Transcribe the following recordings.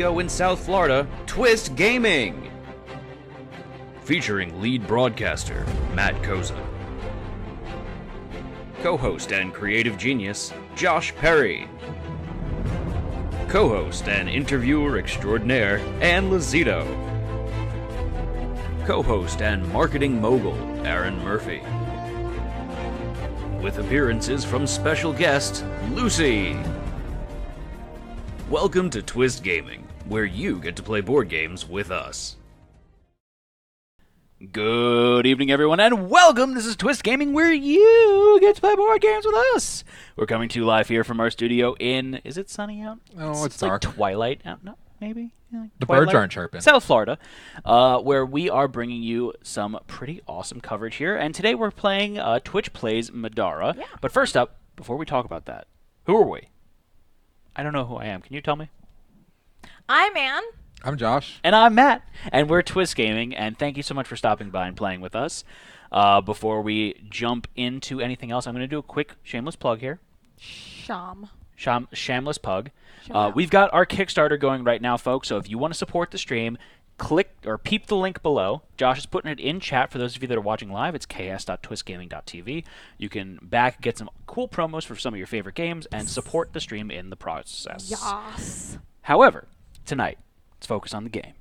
In South Florida, Twist Gaming. Featuring lead broadcaster, Matt Koza. Co-host and creative genius, Josh Perry. Co-host and interviewer extraordinaire, Ann Lazito. Co-host and marketing mogul, Aaron Murphy. With appearances from special guest, Lucy. Welcome to Twist Gaming, where you get to play board games with us. Good evening, everyone, and welcome. This is Twist Gaming, where you get to play board games with us. We're coming to you live here from our studio in, is it sunny out? Oh, it's dark. Like twilight out, no, maybe? Yeah, like the twilight. Birds aren't chirping. South Florida, where we are bringing you some pretty awesome coverage here. And today we're playing Twitch Plays Middara. Yeah. But first up, before we talk about that, who are we? I don't know who I am. Can you tell me? I'm Ann. I'm Josh. And I'm Matt. And we're Twist Gaming. And thank you so much for stopping by and playing with us. Before we jump into anything else, I'm going to do a quick shameless plug here. Shameless plug. We've got our Kickstarter going right now, folks. So if you want to support the stream, click or peep the link below. Josh is putting it in chat for those of you that are watching live. It's ks.twistgaming.tv. You can get some cool promos for some of your favorite games and support the stream in the process. Yes. However, tonight, let's focus on the game.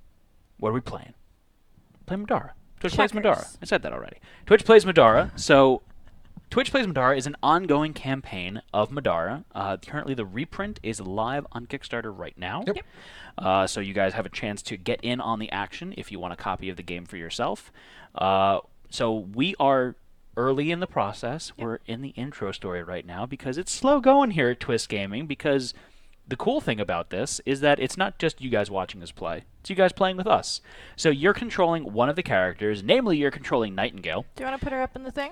What are we playing? Playing Middara. Twitch Plays Middara. I said that already. Twitch Plays Middara. So, Twitch Plays Middara is an ongoing campaign of Middara. Currently, the reprint is live on Kickstarter right now. Yep. So you guys have a chance to get in on the action if you want a copy of the game for yourself. So we are early in the process. Yep. We're in the intro story right now because it's slow going here at Twist Gaming, because the cool thing about this is that it's not just you guys watching us play. It's you guys playing with us. So you're controlling one of the characters, namely you're controlling Nightingale. Do you want to put her up in the thing?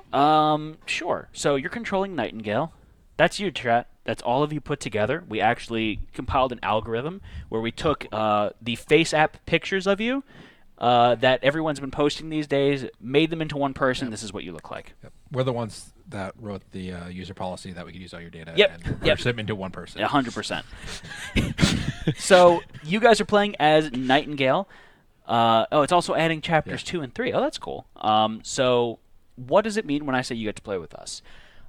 Sure. So you're controlling Nightingale. That's you, chat. That's all of you put together. We actually compiled an algorithm where we took the Face app pictures of you that everyone's been posting these days, made them into one person. Yep. This is what you look like. Yep. We're the ones that wrote the user policy that we could use all your data and merge them into one person. 100%. So you guys are playing as Nightingale. It's also adding chapters 2 and 3. Oh, that's cool. So what does it mean when I say you get to play with us?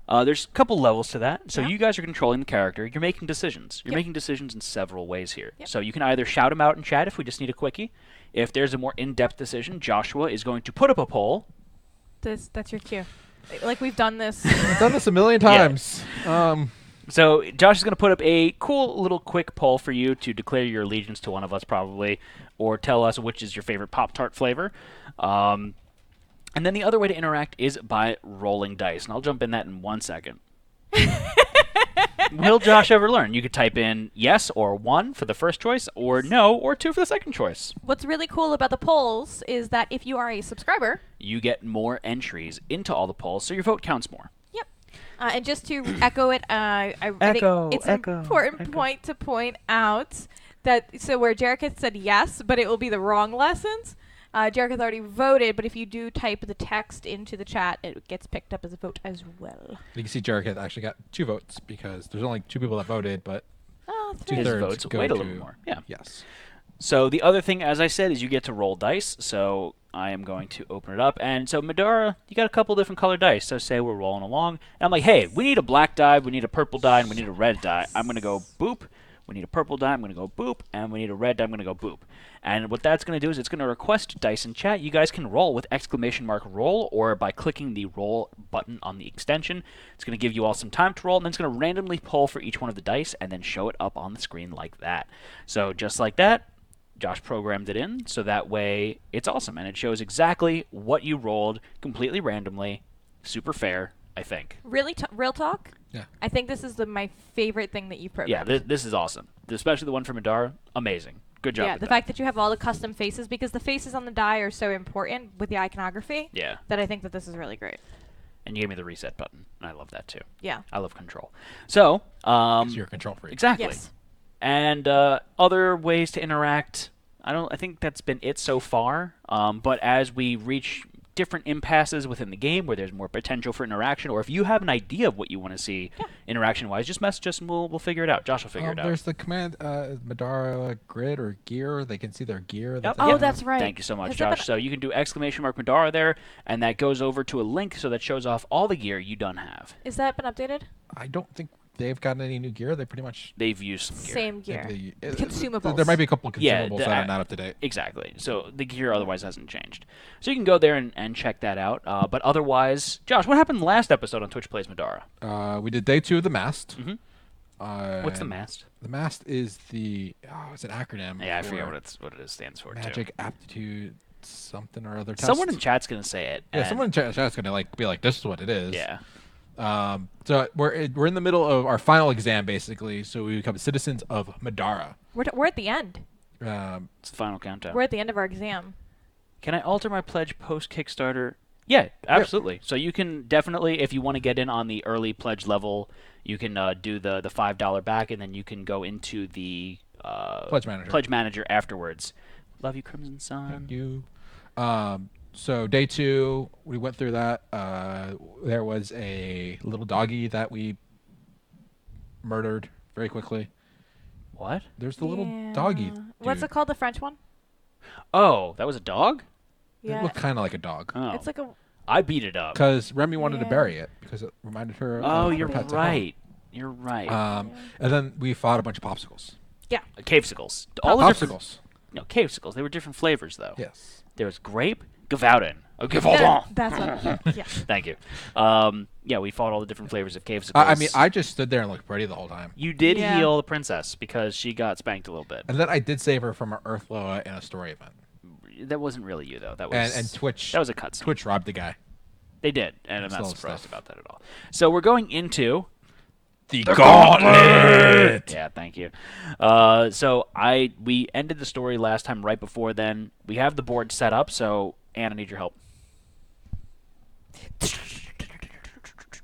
There's a couple levels to that. So you guys are controlling the character. You're making decisions. You're making decisions in several ways here. Yep. So you can either shout them out in chat if we just need a quickie. If there's a more in-depth decision, Joshua is going to put up a poll. That's your cue. Like, we've done this. We've done this a million times. Yeah. So Josh is going to put up a cool little quick poll for you to declare your allegiance to one of us, probably, or tell us which is your favorite Pop-Tart flavor. And then the other way to interact is by rolling dice, and I'll jump in that in 1 second. Will Josh ever learn? You could type in yes or 1 for the first choice, or no or 2 for the second choice. What's really cool about the polls is that if you are a subscriber, you get more entries into all the polls, so your vote counts more. Yep. And just to echo it, I think it's an important point to point out that, so where Jarek had said yes, but it will be the wrong lessons, Jarek has already voted, but if you do type the text into the chat, it gets picked up as a vote as well. You can see Jarek has actually got 2 votes because there's only 2 people that voted, but 2/3 votes go weight a to little more. Yeah. Yes. So the other thing, as I said, is you get to roll dice. So I am going to open it up. And so Middara, you got a couple different colored dice. So say we're rolling along. And I'm like, hey, we need a black die, we need a purple die, and we need a red die. I'm going to go boop. We need a purple die, I'm going to go boop. And we need a red die, I'm going to go boop. And what that's going to do is it's going to request dice in chat. You guys can roll with !roll or by clicking the roll button on the extension. It's going to give you all some time to roll, and then it's going to randomly pull for each one of the dice and then show it up on the screen like that. So just like that, Josh programmed it in, so that way it's awesome. And it shows exactly what you rolled completely randomly. Super fair, I think. Really, real talk? Yeah. I think this is my favorite thing that you programmed. Yeah, this is awesome. Especially the one from Middara, amazing. Good job. Yeah, the fact that you have all the custom faces, because the faces on the die are so important with the iconography. Yeah. That I think that this is really great. And you gave me the reset button, and I love that too. Yeah. I love control. So, you're a control freak. Exactly. Yes. And other ways to interact, I think that's been it so far. But as we reach different impasses within the game where there's more potential for interaction, or if you have an idea of what you want to see interaction-wise, just message us and we'll figure it out. Josh will figure it out. There's the command Middara grid or gear. They can see their gear. That they Oh, have. that's right. Thank you so much, Has that Josh. So you can do !Middara there, and that goes over to a link so that shows off all the gear you done have. Is that been updated? I don't think they've gotten any new gear. They pretty much They've used some gear. Same gear. the- Consumables. There might be a couple of consumables Yeah, that are not up to date. Exactly. So the gear otherwise hasn't changed. So you can go there and check that out. But otherwise, Josh, what happened last episode on Twitch Plays Middara? We did day 2 of the mast. What's the mast? The mast is it's an acronym. Yeah, I for forget what it stands for. Magic aptitude something or other test. Someone in chat's gonna say it. Yeah, and- someone in chat's gonna be like, this is what it is. Yeah. So we're in the middle of our final exam basically. So we become citizens of Middara. We're at the end. It's the final countdown. We're at the end of our exam. Can I alter my pledge post Kickstarter? Yeah, absolutely. So you can definitely, if you want to get in on the early pledge level, you can do the $5 back, and then you can go into the Pledge manager afterwards. Love you, Crimson Sun. Thank you. So day 2, we went through that. There was a little doggy that we murdered very quickly. What? There's the little doggy. What's dude. it called? The French one? Oh, that was a dog? It looked kind of like a dog. Oh. It's like a. I beat it up. Because Remi wanted to Yeah. bury it because it reminded her. Oh, of you're her pet at home. right. You're right. And then we fought a bunch of popsicles. Cavesicles. All the different- Popsicles. No, cavesicles. They were different flavors, though. Yes. There was grape, Gavaudin. Gavaudin. That's what. Yeah. Thank you. Yeah, we fought all the different flavors of cavesicles. I mean, I just stood there and looked pretty the whole time. You did Yeah. heal the princess because she got spanked a little bit. And then I did save her from an Earth Loa in a story event. That wasn't really you, though. That was And Twitch. That was a cutscene. Twitch robbed the guy. They did, and I'm not Slow surprised stuff. about that at all. So we're going into The gauntlet. Yeah, thank you. So we ended the story last time right before then. We have the board set up, so Anne, I need your help.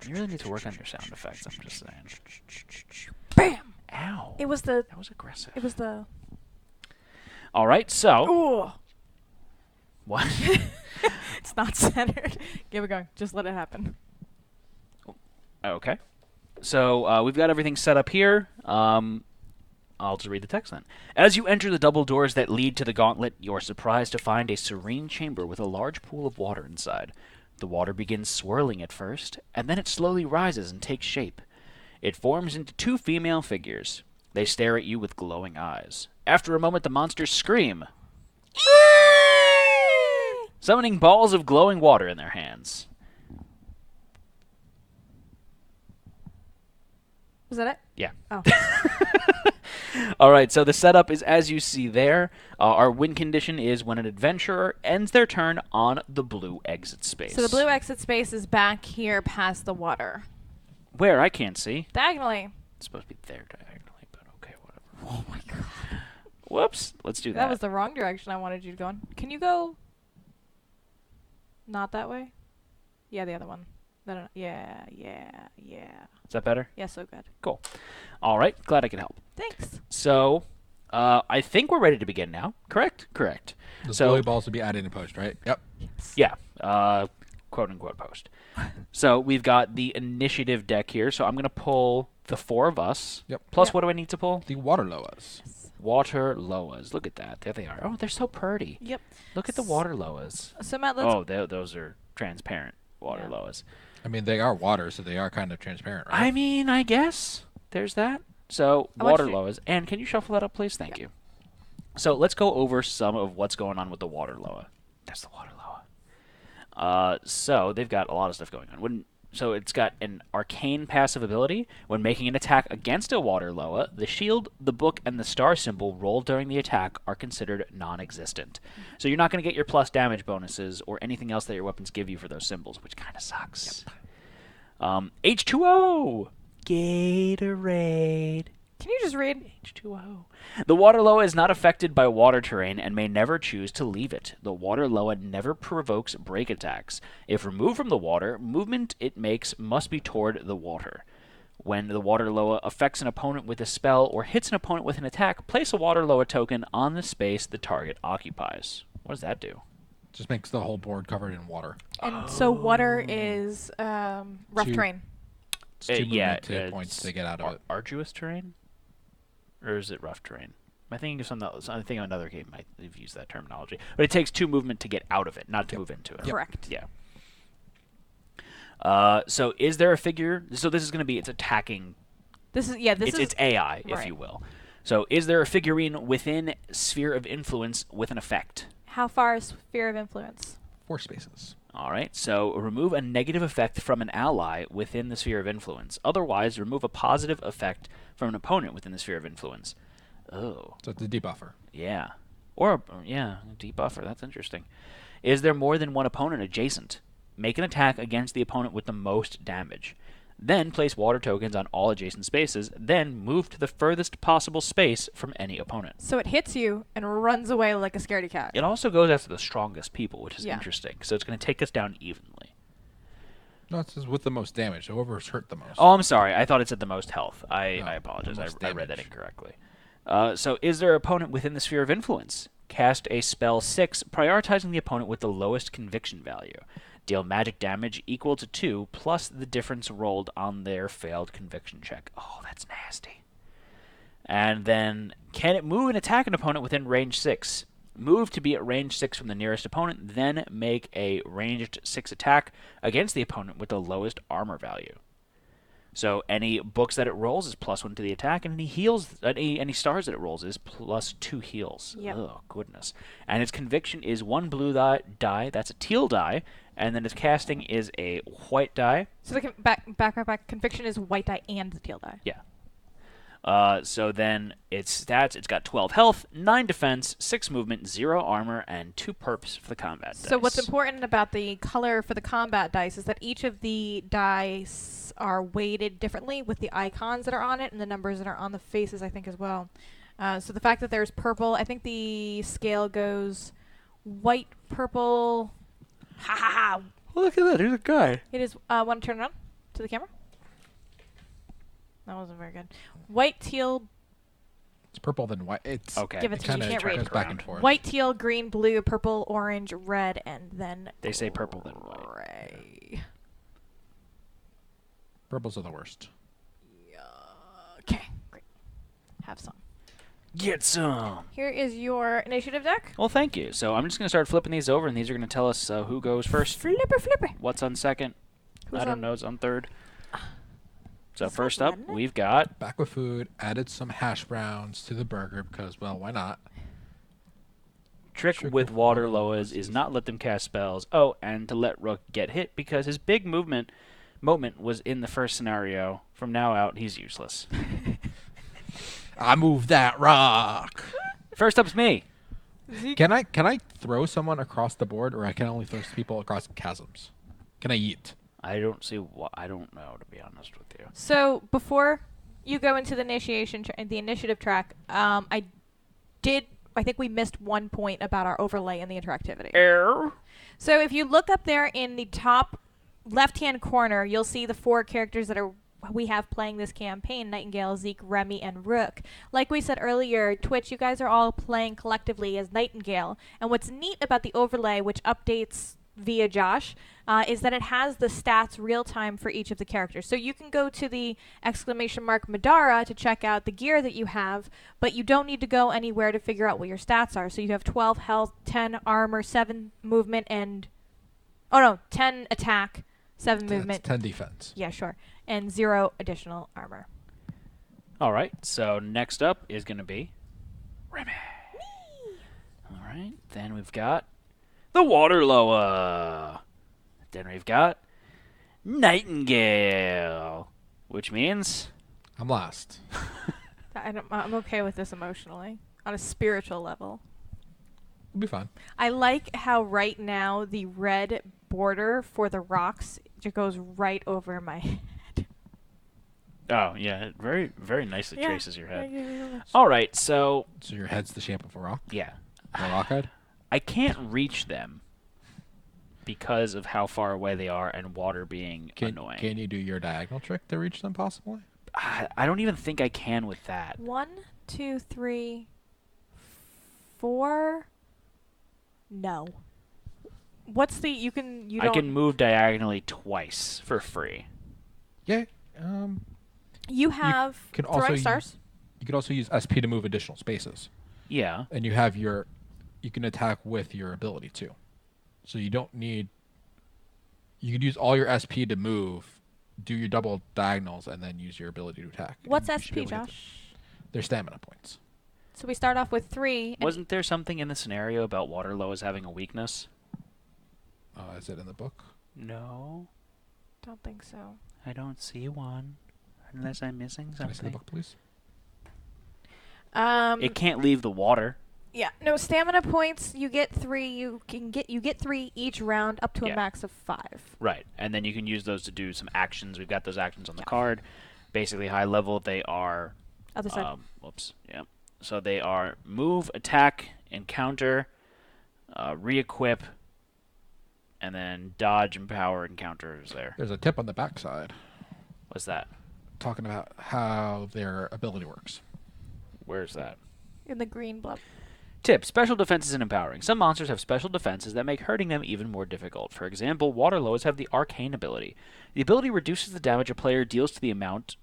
You really need to work on your sound effects, I'm just saying. Bam! Ow. It was the. That was aggressive. It was the. All right, so... Oh. What? It's not centered. Give it going. Just let it happen. Okay. So we've got everything set up here. I'll just read the text then. As you enter the double doors that lead to the gauntlet, you are surprised to find a serene chamber with a large pool of water inside. The water begins swirling at first, and then it slowly rises and takes shape. It forms into 2 female figures. They stare at you with glowing eyes. After a moment, the monsters scream, summoning balls of glowing water in their hands. Was that it? Yeah. Oh. All right, so the setup is as you see there. Our win condition is when an adventurer ends their turn on the blue exit space. So the blue exit space is back here past the water. Where? I can't see. Diagonally. It's supposed to be there diagonally, but okay, whatever. Oh my god. Whoops. Let's do that. That was the wrong direction I wanted you to go in. Can you go not that way? Yeah, the other one. No. Yeah. Is that better? Yeah, so good. Cool. All right, glad I could help. Thanks. So, I think we're ready to begin now. Correct? Correct. The So- glowy balls will be added in post, right? Yep. Yeah, quote-unquote post. So we've got the initiative deck here, so I'm going to pull the 4 of us. Yep. Plus, Yep. what do I need to pull? The water loas. Water Loas. Look at that. There they are. Oh, they're so pretty. Yep. Look at the water Loas. So Matt, let's. Oh, those are transparent water Yeah. Loas. I mean, they are water, so they are kind of transparent, right? I mean, I guess there's that. So I want water you to- Loas. And can you shuffle that up, please? Thank you. So let's go over some of what's going on with the water Loa. That's the water Loa. So they've got a lot of stuff going on. So it's got an arcane passive ability. When making an attack against a water Loa, the shield, the book, and the star symbol rolled during the attack are considered non-existent. So you're not going to get your plus damage bonuses or anything else that your weapons give you for those symbols, which kind of sucks. H2O! Gatorade. Can you just read? H2O. The water Loa is not affected by water terrain and may never choose to leave it. The water Loa never provokes break attacks. If removed from the water, movement it makes must be toward the water. When the water Loa affects an opponent with a spell or hits an opponent with an attack, place a water Loa token on the space the target occupies. What does that do? Just makes the whole board covered in water. And so water is rough terrain. It's 2 yeah, movement points to get out of it. Arduous terrain? Or is it rough terrain? I think another game might have used that terminology. But it takes 2 movement to get out of it, not to move into it. Correct. Yeah. So is there a figure? So this is going to be, it's attacking. It's AI, if you will. So is there a figurine within Sphere of Influence with an effect? How far is Sphere of Influence? 4 spaces. All right, so remove a negative effect from an ally within the Sphere of Influence. Otherwise, remove a positive effect from an opponent within the Sphere of Influence. Oh. So it's a debuffer. Yeah. Or, debuffer. That's interesting. Is there more than one opponent adjacent? Make an attack against the opponent with the most damage. Then place water tokens on all adjacent spaces. Then move to the furthest possible space from any opponent. So it hits you and runs away like a scaredy cat. It also goes after the strongest people, which is interesting. So it's going to take us down evenly. No, it says with the most damage. Whoever's hurt the most. Oh, I'm sorry. I thought it said the most health. I apologize. I read that incorrectly. So is there an opponent within the Sphere of Influence? Cast a spell 6, prioritizing the opponent with the lowest conviction value. Deal magic damage equal to 2 plus the difference rolled on their failed conviction check. Oh, that's nasty. And then, can it move and attack an opponent within range 6? Move to be at range 6 from the nearest opponent, then make a ranged 6 attack against the opponent with the lowest armor value. So any books that it rolls is +1 to the attack, and any stars that it rolls is +2 heals. Yep. Oh, goodness. And its conviction is 1 blue die, that's a teal die, and then its casting is a white die. So the back conviction is white die and the teal die. Yeah. So then its stats, it's got 12 health, 9 defense, 6 movement, 0 armor, and 2 perps for the combat dice. So what's important about the color for the combat dice is that each of the dice are weighted differently with the icons that are on it and the numbers that are on the faces, I think, as well. So the fact that there's purple, I think the scale goes white, purple. Ha ha ha. Well, look at that. Here's a guy. It is. Want to turn it on to the camera? That wasn't very good. White, teal. It's purple then white. It's okay. Give it to me. You can't read. Goes back and forth. White, teal, green, blue, purple, orange, red, and then they say purple then white. Gray. Purples are the worst. Okay, great. Have some. Get some. Here is your initiative deck. Well, thank you. So I'm just going to start flipping these over, and these are going to tell us who goes first. Flipper. What's on second? Who's I don't on- know. It's on third. So Is first that up, Len? we've got... Back with food. Added some hash browns to the burger because, well, why not? Trick with water loas is not let them cast spells. Oh, and to let Rook get hit because his big moment was in the first scenario. From now out, he's useless. I moved that rock. First up's me. Can I throw someone across the board, or I can only throw people across chasms? Can I eat? I don't see what. I don't know, to be honest with you. So before you go into the the initiative track, I think we missed 1 point about our overlay and the interactivity. Error. So if you look up there in the top left-hand corner, you'll see the 4 characters that we have playing this campaign: Nightingale, Zeke, Remi, and Rook. Like we said earlier, Twitch, you guys are all playing collectively as Nightingale. And what's neat about the overlay, which updates via Josh, is that it has the stats real-time for each of the characters. So you can go to the !Middara to check out the gear that you have, but you don't need to go anywhere to figure out what your stats are. So you have 12 health, 10 armor, 7 movement, and... 10 attack, 7 movement. 10 defense. Yeah, sure. And 0 additional armor. All right. So next up is going to be Remi. All right. Then we've got the Water Loa. Then we've got Nightingale, which means I'm last. I'm okay with this emotionally, on a spiritual level. It'll be fine. I like how right now the red border for the rocks just goes right over my head. oh yeah, it very very nicely Yeah. traces your head. Thank you very much. All right. So So your head's the shape of a rock? yeah, A rock head? I can't reach them because of how far away they are and water being annoying. Can you do your diagonal trick to reach them possibly? I don't even think I can with that. 1, 2, 3, 4. No. What's the you I can move diagonally twice for free. Yeah. You have can throwing also stars. You could also use SP to move additional spaces, Yeah. and you have you can attack with your ability too. So you don't need. You could use all your SP to move, do your double diagonals, and then use your ability to attack. What's And you should be SP, able to hit Josh? They're stamina points. So we start off with 3. And Wasn't there something in the scenario about Waterloo as having a weakness? Is it in the book? No, don't think so. I don't see one. Unless I'm missing Can I see the something. book, please? It can't leave the water. Yeah, no stamina points. You get 3. You get 3 each round up to Yeah. a max of 5. Right, and then you can use those to do some actions. We've got those actions on the card. Basically, high level, they are... Other side. Whoops, yeah. So they are move, attack, encounter, re-equip, and then dodge and power encounters there. There's a tip on the backside What's that? talking about how their ability works. Where's that? In the green blob. Tip: special defenses and empowering. Some monsters have special defenses that make hurting them even more difficult. For example, Waterlows have the Arcane ability. The ability reduces the damage a player deals to the amount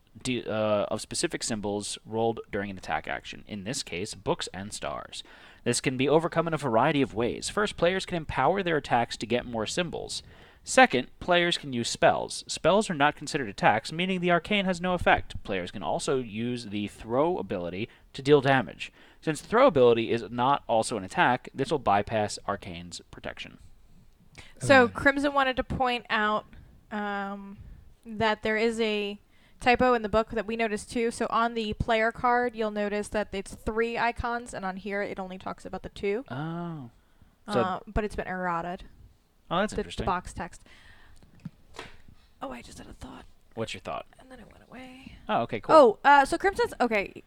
of specific symbols rolled during an attack action. In this case, books and stars. This can be overcome in a variety of ways. First, players can empower their attacks to get more symbols. Second, players can use spells. Spells are not considered attacks, meaning the arcane has no effect. Players can also use the throw ability to deal damage. Since the throw ability is not also an attack, this will bypass arcane's protection. So Crimson wanted to point out that there is a typo in the book that we noticed too. So on the player card, you'll notice that it's 3 icons, and on here it only talks about the 2. Oh. So, But it's been errated. oh, that's The interesting. box text. Oh, I just had a thought, What's your thought? and then it went away. Oh, okay, cool. Oh, so Crimson's okay.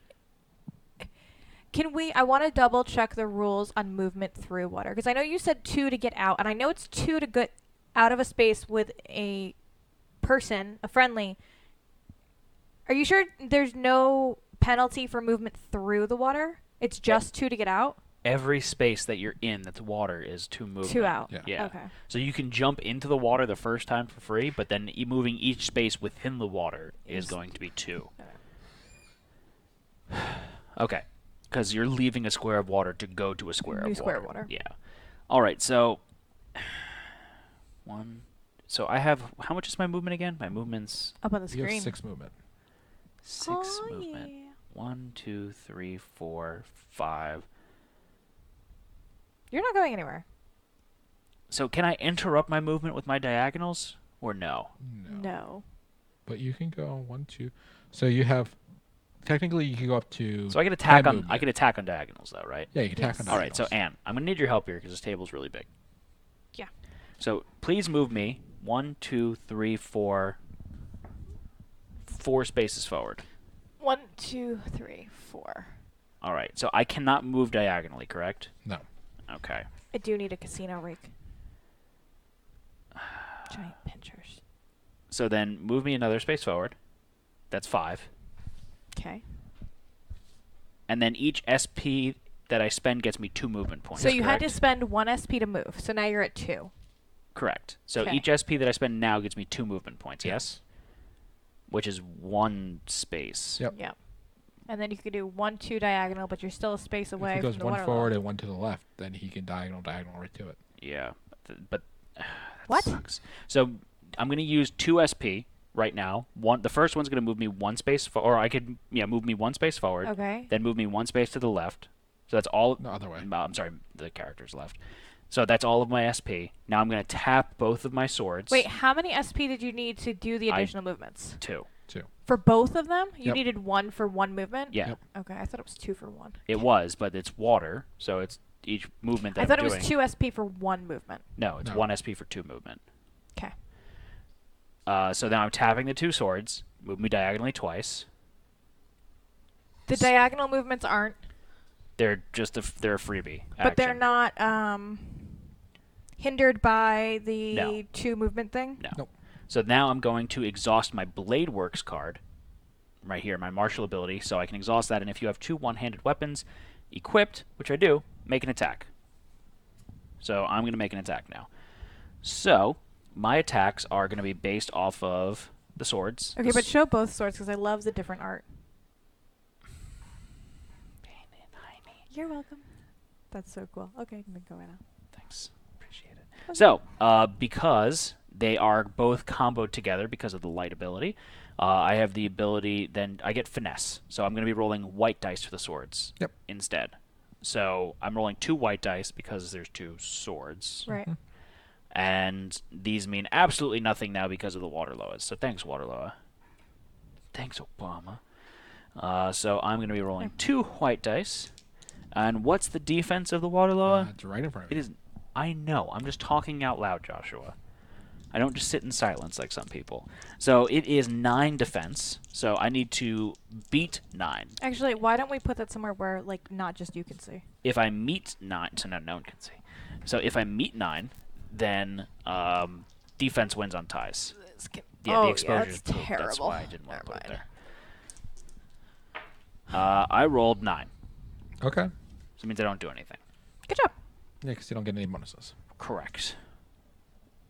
I want to double check the rules on movement through water, because I know you said 2 to get out, and I know it's 2 to get out of a space with a person, a friendly. Are you sure there's no penalty for movement through the water? It's just 2 to get out? Every space that you're in that's water is 2 movement. 2 out. Yeah. Okay. So you can jump into the water the first time for free, but then moving each space within the water is going to be 2. Okay. Because you're leaving a square of water to go to a square of water. Square of water. Yeah. All right, so... So I have... How much is my movement again? My movement's... Up on the You screen. have 6 movement. 6 Oh, movement. yeah. 1, 2, 3, 4, 5... You're not going anywhere. So can I interrupt my movement with my diagonals, or no? No. But you can go 1, 2. So you have. Technically, you can go up to. So I can attack 10 on movement. I can attack on diagonals though, right? Yeah, you can attack Yes. on All right. So diagonals. Anne, I'm gonna need your help here because this table's really big. Yeah. So please move me 1, 2, 3, 4 spaces forward. 1, 2, 3, 4. All right. So I cannot move diagonally, correct? No. Okay. I do need a casino rake. Giant pinchers. So then move me another space forward. That's 5. Okay. And then each SP that I spend gets me 2 movement points. So you had to correct? spend 1 SP to move. So now you're at 2. Correct. So Okay. each SP that I spend now gives me 2 movement points, yes? Which is 1 space. Yep. Yeah. And then you could do 1, 2 diagonal, but you're still a space away If he goes from the 1 water forward level. and 1 to the left, then he can diagonal right to it. Yeah. But that What? sucks. So I'm going to use 2 SP right now. The first one's going to move me 1 space or I could move me 1 space forward. Okay. Then move me 1 space to the left. So that's all. No, other way. I'm sorry, the character's left. So that's all of my SP. Now I'm going to tap both of my swords. Wait, how many SP did you need to do the I- additional movements? 2. 2. For both of them? You Yep. needed 1 for 1 movement? Yeah. Yep. Okay, I thought it was 2 for 1. It was, but it's water, so it's each movement that I thought I'm it doing. was 2 SP for 1 movement. No, it's No. 1 SP for 2 movement. Okay. So now I'm tapping the 2 swords. Move me diagonally twice. The diagonal movements aren't, They're just they're a freebie. but they're action. not hindered by the No. 2 movement thing? No. Nope. So now I'm going to exhaust my Blade Works card right here, my martial ability, so I can exhaust that. And if you have 2 one-handed weapons equipped, which I do, make an attack. So I'm going to make an attack now. So my attacks are going to be based off of the swords. Okay, but show both swords because I love the different art. You're welcome. That's so cool. Okay, I'm gonna go right now. Thanks. Appreciate it. Okay. So, because they are both comboed together because of the light ability, I have the ability, then I get finesse. So I'm going to be rolling white dice for the swords instead. So I'm rolling 2 white dice because there's 2 swords. Right. And these mean absolutely nothing now because of the water loas. So thanks, water loa. Thanks, Obama. So I'm going to be rolling 2 white dice. And what's the defense of the water loa? It's right in front of you. It is. I know. I'm just talking out loud, Joshua. I don't just sit in silence like some people. So it is 9 defense. So I need to beat 9. Actually, why don't we put that somewhere where, like, not just you can see? If I meet 9, so no one can see. So if I meet 9, then defense wins on ties. Yeah, the exposure is that's terrible. That's why I didn't want to put it there. I rolled 9. Okay. So it means I don't do anything. Good job. Yeah, because you don't get any bonuses. Correct.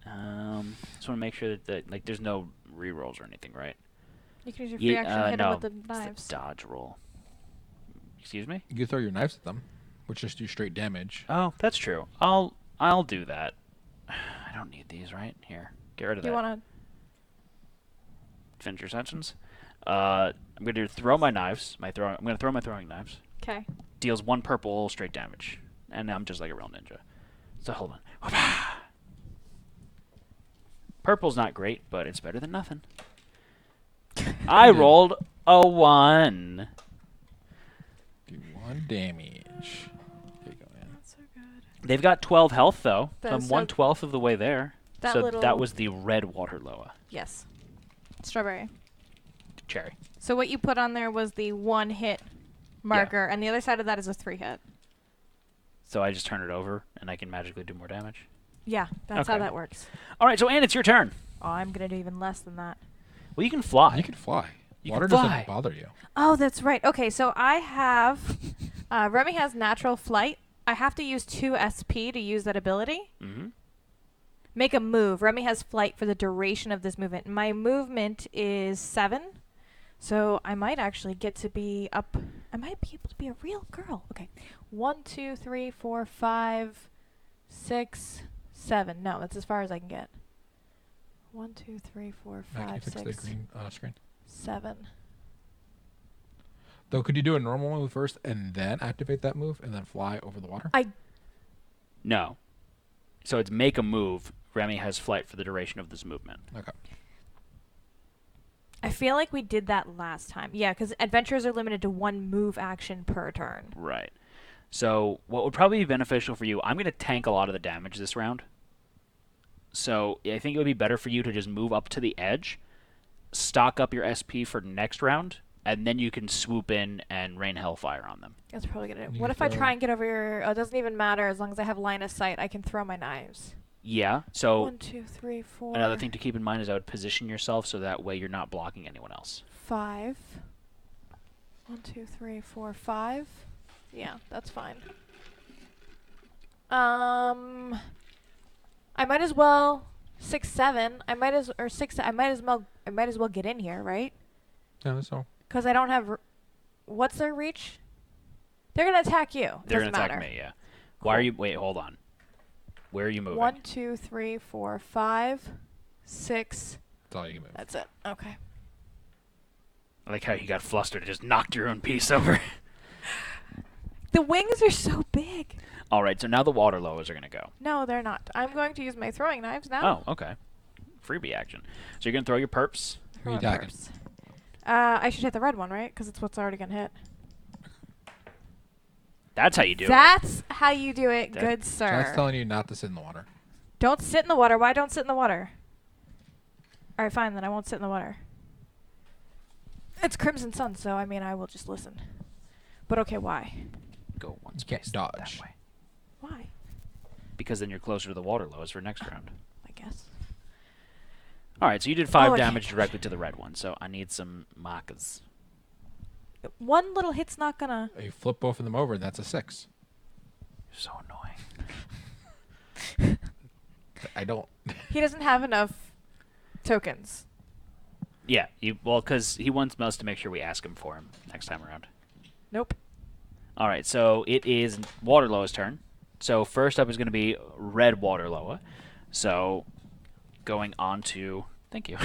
Just want to make sure that like there's no rerolls or anything, right? You can use your free action to hit no. him with the knives. It's the dodge roll. Excuse me? You can throw your knives at them, which just do straight damage. Oh, that's true. I'll do that. I don't need these, right? Here. Get rid of that. You want Finish your sentence. I'm going to throw my knives. I'm going to throw my throwing knives. to... Okay. Deals 1 purple straight damage. And I'm just like a real ninja. So hold on. Purple's not great, but it's better than nothing. I rolled a 1. Do 1 damage. There you go, man. That's so good. They've got 12 health, though. So I'm That's 1/12 of the way there. That That was the red water loa. Yes. Strawberry. Cherry. So what you put on there was the 1-hit marker, and the other side of that is a 3-hit. So I just turn it over, and I can magically do more damage? Yeah, that's how Okay. that works. All right, so Anne, it's your turn. Oh, I'm going to do even less than that. Well, you can fly. You can fly. You Water can fly. doesn't bother you. Oh, that's right. Okay, so I have... Remi has natural flight. I have to use 2 SP to use that ability. Mm-hmm. Make a move. Remi has flight for the duration of this movement. My movement is 7. So I might actually get to be up... I might be able to be a real girl. Okay. 1, 2, 3, 4, 5, 6, 7. No, that's as far as I can get. 1, 2, 3, 4, Matt, can you 5, fix 6, the green screen? 7. Though, could you do a normal move first and then activate that move and then fly over the water? No. So it's make a move. Remi has flight for the duration of this movement. Okay. I feel like we did that last time. Yeah, because adventurers are limited to 1 move action per turn. Right. So what would probably be beneficial for you, I'm going to tank a lot of the damage this round. So I think it would be better for you to just move up to the edge, stock up your SP for next round, and then you can swoop in and rain hellfire on them. That's probably good. You What can if I throw- try and get over here? Oh, it doesn't even matter. As long as I have line of sight, I can throw my knives. Yeah, so 1, 2, 3, 4. another thing to keep in mind is I would position yourself so that way you're not blocking anyone else. 5. 1, 2, 3, 4, 5. Yeah, that's fine. I might as well 6, 7. I might as well get in here, right? Yeah, that's all. Because I don't have. What's their reach? They're gonna attack you. They're Doesn't going to attack matter. me, yeah. Why are you... Wait, hold on. Where are you moving? 1, 2, 3, 4, 5, 6. That's all you can move. That's it. Okay. I like how you got flustered and just knocked your own piece over. The wings are so big. All right, so now the water loas are going to go. No, they're not. I'm going to use my throwing knives now. Oh, okay. Freebie action. So you're going to throw your perps. Who are you Throwing attacking? perps. I should hit the red one, right? Because it's what's already gonna hit. That's how you do it. That's how you do it, That- good sir. Jack's telling you not to sit in the water. Don't sit in the water. Why don't sit in the water? All right, fine then. I won't sit in the water. It's Crimson Sun, so I mean I will just listen. But okay, why? Go one You space can't dodge. that way. Why? Because then you're closer to the water loas for next round. I guess. All right, so you did 5 I damage can't directly to the red one, so I need some markers. One little hit's not gonna. You flip both of them over, and that's a 6. You're so annoying. I don't. He doesn't have enough tokens. Yeah, because he wants us to make sure we ask him for him next time around. Nope. All right, so it is Waterloa's turn. So first up is going to be Red Waterloa. So going on to, thank you,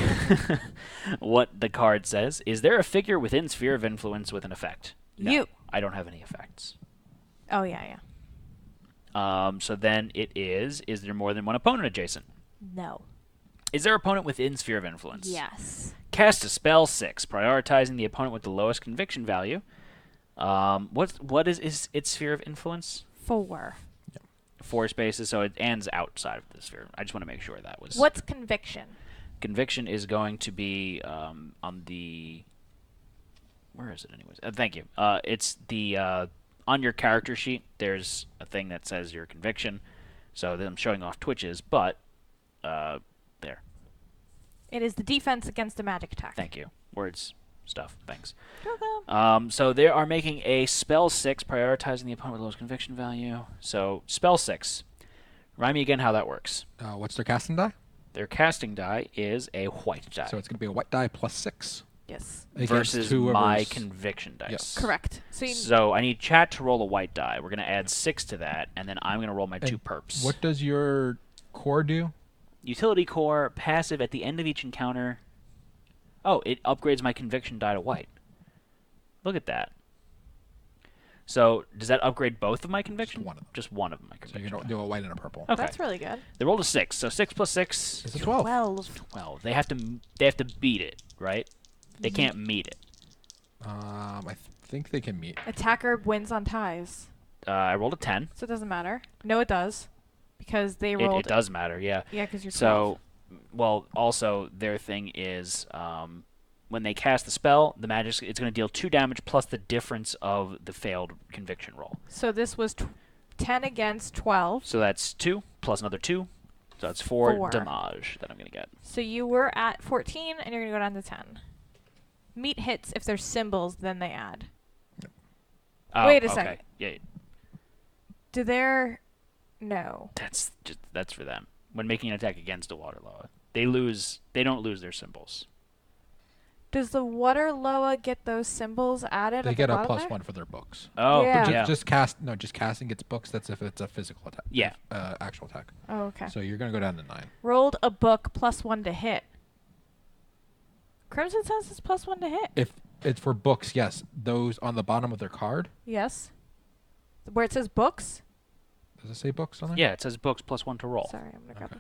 what the card says. Is there a figure within Sphere of Influence with an effect? No, You. I don't have any effects. Oh, yeah. So then it is there more than one opponent adjacent? No. Is there opponent within Sphere of Influence? Yes. Cast a spell 6, prioritizing the opponent with the lowest conviction value. What is its Sphere of Influence? 4. 4 spaces, so it ends outside of the sphere. I just want to make sure that was... What's conviction? Conviction is going to be on the... Where is it anyways? Thank you. It's the... on your character sheet, there's a thing that says your conviction. So I'm showing off Twitch's, but... there. It is the defense against a magic attack. Thank you. Words, stuff, thanks. Welcome. So they are making a spell 6, prioritizing the opponent with the lowest conviction value. So spell 6. Remind me again how that works. What's their casting die? Their casting die is a white die. So it's going to be a white die plus 6. Yes. Against Versus whoever's- my conviction dice. Yes. Correct. So I need chat to roll a white die. We're going to add 6 to that, and then I'm going to roll my 2 And perps. What does your core do? Utility core, passive at the end of each encounter. Oh, it upgrades my conviction die to white. Look at that. So does that upgrade both of my conviction? Just one of them. Just one of my So conviction. you do a white and a purple. Okay. That's really good. They rolled a 6, so 6 plus 6 It's a 12. 12. They have to beat it, right? They can't meet it. I think they can meet. Attacker wins on ties. I rolled a 10. So it doesn't matter. No, it does. Because they rolled... It does matter, yeah. Yeah, because you're 12. So, well, also their thing is when they cast the spell, the magic it's going to deal 2 damage plus the difference of the failed conviction roll. So this was 10 against 12. So that's 2 plus another 2. So that's 4 4. damage that I'm going to get. So you were at 14, and you're going to go down to 10. Meat hits if there's symbols, then they add. Oh, Wait a okay. second. Yeah, Do there... No. that's for them. When making an attack against a Waterloa, they don't lose their symbols. Does the water Loa get those symbols added? They at get the a bottom +1 there? for their books. Oh, Yeah. yeah. Just casting gets books. That's if it's a physical attack. Yeah. Actual attack. Oh, okay. So you're going to go down to 9. Rolled a book +1 to hit. Crimson says it's +1 to hit. If it's for books, yes. Those on the bottom of their card. Yes. Where it says books? Does it say books on there? Yeah, it says books +1 to roll. Sorry, I'm going to grab it.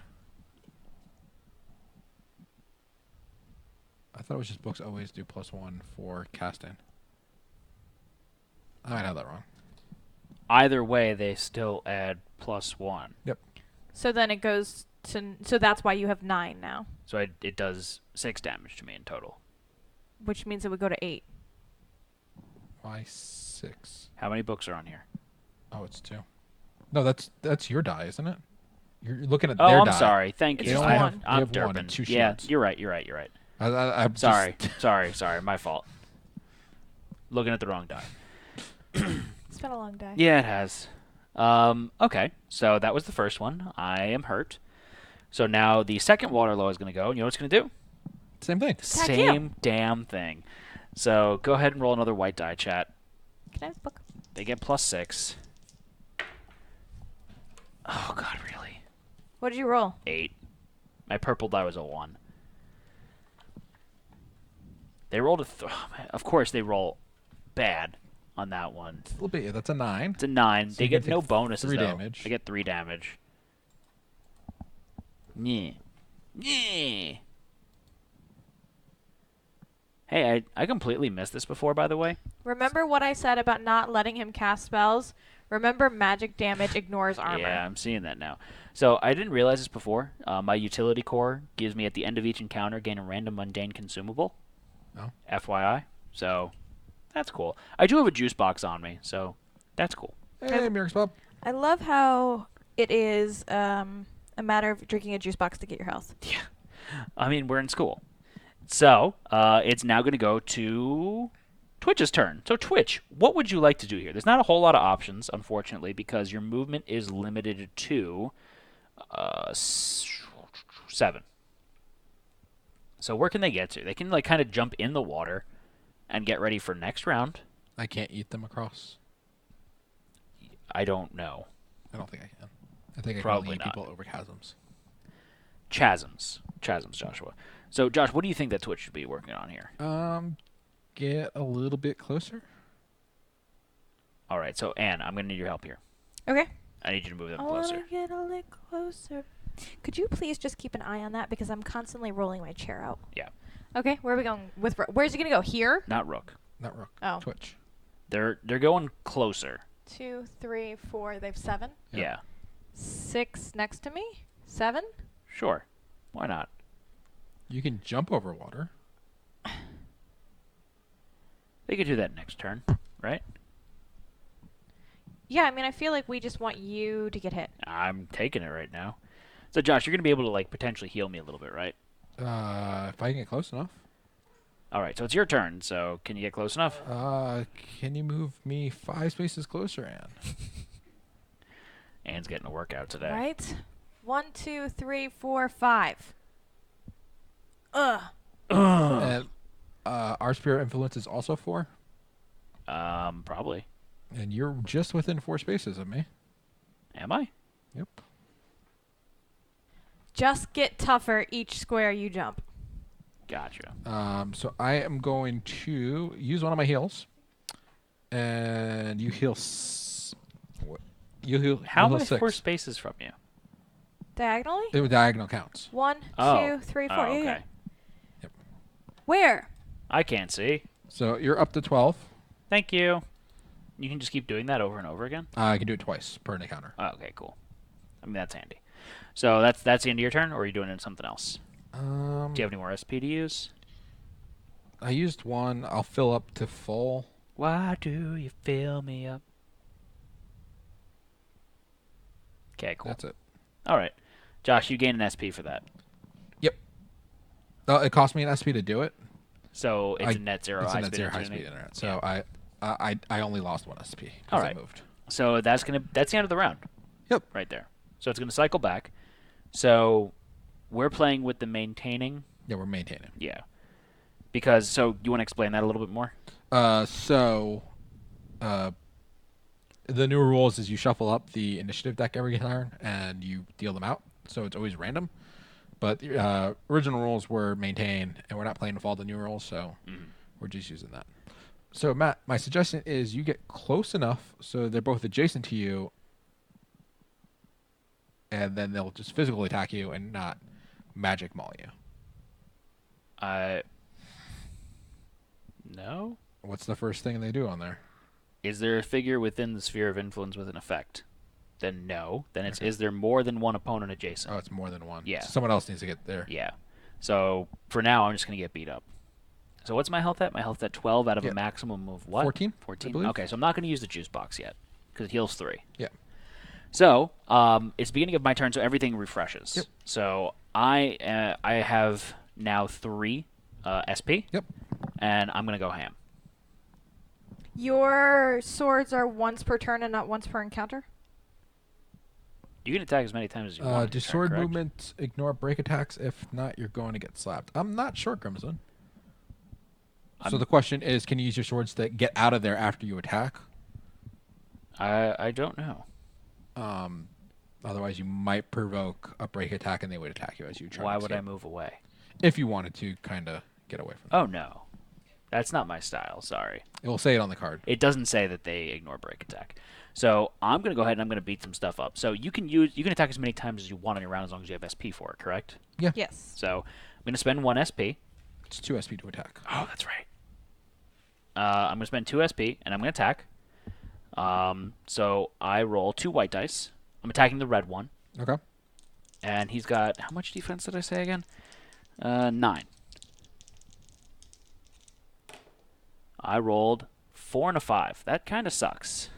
I thought it was just books always do +1 for casting. I might have that wrong. Either way, they still add +1. Yep. So then it goes to... So that's why you have 9 now. So it does 6 damage to me in total. Which means it would go to 8. Why 6? How many books are on here? Oh, it's 2. No, that's your die, isn't it? You're looking at Oh, their I'm die. sorry. Thank It's you. just only one. have- I'm you have one derping. and 2 Yeah, shields. you're right. I'm Sorry. Just, sorry. My fault. Looking at the wrong die. It's been a long day. Yeah, it has. Okay, so that was the first one. I am hurt. So now the second Waterloa is going to go. And you know what it's going to do? same thing. Attack you. Same damn thing. So go ahead and roll another white die, chat. Can I have the book? They get +6. Oh, God, really? What did you roll? 8. My purple die was a 1. They rolled of course, they roll bad on that one. A little bit. That's a 9. It's a 9. So They you can get no take bonuses, 3 though. damage. They get 3 damage. Yeah. Hey, I completely missed this before, by the way. Remember what I said about not letting him cast spells? Remember magic damage ignores armor. Yeah, I'm seeing that now. So I didn't realize this before. My utility core gives me at the end of each encounter gain a random mundane consumable. Oh. FYI. So that's cool. I do have a juice box on me, so that's cool. Hey, Mirac's Pub. I love how it is a matter of drinking a juice box to get your health. Yeah. I mean, we're in school. So it's now going to go to Twitch's turn. So Twitch, what would you like to do here? There's not a whole lot of options, unfortunately, because your movement is limited to 7. So where can they get to? They can like kind of jump in the water and get ready for next round. I can't eat them across. I don't know. I don't think I can. I think I Probably can only eat not. people over chasms. Chasms, Joshua. So Josh, what do you think that Twitch should be working on here? Get a little bit closer. All right, so Anne, I'm gonna need your help here. Okay. I need you to move them I closer. want to get a little closer. Could you please just keep an eye on that because I'm constantly rolling my chair out. Yeah. Okay, where are we going with? Where's it gonna go? Here? Not Rook. Not Rook. Oh. Twitch. They're going closer. 2, 3, 4. They've 7. Yep. Yeah. 6 next to me. 7. Sure. Why not? You can jump over water. They could do that next turn, right? Yeah, I mean, I feel like we just want you to get hit. I'm taking it right now. So Josh, you're gonna be able to like potentially heal me a little bit, right? If I can get close enough. All right, so it's your turn. So can you get close enough? Can you move me 5 spaces closer, Anne? Anne's getting a workout today. Right? 1, 2, 3, 4, 5. Ugh. And our spirit influence is also 4. Probably. And you're just within 4 spaces of me. Am I? Yep. Just get tougher each square you jump. Gotcha. So I am going to use one of my heals, and you heal. You heal. How you heal many 6. 4 spaces from you? Diagonally? The diagonal counts. 1, Oh. 2, 3, 4. Oh, Yeah, okay. yeah. Yep. Where? I can't see. So you're up to 12. Thank you. You can just keep doing that over and over again? I can do it twice per encounter. Oh, okay, cool. I mean, that's handy. So that's the end of your turn, or are you doing it in something else? Do you have any more SP to use? I used one. I'll fill up to full. Why do you fill me up? Okay, cool. That's it. All right. Josh, you gain an SP for that. Yep. It cost me an SP to do it. So it's a net zero It's a high net speed 0 high opportunity. speed internet. So I only lost 1 SP. 'Cause All I right. moved. So that's the end of the round. Yep. Right there. So it's gonna cycle back. So we're playing with the maintaining. Yeah, we're maintaining. Yeah. Because so you want to explain that a little bit more? The new rules is you shuffle up the initiative deck every turn and you deal them out. So it's always random. But the original rules were maintain, and we're not playing with all the new rules, so we're just using that. So Matt, my suggestion is you get close enough so they're both adjacent to you, and then they'll just physically attack you and not magic maul you. No. What's the first thing they do on there? Is there a figure within the sphere of influence with an effect? Then no. Then it's is there more than one opponent adjacent? Oh, it's more than one. Yeah. So someone else needs to get there. Yeah. So for now, I'm just gonna get beat up. So what's my health at? My health at 12 out of Yeah. a maximum of what? 14, 14. I believe. Okay, so I'm not gonna use the juice box yet because it heals 3. Yeah. So it's the beginning of my turn, so everything refreshes. Yep. So I have now 3 SP. Yep. And I'm gonna go ham. Your swords are once per turn and not once per encounter? You can attack as many times as you want. Do sword movements ignore break attacks? If not, you're going to get slapped. I'm not sure, Crimson. So the question is, can you use your swords to get out of there after you attack? I don't know. Otherwise, you might provoke a break attack, and they would attack you as you try. Why to would escape. I move away? If you wanted to, kind of get away from them. Oh no, that's not my style. Sorry. It will say it on the card. It doesn't say that they ignore break attack. So I'm gonna go ahead and I'm gonna beat some stuff up. So you can attack as many times as you want on your round as long as you have SP for it. Correct? Yeah. Yes. So I'm gonna spend 1 SP. It's 2 SP to attack. Oh, that's right. I'm gonna spend 2 SP and I'm gonna attack. So I roll 2 white dice. I'm attacking the red one. Okay. And he's got how much defense did I say again? 9. I rolled 4 and a 5. That kind of sucks.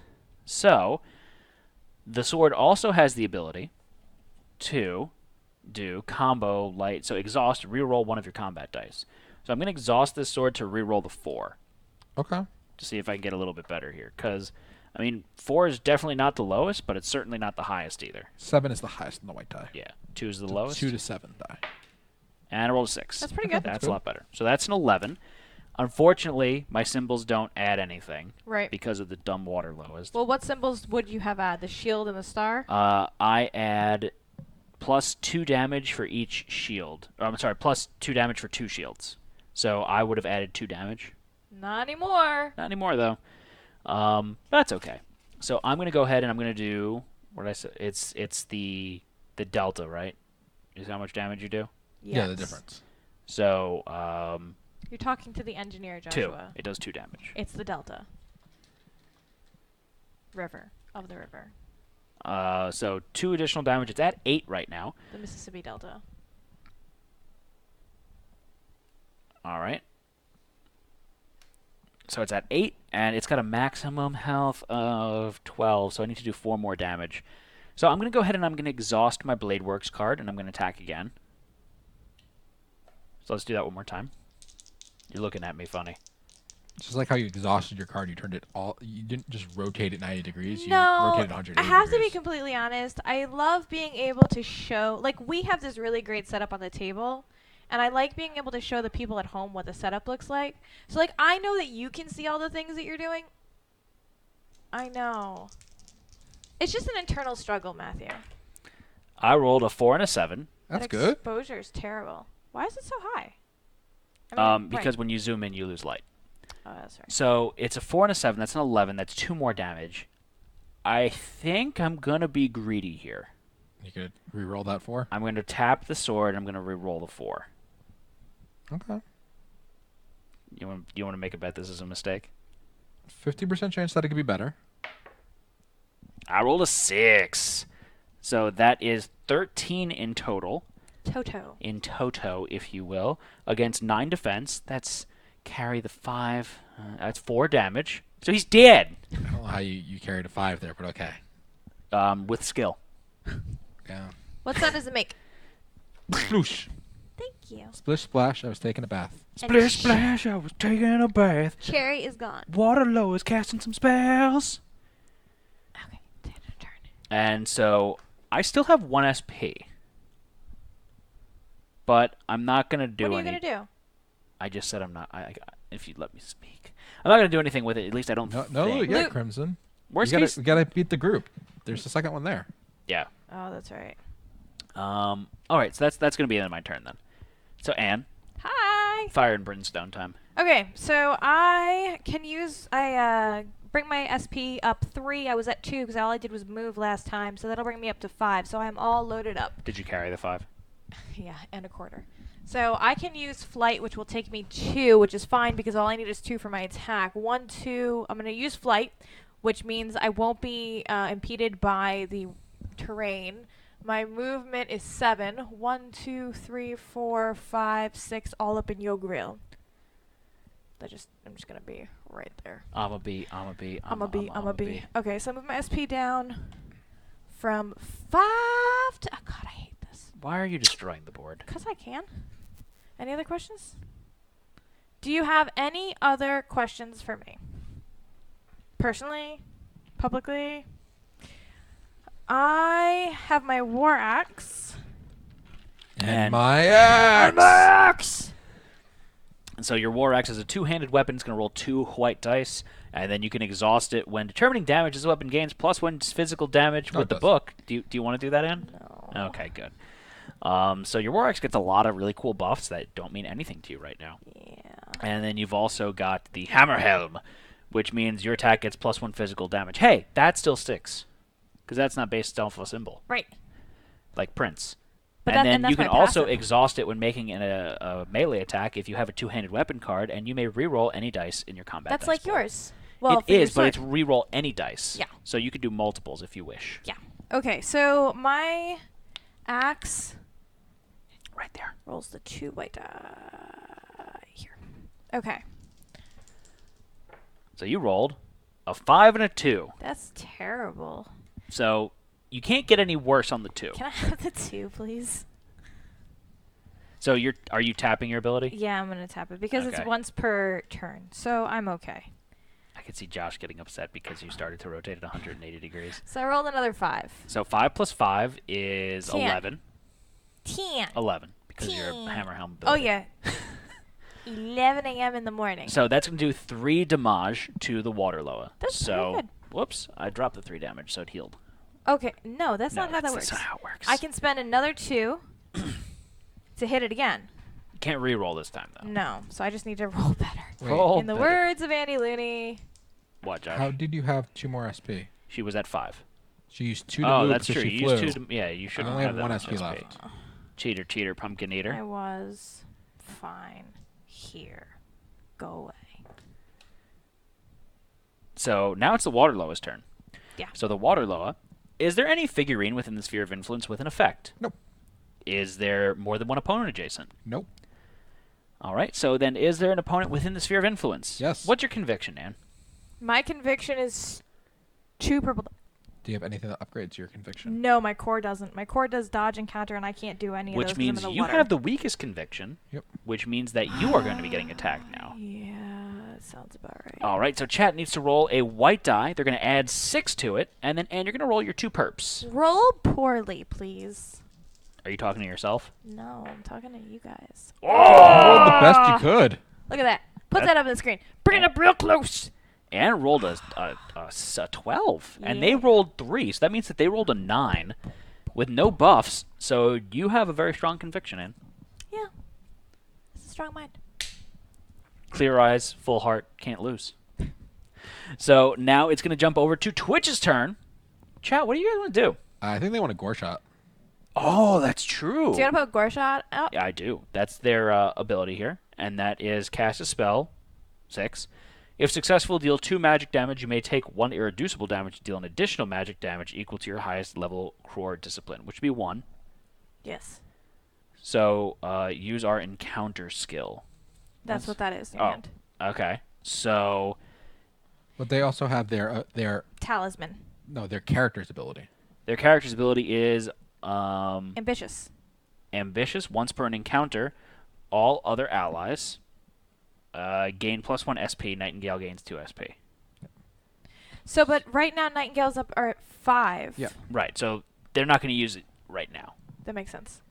So the sword also has the ability to do combo light. So exhaust, reroll one of your combat dice. So I'm going to exhaust this sword to reroll the 4 Okay. to see if I can get a little bit better here. Because I mean, 4 is definitely not the lowest, but it's certainly not the highest either. 7 is the highest in the white die. Yeah, 2 is the lowest. 2 to 7 die. And I rolled a 6. That's pretty good. That's a lot better. So that's an 11. Unfortunately, my symbols don't add anything. Right. Because of the dumb water lowest. Well, what symbols would you have add? The shield and the star? I add plus 2 damage for each shield. I'm sorry, plus 2 damage for 2 shields. So I would have added 2 damage. Not anymore. Not anymore, though. That's okay. So I'm going to go ahead and I'm going to do... What did I say? It's the delta, right? Is how much damage you do? Yes. Yeah, the difference. So, You're talking to the engineer, 2. Joshua. It does 2 damage. It's the delta. River. Of the river. So 2 additional damage. It's at 8 right now. The Mississippi Delta. All right. So it's at 8, and it's got a maximum health of 12, so I need to do 4 more damage. So I'm going to go ahead and I'm going to exhaust my Blade Works card, and I'm going to attack again. So let's do that one more time. You're looking at me funny. It's just like how you exhausted your card. You turned it all. You didn't just rotate it 90 degrees. You No, rotated 180 I have to be degrees. completely honest. I love being able to show, like, we have this really great setup on the table, and I like being able to show the people at home what the setup looks like. So, like, I know that you can see all the things that you're doing. I know. It's just an internal struggle, Matthew. I rolled a 4 and a 7. That's That good. Exposure is terrible. Why is it so high? Because when you zoom in, you lose light. Oh, that's right. So it's a 4 and a 7. That's an 11. That's 2 more damage. I think I'm going to be greedy here. You could re-roll that 4. I'm going to tap the sword. I'm going to re-roll the 4. Okay. You want to make a bet this is a mistake? 50% chance that it could be better. I rolled a 6. So that is 13 in total. Toto. In toto, if you will. Against 9 defense. That's carry the 5. That's 4 damage. So he's dead. I don't know how you carried a 5 there, but okay. With skill. Yeah. What sound does it make? Sploosh. Thank you. Splish splash. I was taking a bath. Splish splash, I was taking a bath. Cherry is gone. Waterlow is casting some spells. Okay, turn. And so I still have 1 SP. But I'm not going to do What are you any... going to do? I just said I'm not... if you let me speak. I'm not going to do anything with it. At least I don't No, think. yeah, Luke. Crimson. Worst we case... gotta beat the group. There's the second one there. Yeah. Oh, that's right. All right, so that's going to be the end of my turn then. So, Anne, Hi. fire and brimstone time. Okay, so I can use... bring my SP up 3. I was at 2 because all I did was move last time, so that'll bring me up to 5. So I'm all loaded up. Did you carry the 5? Yeah, and a quarter. So I can use flight, which will take me 2, which is fine because all I need is 2 for my attack. 1, 2. I'm going to use flight, which means I won't be impeded by the terrain. My movement is 7. 1, 2, 3, 4, 5, 6, all up in your grill. I'm just going to be right there. I'm a B. Okay, so I move my SP down from 5 to... Oh, God, I hate this. Why are you destroying the board? Because I can. Any other questions? Do you have any other questions for me? Personally? Publicly? I have my war axe. And my axe! And so your war axe is a 2-handed weapon. It's going to roll 2 white dice, and then you can exhaust it when determining damage as the weapon gains, plus 1 physical damage with the book. Do you want to do that, Anne? No. Okay, good. So your war axe gets a lot of really cool buffs that don't mean anything to you right now. Yeah. And then you've also got the hammer helm, which means your attack gets plus 1 physical damage. Hey, that still sticks, because that's not based off a symbol, Right. like Prince. But And that- then and that's you can my also passive. exhaust it when making a melee attack if you have a 2-handed weapon card, and you may reroll any dice in your combat That's dice like pool. yours. Well, It for your is, but it's sword. reroll any dice. Yeah. So you could do multiples if you wish. Yeah. Okay, so my axe Right there. rolls the 2 white die here. Okay. So you rolled a 5 and a 2. That's terrible. So you can't get any worse on the 2. Can I have the 2, please? So are you tapping your ability? Yeah, I'm going to tap it because Okay. it's once per turn. So I'm okay. could see Josh getting upset because you started to rotate at 180 degrees. So I rolled another 5. So 5 plus 5 is 10. 11. 10. 11, because you're 10. a hammer helm Oh, ability. yeah. 11 a.m. in the morning. So that's going to do 3 damage to the water loa. That's pretty good. Whoops, I dropped the 3 damage, so it healed. Okay, no, that's not how that works. That's not how it works. I can spend another 2 to hit it again. You can't re-roll this time, though. No, so I just need to roll better. Roll In the better. words of Andy Looney. What, Josh? How did you have 2 more SP? She was at 5. She used 2 to Oh, move that's because true. she You flew. used 2 to... Yeah, you should I only have that 1 much SP left. Cheater, pumpkin eater. I was fine here. Go away. So now it's the water loa's turn. Yeah. So the water loa, is there any figurine within the sphere of influence with an effect? Nope. Is there more than one opponent adjacent? Nope. All right. So then, is there an opponent within the sphere of influence? Yes. What's your conviction, Ann? My conviction is 2 purple. Do you have anything that upgrades your conviction? No, my core doesn't. My core does dodge and counter, and I can't do any of those. Which 'cause I'm in means the you water. have the weakest conviction. Yep. Which means that you are going to be getting attacked now. Yeah, that sounds about right. All right. So chat needs to roll a white die. They're going to add 6 to it, and then you're going to roll your 2 perps. Roll poorly, please. Are you talking to yourself? No, I'm talking to you guys. You rolled the best you could. Look at that. Put that up on the screen. Bring it up real close. And rolled a 12, and they Yeah. rolled 3, so that means that they rolled a 9 with no buffs. So you have a very strong conviction, Ann. Yeah. It's a strong mind. Clear eyes, full heart, can't lose. So now it's going to jump over to Twitch's turn. Chat, what do you guys want to do? I think they want a gore shot. Oh, that's true. So you gotta put Gorshot out? Yeah, I do. That's their ability here, and that is cast a spell, 6. If successful, deal 2 magic damage. You may take 1 irreducible damage to deal an additional magic damage equal to your highest level core discipline, which would be 1. Yes. So use our encounter skill. That's what that is. Oh, And okay. So But they also have their talisman. their character's ability. their character's ability is Ambitious. ambitious. Once per an encounter, all other allies gain +1 SP. Nightingale gains 2 SP. So, but right now Nightingale's up are at 5. Yeah. Right. So they're not going to use it right now. That makes sense.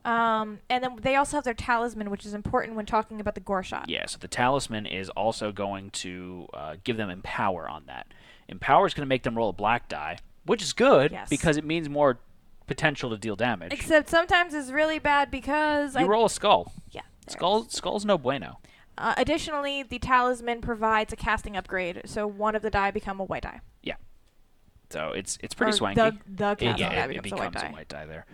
And then they also have their talisman, which is important when talking about the gore shot. Yeah. So the talisman is also going to give them empower on that. Empower is going to make them roll a black die, which is good Yes. because it means more potential to deal damage. Except sometimes it's really bad because you roll a skull. Yeah. there it Skull's no bueno. is. Additionally, the talisman provides a casting upgrade, so one of the die become a white die. So it's pretty Or swanky. The casting die it becomes a white becomes die. a white die there.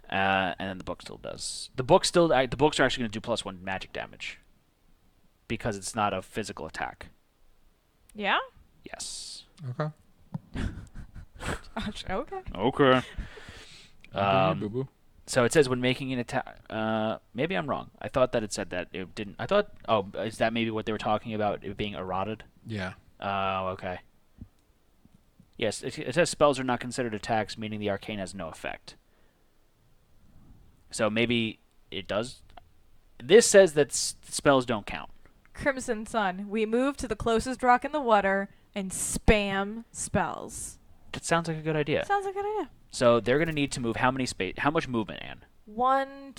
And then the book still does. The books are actually going to do +1 magic damage because it's not a physical attack. Yeah? Yes. Okay. Okay. Okay. Boo-boo. So it says when making an attack. Maybe I'm wrong. I thought that it said that it didn't. I thought. Oh, is that maybe what they were talking about? It being eroded. Yeah. Oh, okay. Yes, it says spells are not considered attacks, meaning the arcane has no effect. So maybe it does. This says that spells don't count. Crimson Sun. We move to the closest rock in the water and spam spells. That sounds like a good idea. Sounds like a good idea. So they're going to need to move how much movement, Anne? 1,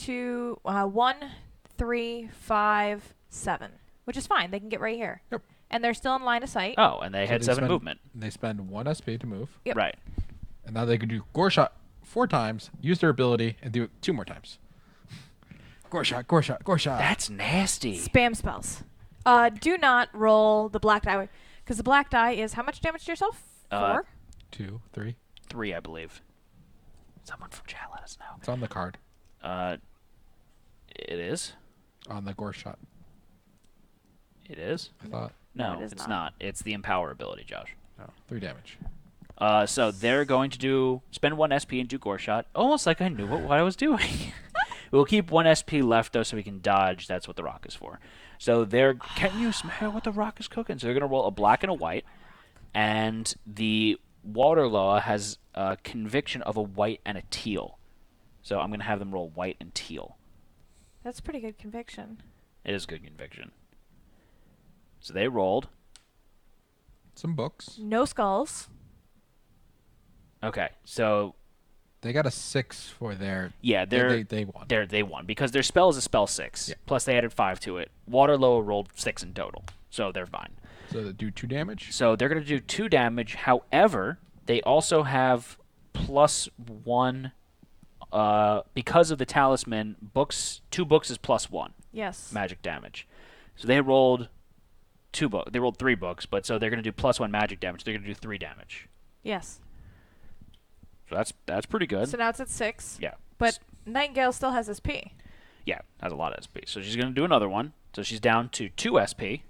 3, 5, 7. Which is fine. They can get right here. Yep. And they're still in line of sight. Oh, and they So had 7 movement. They spend 1 SP to move. Yep. Right. And now they can do gore shot 4 times, use their ability, and do it 2 more times. Gore shot, gore shot, gore shot. That's nasty. Spam spells. Do not roll the black die. Because the black die is how much damage to yourself? 4? 2, 3. 3, I believe. Someone from chat let us know. It's on the card. It is? On the gore shot, It is? I thought. No, it is it's not. not. It's the empower ability, Josh. No, 3 damage. So they're going to spend 1 SP and do gore shot, almost like I knew what I was doing. We'll keep 1 SP left though, so we can dodge. That's what the rock is for. So can you smell what the rock is cooking? So they're gonna roll a black and a white, and the water law has a conviction of a white and a teal. So I'm gonna have them roll white and teal. That's pretty good conviction. It is good conviction. So they rolled Some books. No skulls. Okay, so They got a 6 for their. yeah, They won. they won because their spell is a spell 6. Yeah. Plus they added 5 to it. Waterloo rolled 6 in total, so they're fine. So they do 2 damage. So they're going to do 2 damage. However, they also have +1 because of the talisman. 2 books is +1 Yes. magic damage. So they rolled 2 books. They rolled 3 books, but so they're going to do +1 magic damage. They're going to do 3 damage. Yes. So that's pretty good. So now it's at 6. Yeah. But Nightingale still has SP. Yeah, has a lot of SP. So she's going to do another one. So she's down to 2 SP.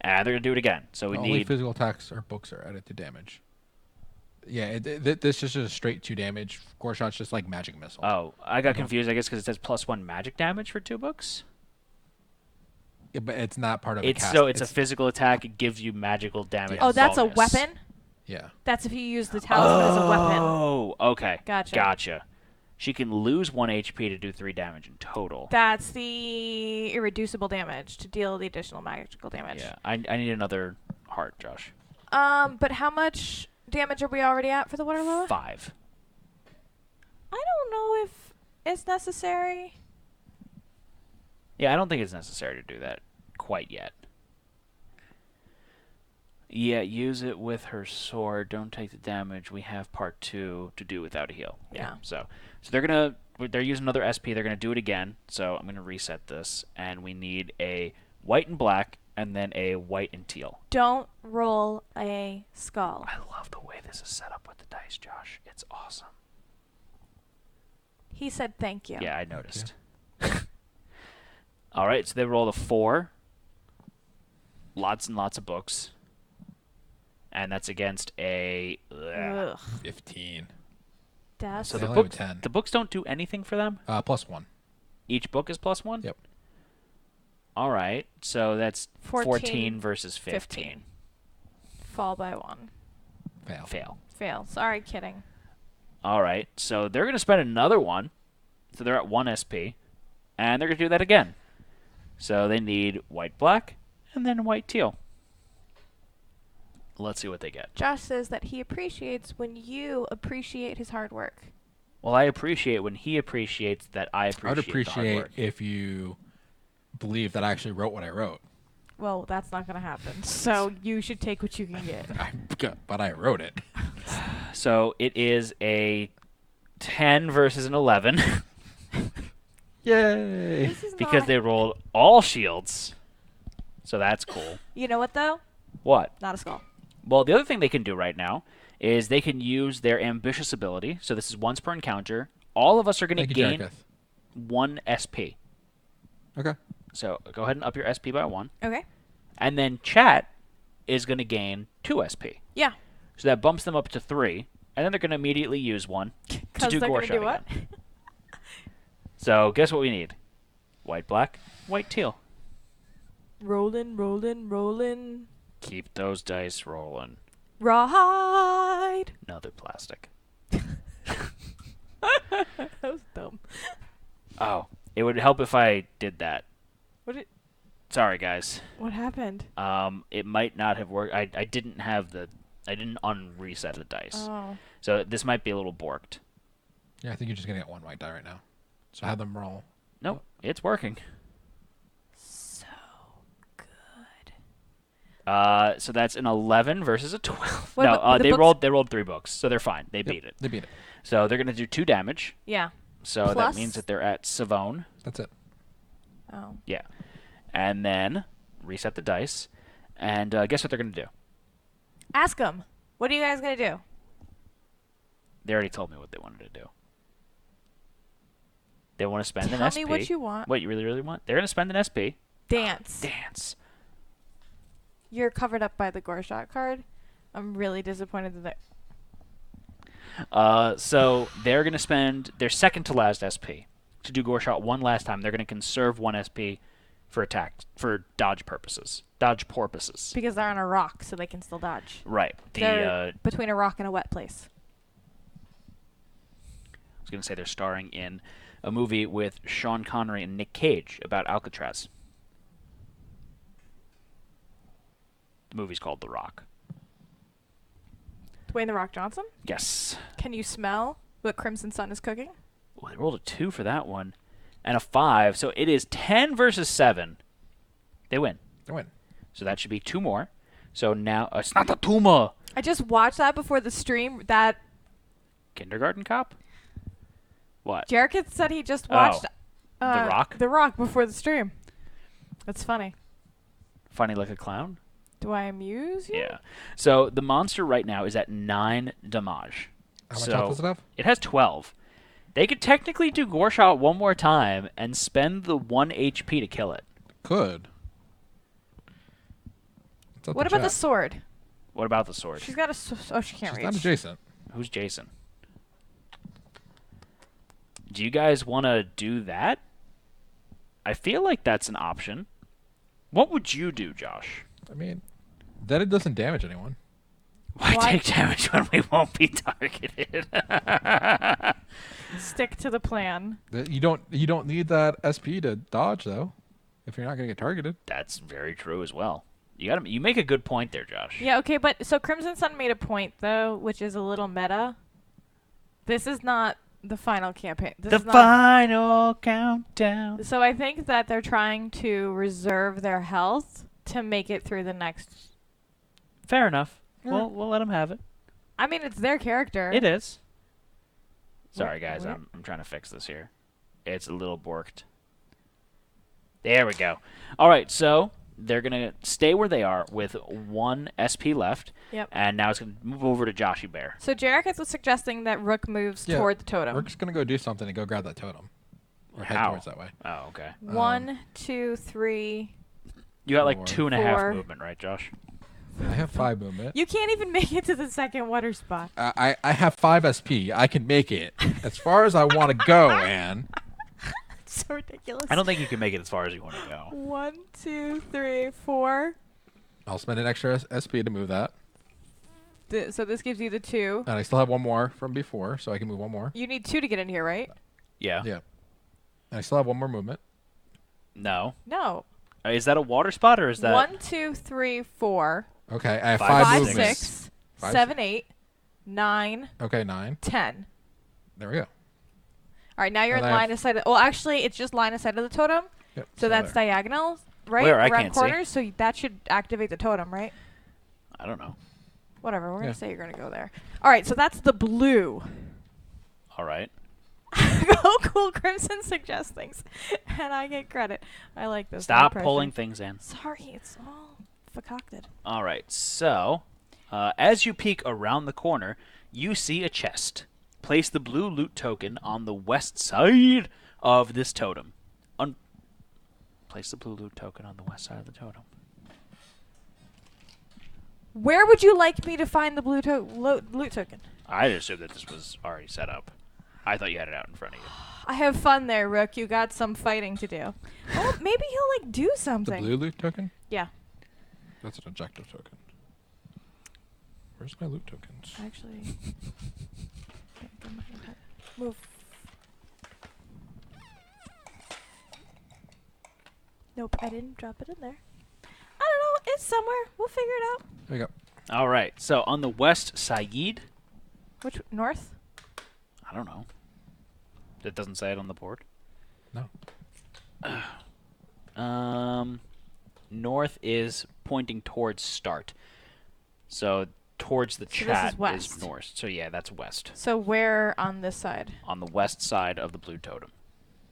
And they're going to do it again. So we Only need... physical attacks or books are added to damage. Yeah, this is just straight 2 damage. Core shot's just like magic missile. Oh, I got confused, I guess, because it says +1 magic damage for 2 books. Yeah, but it's not part of It's the cast. so it's a physical attack. It gives you magical damage. Oh, that's bonus. a weapon? Yeah. That's if you use the talisman as a weapon. Oh, okay. Gotcha. She can lose 1 HP to do 3 damage in total. That's the irreducible damage to deal the additional magical damage. Yeah, I need another heart, Josh. But how much damage are we already at for the Waterloo? 5. I don't know if it's necessary. Yeah, I don't think it's necessary to do that quite yet. Yeah, use it with her sword. Don't take the damage. We have part 2 to do without a heal. Yeah. So they're using another SP. They're gonna do it again. So I'm gonna reset this, and we need a white and black, and then a white and teal. Don't roll a skull. I love the way this is set up with the dice, Josh. It's awesome. He said thank you. Yeah, I noticed. All right, so they rolled a 4. Lots and lots of books. And that's against a... Ugh. 15. That's So They the only have books, 10. the books don't do anything for them? +1. Each book is +1? Yep. All right, so that's 14 14 versus 15. fall by 1. Fail. Fail. Sorry, kidding. All right, so they're going to spend another one. So they're at 1 SP. And they're going to do that again. So they need white-black and then white-teal. Let's see what they get. Josh says that he appreciates when you appreciate his hard work. Well, I appreciate when he appreciates that I appreciate I would the hard appreciate work. if you believe that I actually wrote what I wrote. Well, that's not going to happen. So you should take what you can get. But I wrote it. So it is a 10 versus an 11 Yay! This is because not- they rolled all shields. So that's cool. You know what, though? What? Not a skull. Well, the other thing they can do right now is they can use their ambitious ability. So this is once per encounter. All of us are going to Thank you, gain Jarketh. 1 SP. Okay. So go ahead and up your SP by 1. Okay. And then chat is going to gain 2 SP. Yeah. So that bumps them up to 3. And then they're going to immediately use 1 to Because do they're gore going to do shot what? again. So guess what we need? White, black, white, teal. Rolling, rolling, rolling. Keep those dice rolling. Ride. Another plastic. That was dumb. Oh, it would help if I did that. Sorry, guys. What happened? It might not have worked. I didn't unreset the dice. Oh. So this might be a little borked. Yeah, I think you're just gonna get 1 white die right now. So have them roll. Nope, it's working. So good. So that's an 11 versus a 12. What no, about the they books? rolled 3 books, so they're fine. They beat it. They beat it. So they're gonna do 2 damage. Yeah. So that Plus? means that they're at Savone. That's it. Oh. Yeah. And then reset the dice. And guess what they're going to do? Ask them. What are you guys going to do? They already told me what they wanted to do. They want to spend an Tell SP. me what you want. What you really, really want? They're going to spend an SP. Dance. Dance. You're covered up by the gore shot card. I'm really disappointed that. So they're going to spend their second to last SP to do gore shot one last time. They're going to conserve 1 SP for dodge purposes. Because they're on a rock, so they can still dodge. Right. They're between a rock and a wet place. I was going to say they're starring in a movie with Sean Connery and Nick Cage about Alcatraz. The movie's called The Rock. Dwayne The Rock Johnson? Yes. Can you smell what Crimson Sun is cooking? Well, they rolled a 2 for that one. And a 5. So it is 10 versus 7. They win. They win. So that should be 2 more. So now it's not a tumor. I just watched that before the stream. That Kindergarten Cop? What? Jericho said he just watched The Rock? The Rock before the stream. That's funny. Funny like a clown? Do I amuse you? Yeah. So the monster right now is at 9 damage. How much health does it have? It has 12. They could technically do Gore Shot one more time and spend the 1 HP to kill it. Could. What about the sword? What about the sword? She's got a oh, she can't She's reach. not adjacent. Who's Jason? Do you guys want to do that? I feel like that's an option. What would you do, Josh? I mean, then it doesn't damage anyone. Why Why- take damage when we won't be targeted? Stick to the plan. You don't need that SP to dodge though, if you're not gonna get targeted. That's very true as well. You make a good point there, Josh. Yeah, okay, but so Crimson Sun made a point though, which is a little meta. This is not the final campaign. This The is not, final countdown. so I think that they're trying to reserve their health to make it through the next. Fair enough. Yeah. We'll let them have it. I mean, it's their character. It is. Sorry, guys. What? I'm trying to fix this here. It's a little borked. There we go. All right, so they're going to stay where they are with 1 SP left. Yep. And now it's going to move over to Joshy Bear. So Jericho was suggesting that Rook moves Yeah, toward the totem. Rook's gonna go do something and go grab that totem, or head How? towards that way. Oh, okay. 1, 2, 3. You got like 4. 2.5 4. movement, right, Josh? I have 5 movement. You can't even make it to the second water spot. I have 5 SP. I can make it as far as I want to go, Anne. It's so ridiculous. I don't think you can make it as far as you want to go. 1, 2, 3, 4. I'll spend an extra SP to move that, So this gives you the 2. and I still have 1 more from before, so I can move 1 more. You need 2 to get in here, right? Yeah. Yeah. And I still have 1 more movement. No. No. Is that a water spot or is that... 1, 2, 3, 4. Okay, I have 5, 5 5, movements. 6, 5, 7, 8, 9, Okay, 9. 10. There we go. All right, now you're And in I have- line of sight. Well, actually, it's just line of sight of the totem. Yep. So that's there. diagonal, right? Where? I Around can't see. corners. So that should activate the totem, right? I don't know. Whatever. We're Yeah. gonna say you're gonna go there. All right. So that's the blue. All right. Oh, cool. Crimson suggests things, and I get credit. I like this. Stop No pressure. pulling things in. Sorry, it's all concocted. All right. So, as you peek around the corner, you see a chest. Place the blue loot token on the west side of this totem. Place the blue loot token on the west side of the totem. Where would you like me to find the blue loot token? I assumed that this was already set up. I thought you had it out in front of you. I have fun there, Rook. You got some fighting to do. Oh, maybe he'll like do The something. blue loot token? Yeah. That's an objective token. Where's my loot tokens? Actually. Move. Nope, I didn't drop it in there. I don't know. It's somewhere. We'll figure it out. There we go. All right. So, on the west side, Which north? I don't know. That doesn't say it on the board. No. North is pointing towards start. So towards the So this is chat west. north. So yeah, that's west. So where on this side? On the west side of the blue totem.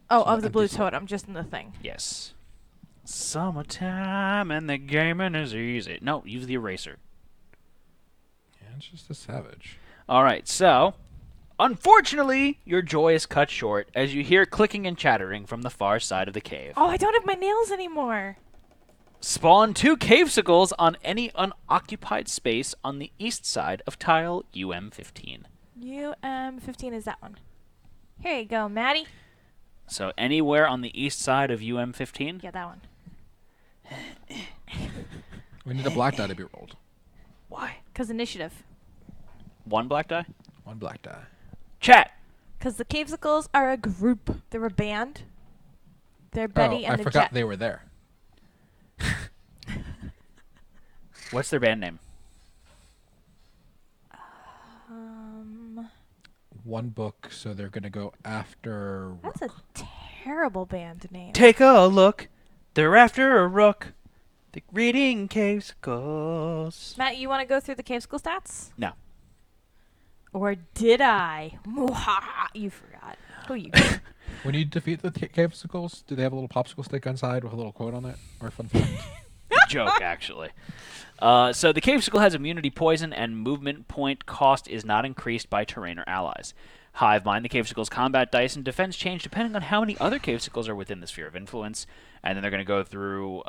Oh, So of the empty blue slot. totem, just in the thing. Yes. Summertime and the gaming is easy. No, use the eraser. Yeah, it's just a savage. All right, so unfortunately, your joy is cut short as you hear clicking and chattering from the far side of the cave. Oh, I don't have my nails anymore. Spawn 2 cavesicles on any unoccupied space on the east side of tile UM15. UM15 is that one. Here you go, Maddie. So anywhere on the east side of UM15? Yeah, that one. We need a black die to be rolled. Why? 'Cause initiative. 1 black die? 1 black die. Chat! 'Cause the cavesicles are a group. They're a band. They're Betty oh, and I the forgot Jet. they were there. What's their band name? one book, so they're going to go after Rook. That's a terrible band name. Take a look. They're after a Rook. They're reading Cavesicles. Matt, you want to go through the cave school stats? No. Or did I? Mwahaha, you forgot. Who you? When you defeat the Cavesicles, do they have a little popsicle stick inside with a little quote on it? Or a fun fact? Joke, actually. So the Cavesicle has immunity poison, and movement point cost is not increased by terrain or allies. Hive Mind, the Cavesicle's combat dice and defense change depending on how many other Cavesicles are within the sphere of influence. And then they're going to go through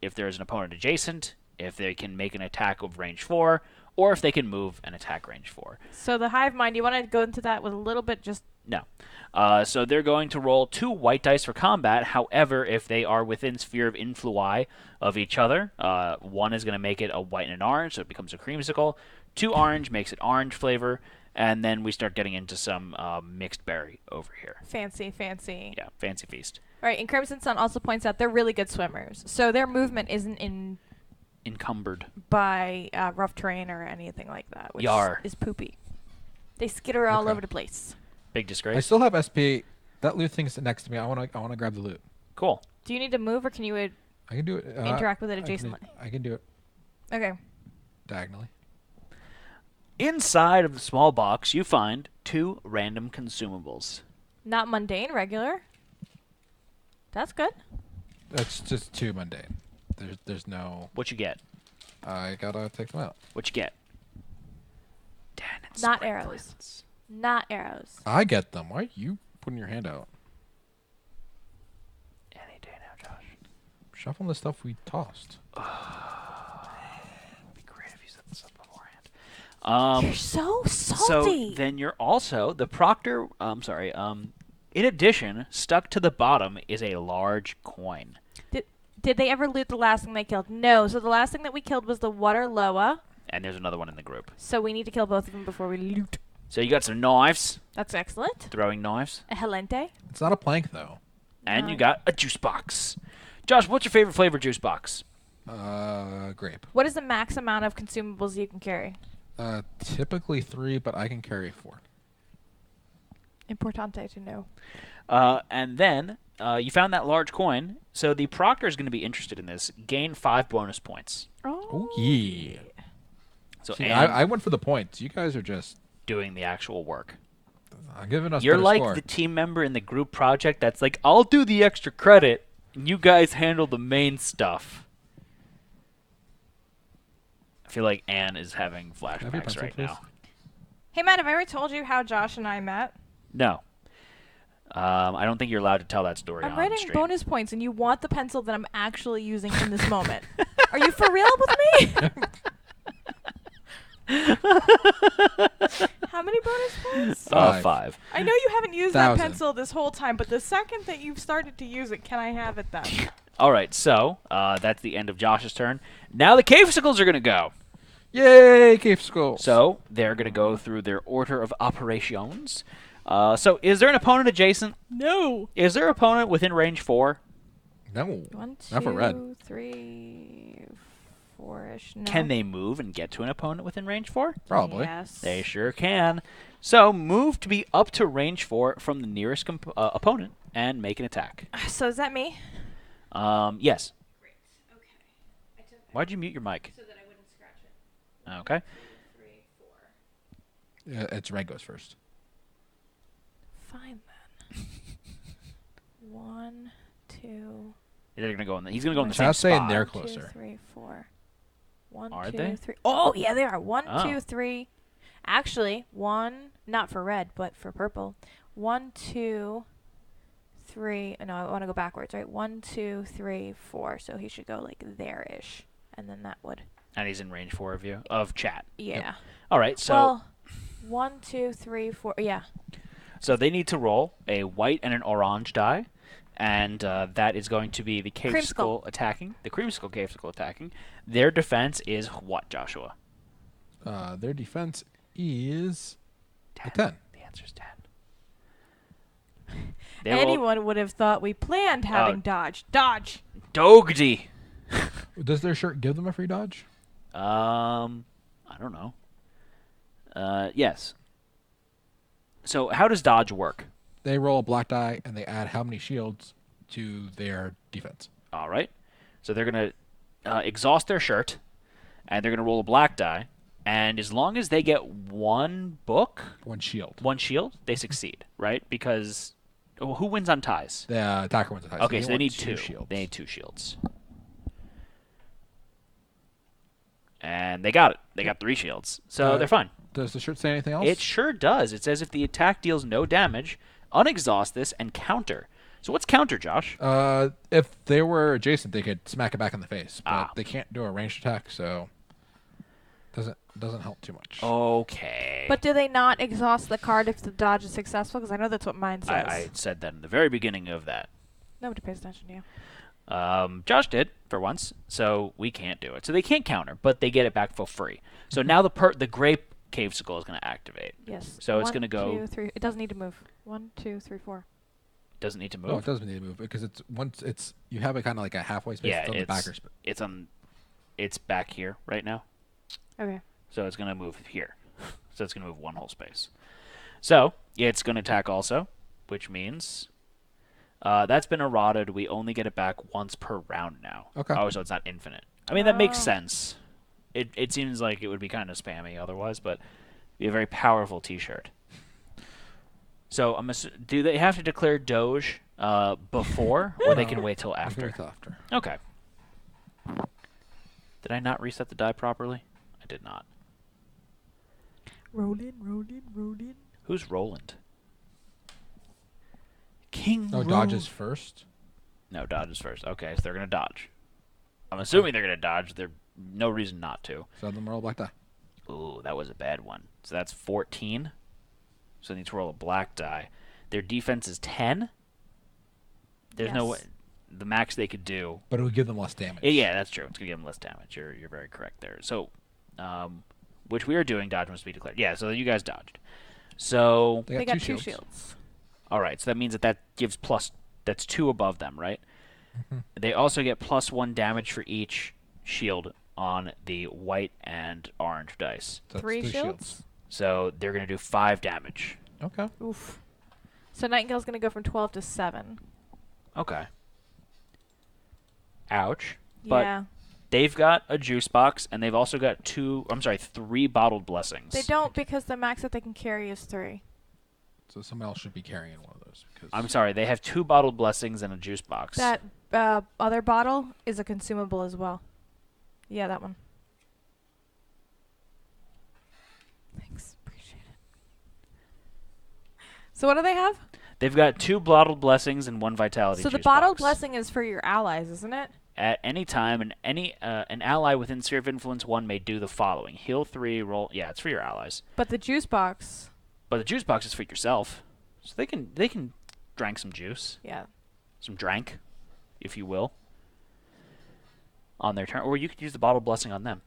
if there's an opponent adjacent, if they can make an attack of range 4, or if they can move and attack range 4. So the Hive Mind, you want to go into that with a little bit just... No. So they're going to roll 2 white dice for combat. However, if they are within sphere of influi of each other, one is going to make it a white and an orange, so it becomes a creamsicle. 2 orange makes it orange flavor. And then we start getting into some mixed berry over here. Fancy, fancy. Yeah, fancy feast. All right, and Crimson Sun also points out they're really good swimmers. So their movement isn't Encumbered. by rough terrain or anything like that, which Yar. is poopy. They skitter all Okay. over the place. Big disgrace. I still have SP. That loot thing's next to me. I want to grab the loot. Cool. Do you need to move, or can you I can do it. interact with it adjacently? I can do it Okay. diagonally. Inside of the small box, you find 2 random consumables. Not mundane, regular. That's good. That's just too mundane. There's no. What you get? I gotta take them out. What you get? Dan and Not spring arrows. plants. Not arrows. I get them. Why are you putting your hand out? Any day now, Josh. Shuffling the stuff we tossed. It'd be great if you said this up beforehand. You're so So salty. then you're also the proctor. In addition, stuck to the bottom is a large coin. Did they ever loot the last thing they killed? No. So the last thing that we killed was the water loa. And there's another one in the group. So we need to kill both of them before we loot. So you got some knives, That's excellent. throwing knives, A helente. It's not a plank though. and you got a juice box. Josh, what's your favorite flavor juice box? Grape. What is the max amount of consumables you can carry? Typically 3, but I can carry 4. Importante to know. And then you found that large coin, so the proctor is going to be interested in this. Gain 5 bonus points. Oh yeah. So See, Anne I went for the points. You guys are just doing the actual work. giving us. You're better like score. the team member in the group project that's like, I'll do the extra credit, and you guys handle the main stuff. I feel like Anne is having Have your flashbacks pencil, right please? now. Hey, Matt, have I ever told you how Josh and I met? No. I don't think you're allowed to tell that story I'm on writing stream. bonus points, and you want the pencil that I'm actually using in this moment. Are you for real with me? How many bonus points? 5. I know you haven't used that 1,000. pencil this whole time, but the second that you've started to use it, can I have it then? All right, so that's the end of Josh's turn. Now the Cavesicles are going to go. Yay, cave skulls. So they're going to go through their order of operations. So is there an opponent adjacent? No. Is there an opponent within range 4? No. 1, Not for red. 2, 3, 4-ish. No. Can they move and get to an opponent within range 4? Probably. Yes. They sure can. So move to be up to range 4 from the nearest opponent and make an attack. So is that me? Yes. Great. Okay. Why'd you mute your mic? So that I wouldn't scratch it. Okay. 3, 4. Yeah, it's Red goes first. Fine then. 1, 2. They're gonna go in. He's gonna go in the same Just saying spot. they're 2, closer. 3, 4. 1, Are 2, they? 3. Oh, yeah, they are. 1, Oh. 2, 3. Actually, 1, not for red, but for purple. 1, 2, 3. No, I want to go backwards, right? 1, 2, 3, 4. So he should go like there-ish. And then that would. And he's in range 4 of you of chat. Yeah. All right. So Well, 1, 2, 3, 4. Yeah. so they need to roll a white and an orange die, and that is going to be the Cavesicle attacking. The Creamsicle Cavesicle attacking. Their defense is what, Joshua? Their defense is 10. 10. The answer is 10. They rolled Anyone would have thought we planned having dodge. Dodge! Dogdy. Does their shirt give them a free dodge? I don't know. Yes. So how does dodge work? They roll a black die and they add how many shields to their defense. All right. So they're going to exhaust their shirt, and they're going to roll a black die. And as long as they get one book, One shield. they succeed, right? Because who wins on ties? The attacker wins the tie. Okay, so they want need two. shields. They need 2 shields. And they got it. They got 3 shields. So they're fine. Does the shirt say anything else? It sure does. It says if the attack deals no damage, unexhaust this and counter. So what's counter, Josh? If they were adjacent, they could smack it back in the face, but they can't do a ranged attack, so doesn't help too much. Okay. But do they not exhaust the card if the dodge is successful? Because I know that's what mine says. I said that in the very beginning of that. Nobody pays attention to you. Josh did for once, so we can't do it. So they can't counter, but they get it back for free. So now the gray cavesicle is going to activate. Yes. So it's going to go. 1, 2, 3. It doesn't need to move. 1, 2, 3, 4. Doesn't need to move. No, it doesn't need to move because it's you have it kind of like a halfway space. Yeah, it's on the backer space. It's back here right now. Okay. So it's going to move here. So it's going to move 1 whole space. So it's going to attack also, which means that's been eroded. We only get it back once per round now. Okay. Oh, so it's not infinite. I mean, that makes sense. It seems like it would be kind of spammy otherwise, but it'd be a very powerful T-shirt. So do they have to declare Doge before, or they can wait till after? After. Okay. Did I not reset the die properly? I did not. Roll in. Who's Roland? King. No, dodges first. No, dodges first. Okay, so they're gonna dodge. I'm assuming they're gonna dodge. There's no reason not to. So then roll black die. Ooh, that was a bad one. So that's 14. So they need to roll a black die. Their defense is 10. There's no way. The max they could do. But it would give them less damage. Yeah, that's true. It's gonna give them less damage. You're very correct there. So, which we are doing, dodge must be declared. Yeah, so you guys dodged. So They got 2 shields. all right, so that means that gives plus. That's 2 above them, right? Mm-hmm. They also get +1 damage for each shield on the white and orange dice. So that's 3 3 shields? So they're gonna do 5 damage. Okay. Oof. So Nightingale's going to go from 12 to 7. Okay. Ouch. But Yeah. they've got a juice box, and they've also got 3 bottled blessings. They don't because the max that they can carry is 3. So someone else should be carrying one of those. Because I'm sorry, they have 2 bottled blessings and a juice box. That other bottle is a consumable as well. Yeah, that one. Thanks. Appreciate it. So what do they have? They've got 2 bottled blessings and 1 vitality So the juice bottled box. blessing is for your allies, isn't it? At any time, an ally within Sphere of Influence 1 may do the following. Heal 3, roll... Yeah, it's for your allies. But the juice box. But the juice box is for yourself. So they can drank some juice. Yeah. Some drank, if you will. On their turn. Or you could use the bottled blessing on them.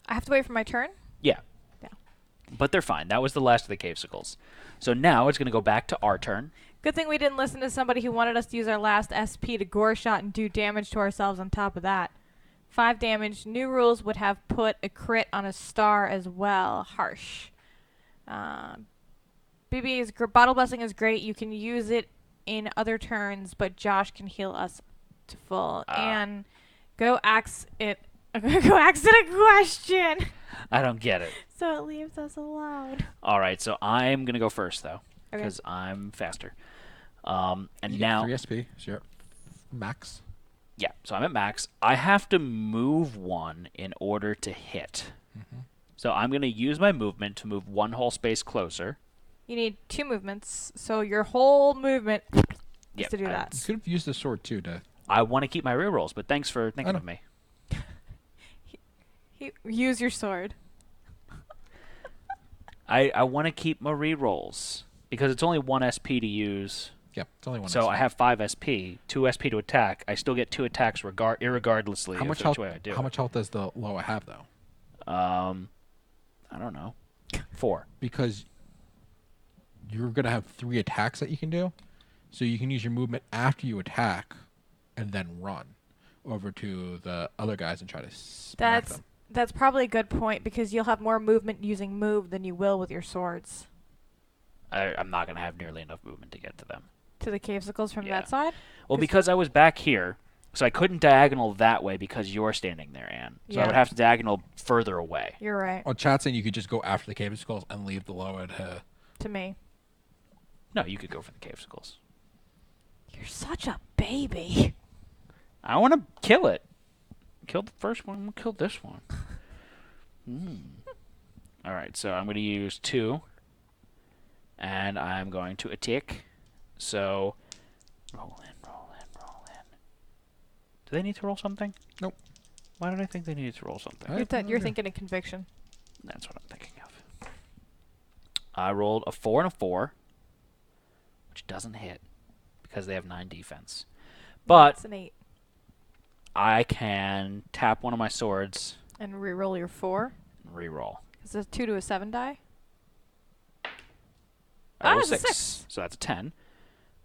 I have to wait for my turn? Yeah. Yeah. But they're fine. That was the last of the cavesicles. So now it's going to go back to our turn. Good thing we didn't listen to somebody who wanted us to use our last SP to gore shot and do damage to ourselves on top of that. 5 damage. New rules would have put a crit on a star as well. Harsh. BB's bottle blessing is great. You can use it in other turns, but Josh can heal us to full. And go ask it. Go ask it a question. I don't get it. So it leaves us alone. All right, so I'm going to go first, though, Okay. because I'm faster. you get now... 3 SP, so you're at max. Yeah, so I'm at max. I have to move 1 in order to hit. Mm-hmm. So I'm going to use my movement to move 1 whole space closer. You need 2 movements, so your whole movement is Yep, to do You that. could have used the sword too to. I want to keep my rerolls, but thanks for thinking know. of me. Use your sword. I want to keep my rerolls because it's only 1 SP to use. Yeah, it's only 1. So SP. I have 5 SP, 2 SP to attack. I still get 2 attacks irregardlessly How much of health? which way I do. How much health does the Loa have though? I don't know. 4. Because you're gonna have 3 attacks that you can do, so you can use your movement after you attack, and then run over to the other guys and try to smack them. That's probably a good point because you'll have more movement using move than you will with your swords. I'm not going to have nearly enough movement to get to them. To the cavesicles from Yeah. that side? Well, because I was back here, so I couldn't diagonal that way because you're standing there, Anne. So I would have to diagonal further away. You're right. Well, chat's saying you could just go after the cave skulls and leave the lower To me. No, you could go for the cavesicles. You're such a baby. I want to kill it. Kill the first one. I'm going to kill this one. All right, so I'm going to use 2. And I'm going to attack. So, roll in. Do they need to roll something? Nope. Why did I think they needed to roll something? You're thinking of conviction. That's what I'm thinking of. I rolled a 4 and a 4, which doesn't hit because they have 9 defense. But That's an 8. I can tap one of my swords And re-roll your 4. and re-roll. Is it a 2 to a 7 die? I roll it's a 6, 6. so that's a 10.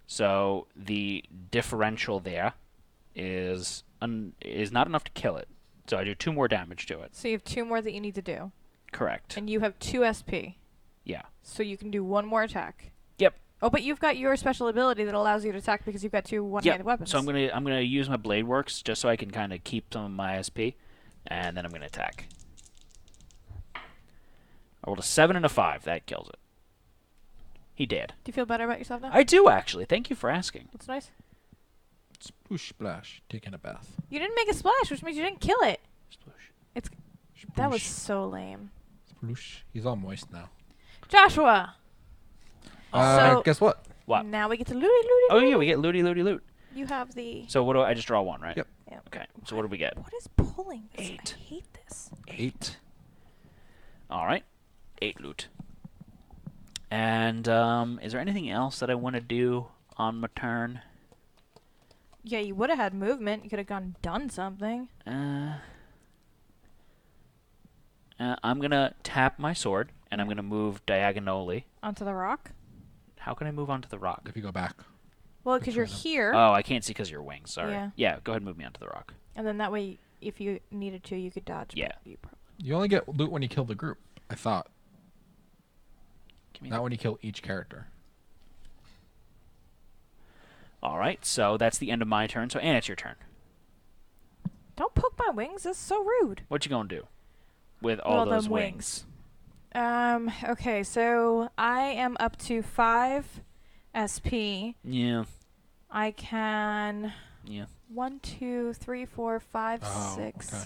So the differential there is not enough to kill it. So I do 2 more damage to it. So you have 2 more that you need to do. Correct. And you have 2 SP. Yeah. So you can do 1 more attack. Yep. Oh, but you've got your special ability that allows you to attack because you've got 2 one-handed weapons. So I'm gonna use my blade works just so I can kind of keep some of my SP, and then I'm gonna attack. I rolled a 7 and a 5. That kills it. He did. Do you feel better about yourself now? I do actually. Thank you for asking. That's nice. Sploosh splash, taking a bath. You didn't make a splash, which means you didn't kill it. Sploosh. That was so lame. Sploosh. He's all moist now. Joshua! So- Guess what? What? Now we get to looty, looty, Oh looty. yeah, we get looty looty loot. You have the... So what do I just draw 1, right? Yep. Yeah. Okay. So what do we get? What is pulling this? 8. I hate this. 8. All right. 8 loot. And is there anything else that I want to do on my turn? Yeah, you would have had movement. You could have gone done something. I'm gonna tap my sword and I'm gonna move diagonally. Onto the rock? How can I move onto the rock? If you go back. Well, because you're Random. here. Oh, I can't see because your wings. Sorry. Yeah. Go ahead and move me onto the rock. And then that way, if you needed to, you could dodge. Yeah. But you probably... You only get loot when you kill the group, I thought. Give me Not when you kill each character. All right. So that's the end of my turn. So Anne, it's your turn. Don't poke my wings. That's so rude. What you gonna do with all those them wings? Okay, so I am up to 5 SP. Yeah. I can... Yeah. 1, 2, 3, 4, 5, Oh, 6. okay.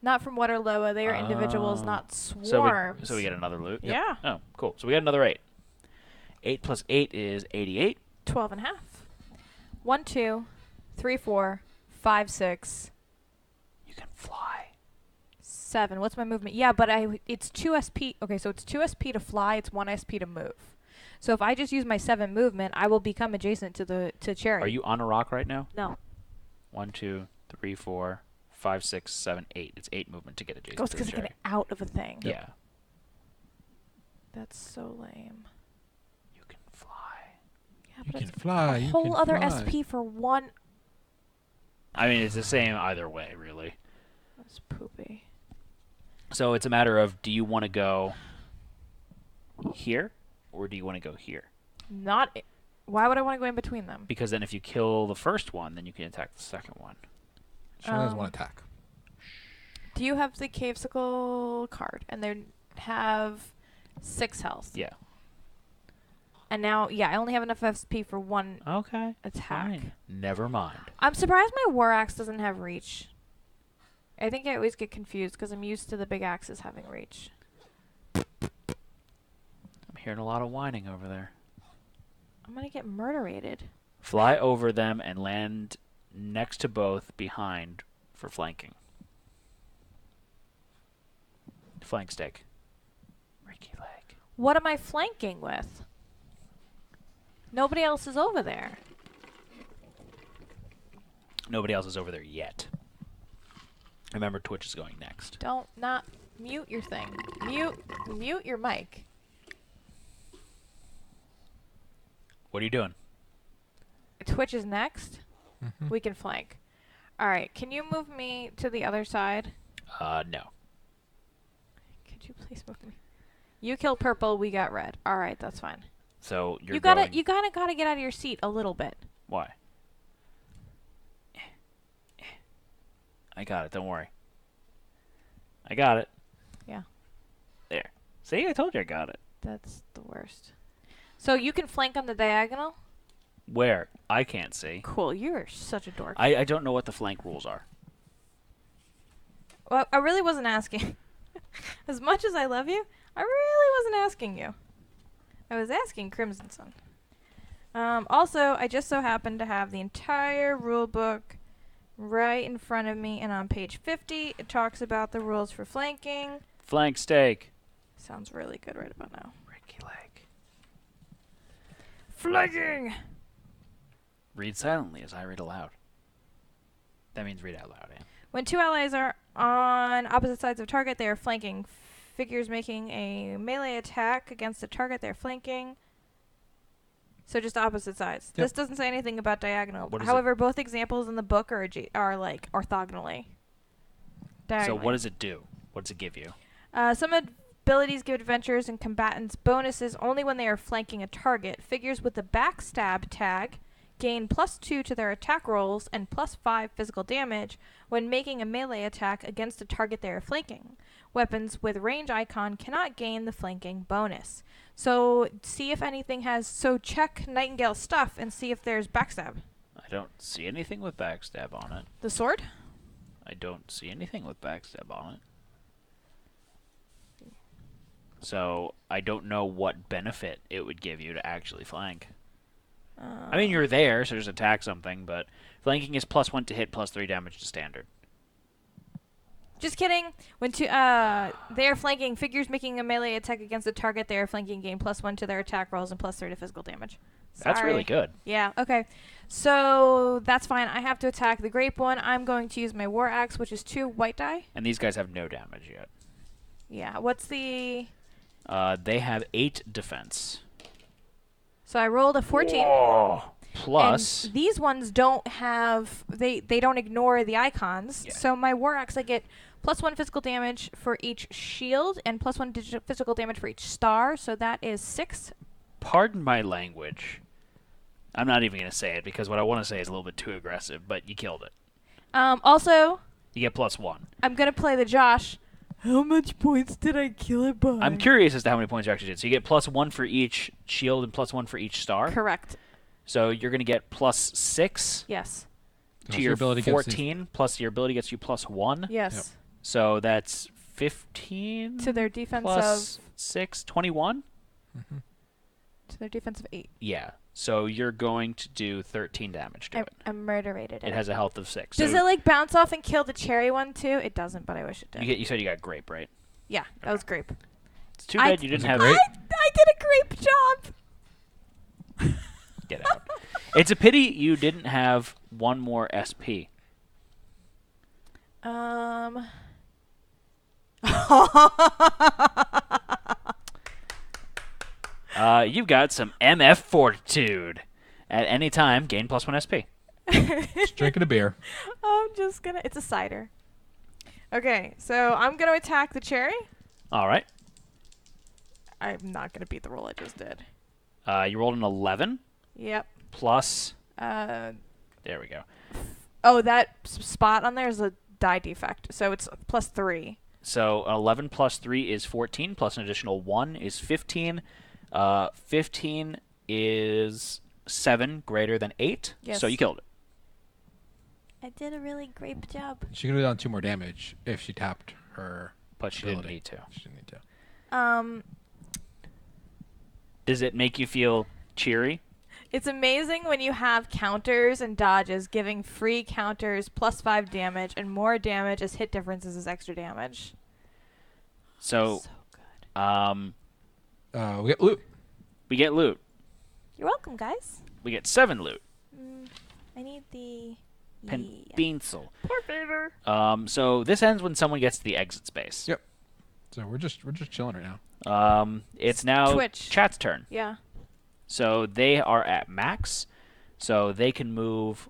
Not from Waterloa. They are individuals, not So swarms. we get another loot. Yeah. Oh, cool. So we got another 8. 8 plus 8 is 88. 12 and a half. 1, 2, 3, 4, 5, 6, You can fly. 7. What's my movement? Yeah, but it's 2 SP. Okay, so it's 2 SP to fly. It's 1 SP to move. So if I just use my 7 movement, I will become adjacent to Cherry. Are you on a rock right now? No. 1, 2, 3, 4, 5, 6, 7, 8. It's 8 movement to get adjacent Goes to because the I cherry. get out of a thing. Yeah. That's so lame. You can fly. Yeah, You but can it's fly. a You whole can other fly. SP for 1. I mean, it's the same either way, really. That's poopy. So it's a matter of, do you want to go here or do you want to go here? Not. Why would I want to go in between them? Because then if you kill the first one, then you can attack the second one. She only has one attack. Do you have the Cavesicle card? And they have 6 health. Yeah. And now, yeah, I only have enough SP for 1 Okay. attack. Fine. Never mind. I'm surprised my War Axe doesn't have reach. I think I always get confused because I'm used to the big axes having reach. I'm hearing a lot of whining over there. I'm going to get murderated. Fly over them and land next to both behind for flanking. Flank stick. Reiki leg. What am I flanking with? Nobody else is over there. Nobody else is over there yet. Remember, Twitch is going next. Don't not mute your thing. Mute your mic. What are you doing? Twitch is next. Mhm. We can flank. All right. Can you move me to the other side? No. Could you please move me? You killed purple. We got red. All right, that's fine. So you're You going... gotta get out of your seat a little bit. Why? I got it. Don't worry. I got it. Yeah. There. See, I told you I got it. That's the worst. So you can flank on the diagonal? Where? I can't see. Cool. You're such a dork. I don't know what the flank rules are. Well, I really wasn't asking. As much as I love you, I really wasn't asking you. I was asking Crimson Sun. Also, I just so happen to have the entire rule book right in front of me, and on page 50, it talks about the rules for flanking. Flank steak. Sounds really good right about now. Ricky leg. Flanking! Read silently as I read aloud. That means read out loud, yeah. When two allies are on opposite sides of a target, they are flanking. Figures making a melee attack against the target they're flanking. So just opposite sides. Yep. This doesn't say anything about diagonal. What is However, both examples in the book are like orthogonally. So what does it do? What does it give you? Some abilities give adventurers and combatants bonuses only when they are flanking a target. Figures with the backstab tag gain +2 to their attack rolls and +5 physical damage when making a melee attack against a target they are flanking. Weapons with range icon cannot gain the flanking bonus. So see if anything has... So check Nightingale stuff and see if there's backstab. I don't see anything with backstab on it. The sword? I don't see anything with backstab on it. So I don't know what benefit it would give you to actually flank. I mean, you're there, so just attack something, but flanking is +1 to hit, +3 damage to standard. Just kidding. When they are flanking, figures making a melee attack against a target they are flanking gain +1 to their attack rolls and +3 to physical damage. That's really good. Yeah, okay. So that's fine. I have to attack the grape one. I'm going to use my war axe, which is 2 white die. And these guys have no damage yet. Yeah, what's the... They have 8 defense. So I rolled a 14. Whoa. Plus... And these ones don't have... They don't ignore the icons. Yeah. So my war axe, I get +1 physical damage for each shield and +1 physical damage for each star. So that is 6. Pardon my language. I'm not even going to say it because what I want to say is a little bit too aggressive, but you killed it. Also... You get +1. I'm going to play the Josh... How much points did I kill it by? I'm curious as to how many points you actually did. So you get +1 for each shield and +1 for each star. Correct. So you're going to get +6 Yes. to your 14, plus your ability gets you +1. Yes. Yep. So that's 15 To their defense plus of... 6, 21? Mm-hmm. To their defense of 8. Yeah. So you're going to do 13 damage to it. I murderated it. It has a health of 6. Does so it like bounce off and kill the cherry one too? It doesn't, but I wish it did. you said you got grape, right? Yeah, that was grape. It's too bad you didn't have grape? I did a grape job. Get out. It's a pity you didn't have one more SP. You've got some MF Fortitude. At any time, gain +1 SP. Just drinking a beer. I'm just gonna... It's a cider. Okay, so I'm gonna attack the cherry. All right. I'm not gonna beat the roll I just did. You rolled an 11 Yep. plus... Uh... There we go. Oh, that spot on there is a die defect, so it's +3. So 11 plus 3 is 14, plus an additional 1 is 15. 15 is 7 greater than 8, Yes. so you killed it. I did a really great job. She could have done 2 more damage if she tapped her But she ability. didn't need to. She didn't need to. Does it make you feel cheery? It's amazing when you have counters and dodges giving free counters +5 damage and more damage as hit differences as extra damage. So good. We get loot. We get loot. You're welcome, guys. We get 7 loot. I need the... Pencil. Poor favor. So this ends when someone gets to the exit space. Yep. So we're just chilling right now. It's now Twitch. chat's turn. Yeah. So they are at max, so they can move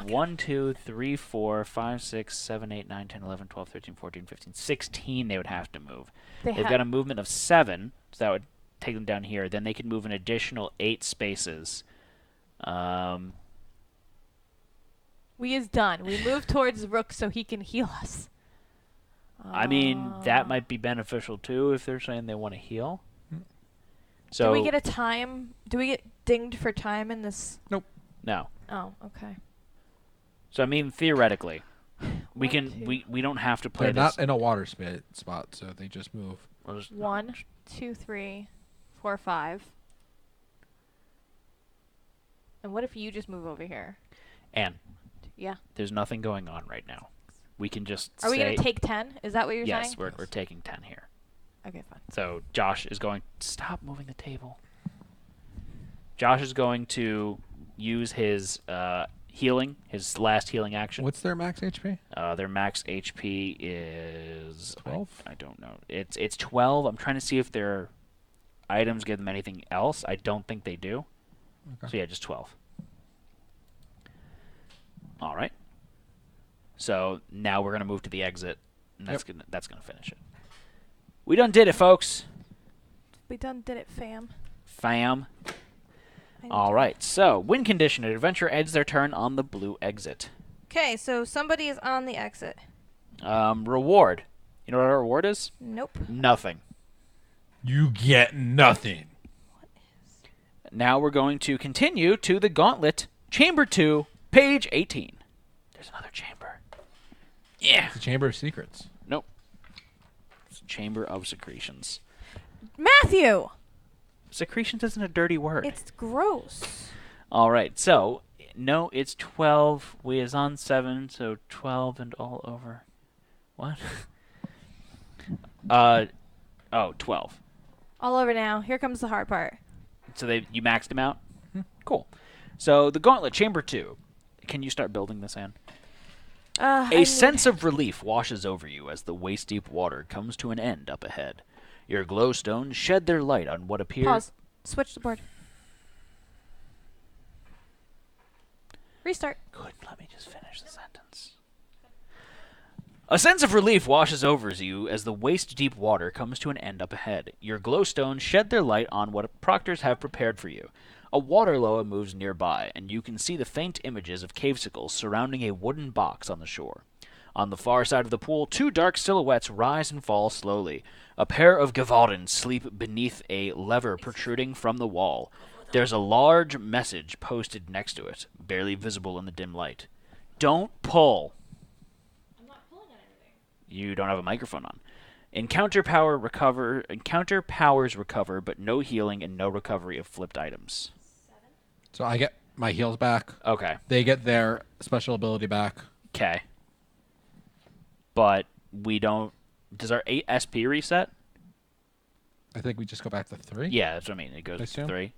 1, 2, 3, 4, 5, 6, 7, 8, 9, 10, 11, 12, 13, 14, 15, 16 they would have to move. They've got a movement of 7, so that would take them down here. Then they can move an additional 8 spaces. We is done. We move towards Rook so he can heal us. I mean, that might be beneficial too if they're saying they want to heal. So do we get a time? Do we get dinged for time in this? Nope. No. Oh, okay. So I mean, theoretically, we One, can. two. We don't have to play They're this. not in a water spot, so they just move. 1, 2, 3, 4, 5. And what if you just move over here? And Yeah. there's nothing going on right now. We can just. Are we gonna take 10? Is that what you're saying? Yes, we're taking 10 here. Okay, fine. So Josh is going. Stop moving the table. Josh is going to use his healing, his last healing action. What's their max HP? Their max HP is 12? I don't know. It's 12. I'm trying to see if their items give them anything else. I don't think they do. Okay. So yeah, just 12. All right. So now we're gonna move to the exit, and that's gonna finish it. We done did it, folks. We done did it, fam. Fam. All right. So win condition: an adventurer ends their turn on the blue exit. Okay, so somebody is on the exit. Reward. You know what our reward is? Nope. Nothing. You get nothing. Now we're going to continue to the gauntlet, Chamber 2, page 18. There's another chamber. Yeah. It's the Chamber of Secrets. Nope. It's Chamber of Secretions. Matthew! Secretions isn't a dirty word. It's gross. All right. So, no, it's 12. We is on 7, so 12 and all over. What? 12. All over now. Here comes the hard part. So you maxed him out? Cool. So the gauntlet, Chamber 2. Can you start building this, Anne? A sense of relief washes over you as the waist-deep water comes to an end up ahead. Your glowstones shed their light on what appears... Pause. Switch the board. Restart. Good. Let me just finish the sentence. A sense of relief washes over you as the waist-deep water comes to an end up ahead. Your glowstones shed their light on what proctors have prepared for you. A water loa moves nearby, and you can see the faint images of cavesicles surrounding a wooden box on the shore. On the far side of the pool, 2 dark silhouettes rise and fall slowly. A pair of Gavaldens sleep beneath a lever protruding from the wall. There's a large message posted next to it, barely visible in the dim light. Don't pull. I'm not pulling on anything. You don't have a microphone on. Encounter powers recover, but no healing and no recovery of flipped items. So I get my heals back. Okay. They get their special ability back. Okay. But we don't... Does our 8 SP reset? I think we just go back to 3. Yeah, that's what I mean. It goes I to assume. 3.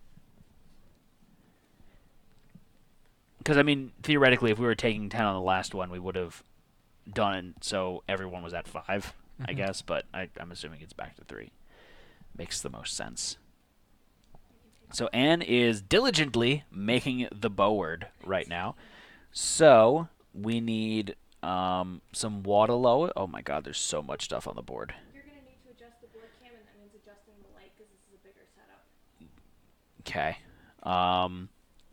Because, I mean, theoretically, if we were taking 10 on the last one, we would have done it so everyone was at 5, I guess. But I'm assuming it's back to 3. Makes the most sense. So Anne is diligently making the bowward right now. So we need some water lower. Oh my god, there's so much stuff on the board. You're going to need to adjust the board cam, and that means adjusting the light because this is a bigger setup. Okay.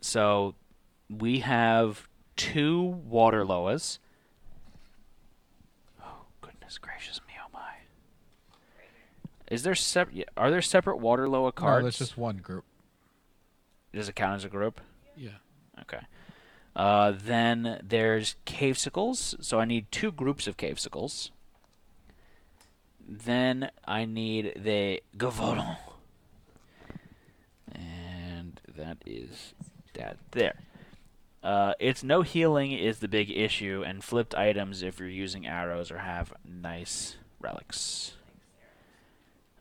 So we have 2 water loas. Oh, goodness gracious me, oh my. Is there are there separate water loa cards? No, there's just one group. Does it count as a group? Yeah. Okay. Then there's cavesicles. So I need 2 groups of cavesicles. Then I need the Gavaldon. And that is that there. It's no healing is the big issue, and flipped items if you're using arrows or have nice relics.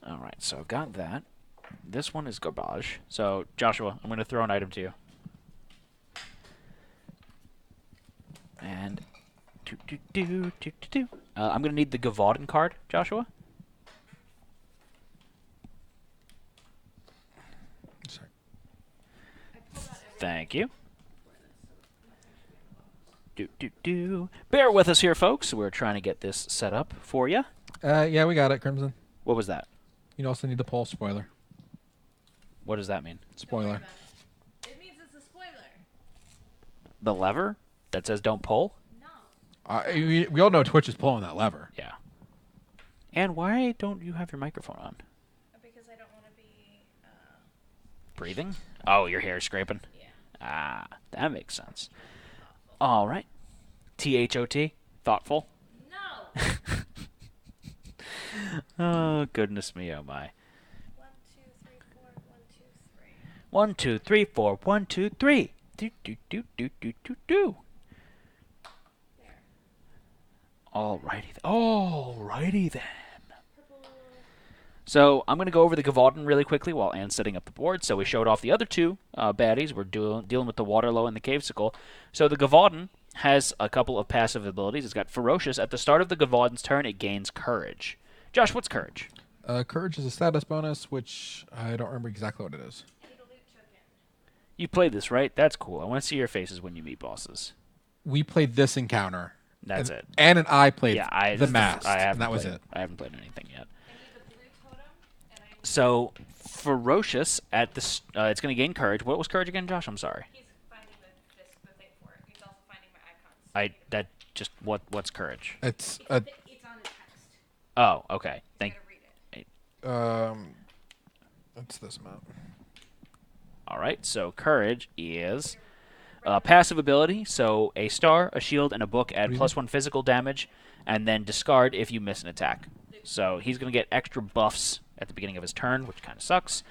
Alright, so I've got that. This one is garbage. So, Joshua, I'm going to throw an item to you. And... I'm going to need the Gavaldon card, Joshua. Sorry. Thank you. Bear with us here, folks. We're trying to get this set up for you. Yeah, we got it, Crimson. What was that? You also need the poll spoiler. What does that mean? Spoiler. It means it's a spoiler. The lever that says don't pull? No. We all know Twitch is pulling that lever. Yeah. And why don't you have your microphone on? Because I don't want to be. Breathing? Oh, your hair scraping? Yeah. Ah, that makes sense. All right. THOT? Thoughtful? No. Oh, goodness me, oh my. 1, 2, 3, 4. 1, 2, 3. 1, 2, 3, 4. 1, 2, 3. Do, do, do, do, do, do, do. There. Alrighty then. So I'm going to go over the Gavaldon really quickly while Anne's setting up the board. So we showed off the other two baddies. We're dealing with the Waterlow and the Cavesicle. So the Gavaldon has a couple of passive abilities. It's got Ferocious. At the start of the Gavaldon's turn, it gains Courage. Josh, what's Courage? Courage is a status bonus, which I don't remember exactly what it is. You played this, right? That's cool. I want to see your faces when you meet bosses. We played this encounter. That's it. Anne and I played Yeah, the mask, and that was played, it. I haven't played anything yet. So, Ferocious, at the it's going to gain Courage. What was Courage again, Josh? I'm sorry. He's finding the thing for it. He's also finding my icons. What's Courage? It's It's on the text. Oh, okay. You gotta read it. It's this amount. All right. So Courage is passive ability. So a star, a shield, and a book add +1 physical damage, and then discard if you miss an attack. So he's going to get extra buffs at the beginning of his turn, which kind of sucks.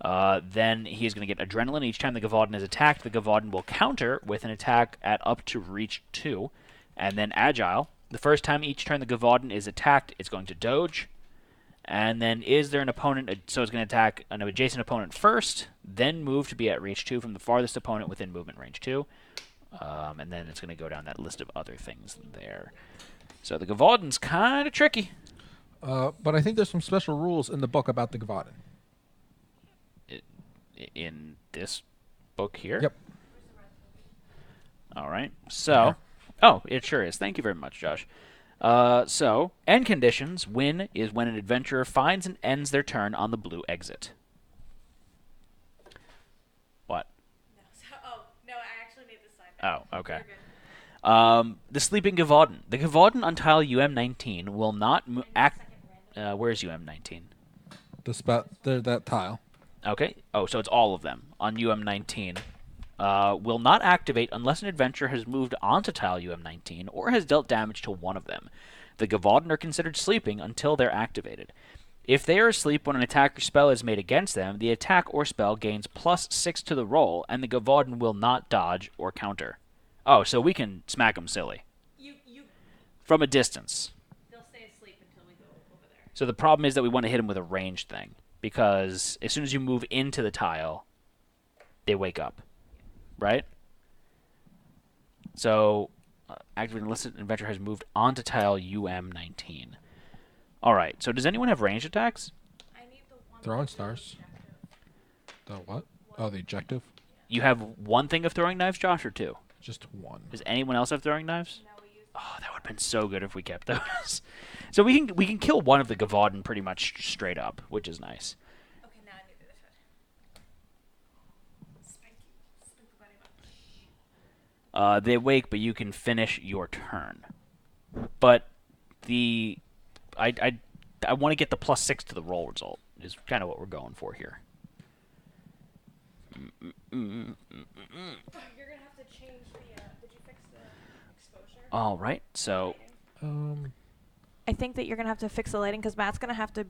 Then he's going to get Adrenaline. Each time the Gavaldon is attacked, the Gavaldon will counter with an attack at up to reach 2. And then Agile. The first time each turn the Gavaldon is attacked, it's going to Doge. And then is there an opponent, so it's going to attack an adjacent opponent first, then move to be at reach 2 from the farthest opponent within movement range 2. And then it's going to go down that list of other things there. So the Gavaldon's kind of tricky. But I think there's some special rules in the book about the Gavaldon. In this book here? Yep. All right. So, oh, it sure is. Thank you very much, Josh. So, end conditions. Win is when an adventurer finds and ends their turn on the blue exit. What? No, I actually made this sign. Oh, okay. The Sleeping Gavaldon. The Gavaldon on tile UM19 will not act... where's UM19? That tile. Okay. Oh, so it's all of them on UM19. Will not activate unless an adventurer has moved onto tile UM19 or has dealt damage to one of them. The Gavaldon are considered sleeping until they're activated. If they are asleep when an attack or spell is made against them, the attack or spell gains +6 to the roll, and the Gavaldon will not dodge or counter. Oh, so we can smack them silly. From a distance. They'll stay asleep until we go over there. So the problem is that we want to hit them with a ranged thing, because as soon as you move into the tile, they wake up. Right? So, activate unless an adventurer has moved onto tile UM19. Alright, so does anyone have ranged attacks? I need the one. Throwing stars. The what? Oh, the objective? You have one thing of throwing knives, Josh, or two? Just one. Does anyone else have throwing knives? No, we use Oh, that would have been so good if we kept those. So we can kill one of the Gavaldon pretty much straight up, which is nice. Okay, now I need to do this. Spank the body up. They wake, but you can finish your turn. But I want to get the +6 to the roll result. Is kind of what we're going for here. You're gonna have to change the. Did you fix the exposure? All right, so I think that you're gonna have to fix the lighting because Matt's gonna have to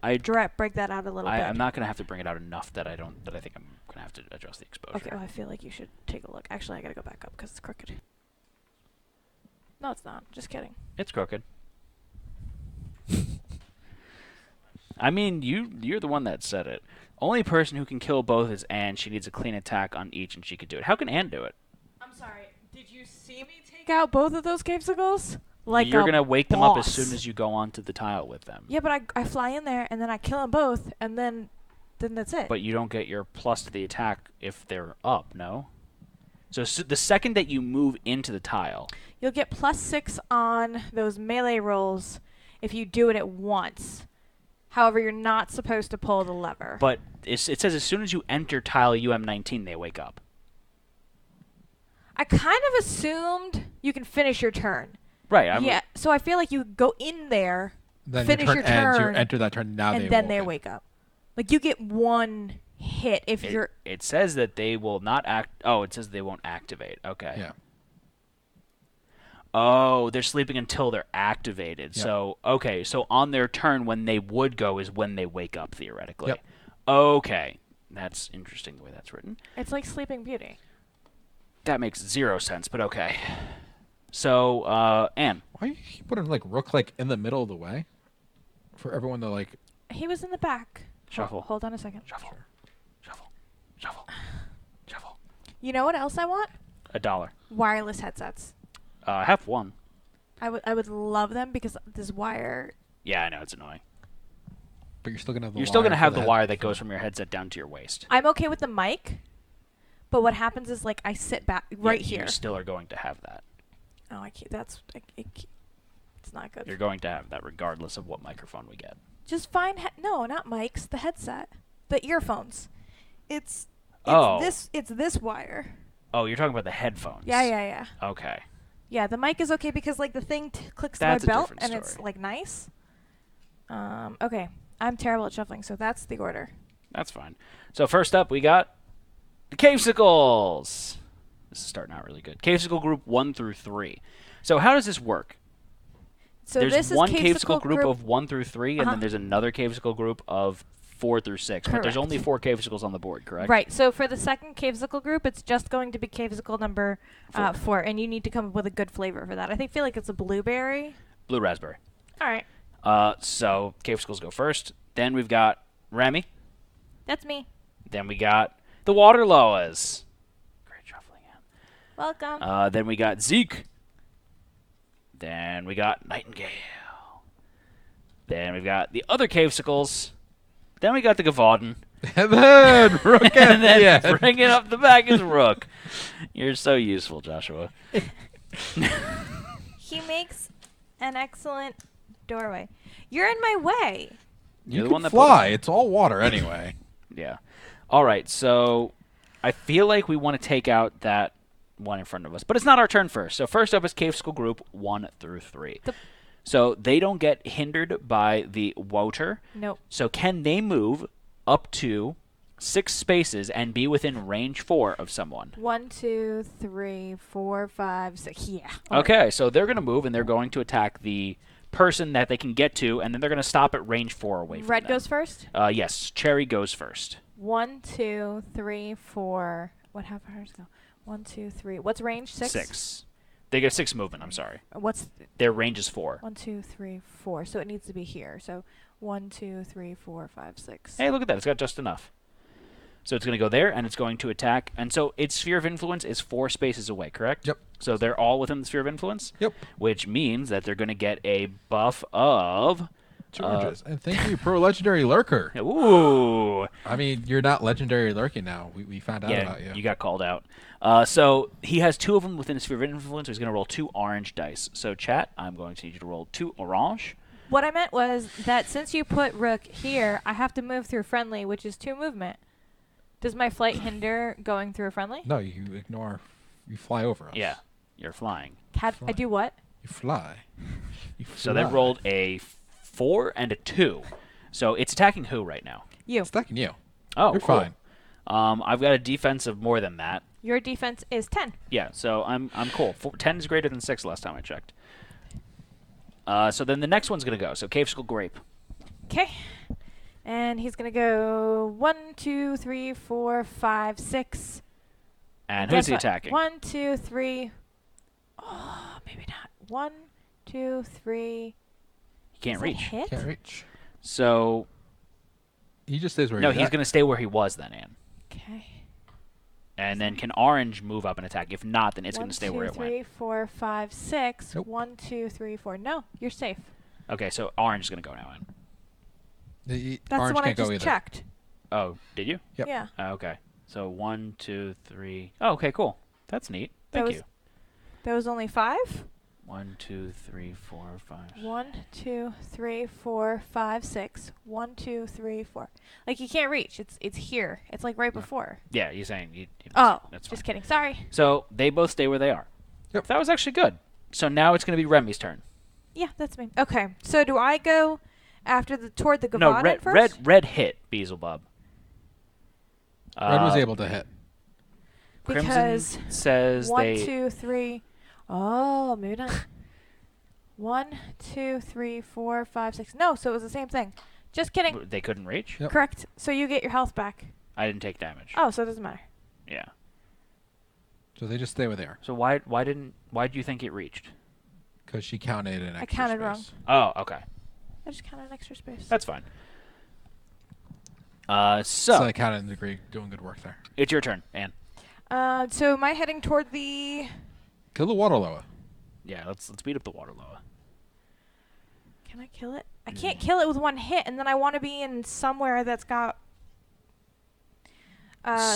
break that out a little bit. I'm not gonna have to bring it out enough that I think I'm gonna have to adjust the exposure. Okay, well, I feel like you should take a look. Actually, I gotta go back up because it's crooked. No, it's not. Just kidding. It's crooked. I mean, you're the one that said it. Only person who can kill both is Anne. She needs a clean attack on each, and she could do it. How can Anne do it? I'm sorry. Did you see me take out both of those cavesicles? Like you're gonna wake them up as soon as you go onto the tile with them. Yeah, but I fly in there and then I kill them both, and then that's it. But you don't get your plus to the attack if they're up. No. So the second that you move into the tile, You'll get +6 on those melee rolls if you do it at once. However, you're not supposed to pull the lever. but it says as soon as you enter tile UM19, they wake up. I kind of assumed you can finish your turn. Right. Yeah, so I feel like you go in there, Then finish your your turn ends, you turn, enter that turn, now and they then they awoken. wake up. Like, you get one hit if you're... It says that they will not act. Oh, it says they won't activate. Okay. Yeah. Oh, they're sleeping until they're activated. Yep. So, okay. So on their turn, when they would go is when they wake up, theoretically. Yep. Okay. That's interesting the way that's written. It's like Sleeping Beauty. That makes 0 sense, but okay. So, Anne. Why you keep putting like Rook like in the middle of the way? For everyone to like. He was in the back. Shuffle. Hold on a second. Shuffle. Shuffle. Shuffle. Shuffle. You know what else I want? $1. Wireless headsets. I have one. I would love them because this wire... Yeah, I know, it's annoying. But you're still gonna have the. You're still wire going to for have the head- wire that goes from your headset down to your waist. I'm okay with the mic, but what happens is, like, I sit back right You here. still are going to have that. Oh, I can't. It's not good. You're going to have that regardless of what microphone we get. Just find... no, not mics. The headset. The earphones. It's Oh. this wire. Oh, you're talking about the headphones. Yeah. Okay. Yeah, the mic is okay because, like, the thing clicks That's to a my belt, different and it's, story. like, nice. Okay. I'm terrible at shuffling, so that's the order. That's fine. So first up, we got the Cavesicles. This is starting out really good. Cavesicle group 1 through 3. So how does this work? So There's this one is Cavesicle group of 1 through 3, and Uh-huh. then there's another Cavesicle group of 4 through 6. But there's Correct. only 4 Cavesicles on the board, correct? Right. So for the second Cavesicle group, it's just going to be Cavesicle number 4, and you need to come up with a good flavor for that. I feel like it's a blueberry. Blue raspberry. All right. So Cavesicles go first. Then we've got Remi. That's me. Then we got the Waterloas. Great shuffling, Ann. Welcome. Then we got Zeke. Then we got Nightingale. Then we've got the other Cavesicles. Then we got the Gavaudin. And then Rook And then yeah. bringing up the back is Rook. You're so useful, Joshua. He makes an excellent doorway. You're in my way. You're You the can one that fly. It's all water anyway. Yeah. All right, so I feel like we want to take out that one in front of us. But it's not our turn first. So first up is Cavesicle group 1 through 3. So they don't get hindered by the Woter. Nope. So can they move up to 6 spaces and be within range 4 of someone? 1, 2, 3, 4, 5, 6. Yeah. Okay, so they're going to move and they're going to attack the person that they can get to, and then they're going to stop at range 4 away from Red them. goes first. Yes, Cherry goes first. 1, 2, 3, 4. What have ours go? 1, 2, 3. What's range? 6? 6. They get 6 movement, I'm sorry. What's Their range is 4. 1, 2, 3, 4. So it needs to be here. So 1, 2, 3, 4, 5, 6. Hey, look at that. It's got just enough. So it's going to go there, and it's going to attack. And so its sphere of influence is 4 spaces away, correct? Yep. So they're all within the sphere of influence? Yep. Which means that they're going to get a buff of... 2 oranges. And thank you, Pro Legendary Lurker. Ooh. I mean, you're not Legendary Lurking now. We found out about you. You got called out. So he has 2 of them within his sphere of influence, so he's going to roll 2 orange dice. So, chat, I'm going to need you to roll 2 orange. What I meant was that since you put Rook here, I have to move through friendly, which is 2 movement. Does my flight hinder going through a friendly? No, you ignore. You fly over us. Yeah, you're flying. I do what? You fly. You So they fly. rolled a 4 and a 2. So it's attacking who right now? You. It's attacking you. Oh, You're cool. fine. I've got a defense of more than that. Your defense is 10. Yeah, so I'm cool. 10 is greater than 6 last time I checked. So then the next one's going to go. So Cavesicle Grape. Okay. And he's going to go 1, 2, 3, 4, 5, 6. And Guess who's he what? attacking? 1, 2, 3. Oh, maybe not. 1, 2, 3. He can't Is that reach. hit? Can't reach. So, He just stays where no, he's he's at. going to stay where he was then, Ann. Okay. And then can Orange move up and attack? If not, then it's going 1, to stay 2, where it 3, went. 4, 5, 6. Nope. 1, 2, 3, 4. No, you're safe. Okay, so Orange is going to go now, Ann. That's Orange the one I can't go just either. checked. Oh, did you? Yep. Yeah. Okay. So 1, 2, 3. Oh, okay, cool. That's neat. That Thank was- you. That was only 5? 1, 2, 3, 4, 5. 1, 2, 3, 4, 5, 6. 1, 2, 3, 4. Like you can't reach. It's here. It's like right before. Yeah, you're saying you Oh, that's just fine. kidding. Sorry. So they both stay where they are. Yep. That was actually good. So now it's going to be Remi's turn. Yeah, that's me. Okay. So do I go after toward the No, Gavanin red first? red hit Beelzebub. Red was able to hit. Because Crimson says 1, they 2, 3. Oh, maybe not. 1, 2, 3, 4, 5, 6. No, so it was the same thing. Just kidding. they couldn't reach. Yep. Correct. So you get your health back. I didn't take damage. Oh, so it doesn't matter. Yeah. So they just stay where they are. So why do you think it reached? Because she counted an extra counted wrong. space. Oh, okay. I just counted an extra space. That's fine. So So I counted in degree, doing good work there. it's your turn, Anne. So am I heading toward the... Kill the water loa. Yeah, let's beat up the water loa. Can I kill it? I can't kill it with one hit, and then I want to be in somewhere that's got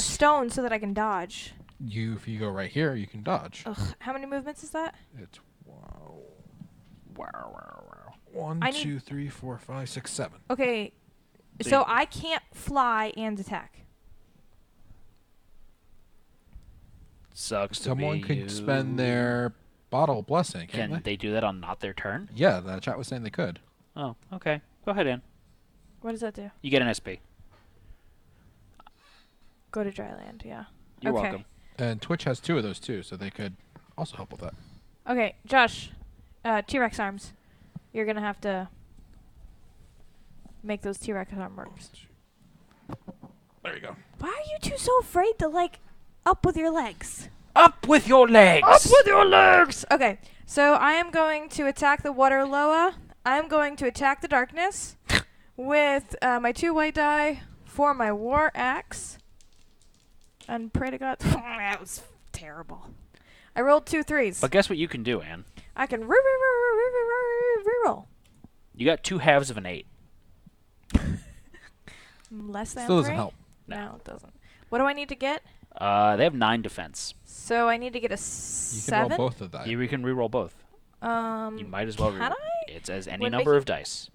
stone so that I can dodge. If you go right here, you can dodge. Ugh, how many movements is that? It's wow. Wow. 1, I need- 2, 3, 4, 5, 6, 7. Okay, So so you- I can't fly and attack. Sucks to Someone be could you. spend their bottle blessing, can't Can they do that on not their turn? Yeah, the chat was saying they could. Oh, okay. Go ahead, Anne. What does that do? You get an SP. Go to dry land, yeah. You're Okay. welcome. And Twitch has 2 of those too, so they could also help with that. Okay, Josh, T-Rex arms. You're going to have to make those T-Rex arm works. There you go. Why are you two so afraid to, like, up with your legs? Up with your legs! Up with your legs! Okay, so I am going to attack the water loa. I am going to attack the darkness with my 2 white die for my war axe. And pray to God. That was terrible. I rolled 2 3s. But guess what you can do, Anne? I can re-roll. You got 2 halves of an 8. Less than Still 3? doesn't help. No, it doesn't. What do I need to get? They have 9 defense. So I need to get a You 7. can roll both of that. You can re-roll both. You might as well can re-roll. I? It says any When number making- of dice.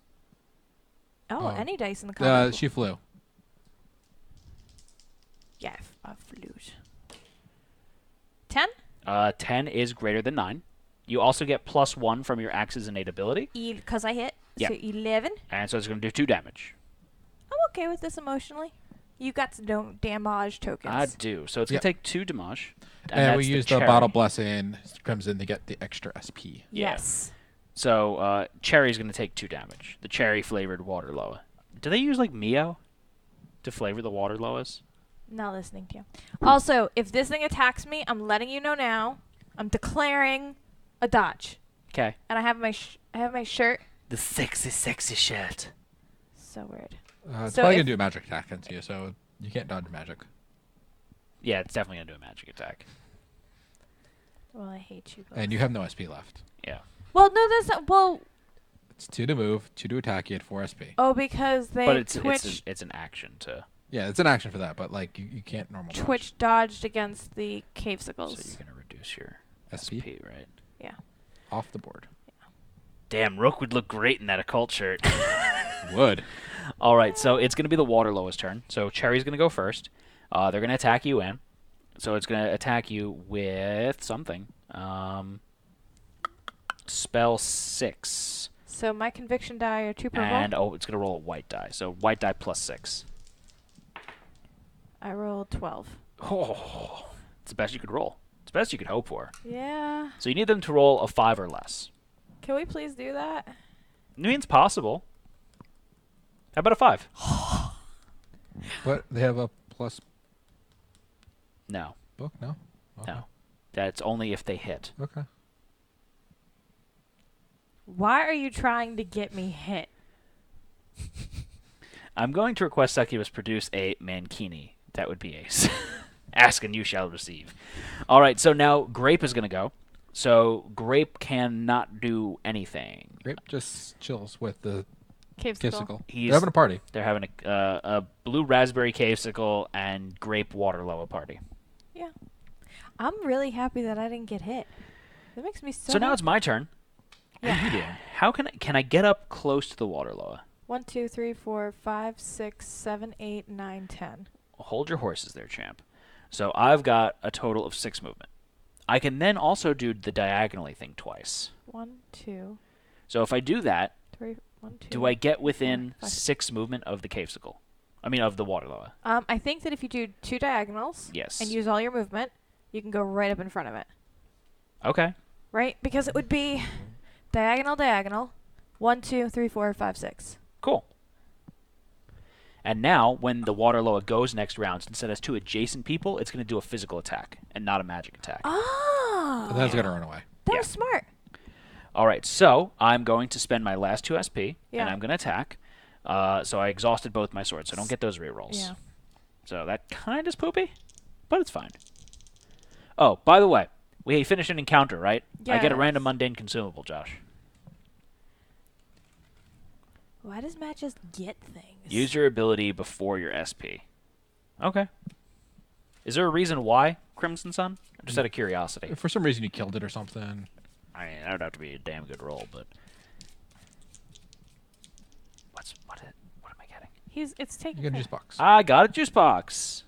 Oh, Oh. any dice in the combat. She flew. Yeah, I flew. 10? 10 is greater than 9. You also get +1 from your axe's innate ability, Because I hit. Yeah. So 11. and so it's going to do 2 damage. I'm okay with this emotionally. You got some damage tokens. I do. So it's going Yep. to take 2 damage. And we that's use the cherry. bottle blessing Crimson to get the extra SP. Yeah. Yes. So cherry's going to take 2 damage. The cherry flavored water loa. Do they use like Mio to flavor the water loas? Not listening to you. Also, if this thing attacks me, I'm letting you know now. I'm declaring a dodge. Okay. And I have my shirt. The sexy shirt. So weird. It's So probably if- going to do a magic attack into you, so you can't dodge magic. Yeah, it's definitely going to do a magic attack. Well, I hate you both. And you have no SP left. Yeah. Well, no, that's not. Well, It's 2 to move, 2 to attack, you had 4 SP. oh, because they But it's Twitch it's an action to. Yeah, it's an action for that, but like you can't normal dodge. Twitch dodged against the cave So sickles. you're going to reduce your SP SP, right? Yeah. off the board. Damn, Rook would look great in that occult shirt. Would. All right, so it's going to be the water loa's turn. So Cherry's going to go first. They're going to attack you, Anne. So it's going to attack you with something. Spell 6. So my conviction die are 2 purple. And, it's going to roll a white die. So white die +6. I rolled 12. Oh, it's the best you could roll. It's the best you could hope for. Yeah. So you need them to roll a 5 or less. Can we please do that? I mean, it's possible. How about a 5? But they have a plus No. book? No? Okay. No. That's only if they hit. Okay. Why are you trying to get me hit? I'm going to request Succubus produce a Mankini. That would be ace. Ask and you shall receive. All right, so now Grape is going to go. So Grape cannot do anything. Grape just chills with the Cave cave sickle. sickle. He's- They're having a party. They're having a blue raspberry cavesicle and grape water loa party. Yeah. I'm really happy that I didn't get hit. That makes me so. So now it's my turn. Yeah. What are you doing? How can I get up close to the water loa? 1, 2, 3, 4, 5, 6, 7, 8, 9, 10. Hold your horses there, champ. So I've got a total of 6 movement. I can then also do the diagonally thing twice. 1, 2, So if I do that, 3, 1, 2. do I get within 4, 5. 6 movement of the cavesicle? I mean, of the water loa. I think that if you do 2 diagonals Yes. and use all your movement, you can go right up in front of it. Okay. Right? Because it would be diagonal, diagonal. 1, 2, 3, 4, 5, 6. Cool. And now, when the water loa goes next round, since it has 2 adjacent people, it's going to do a physical attack and not a magic attack. Oh! But then it's going to run away. That Yeah. was smart. All right, so I'm going to spend my last 2 SP, Yeah. and I'm going to attack. So I exhausted both my swords, so I don't get those rerolls. Yeah. So that kind of is poopy, but it's fine. Oh, by the way, we finished an encounter, right? I get a random Yes. mundane consumable, Josh. Why does Matt just get things? Use your ability before your SP. Okay. Is there a reason why, Crimson Sun? Just out of curiosity. If for some reason you killed it or something. I mean, that would have to be a damn good roll, but... What am I getting? It's taking. You get a care. juice box. I got a juice box.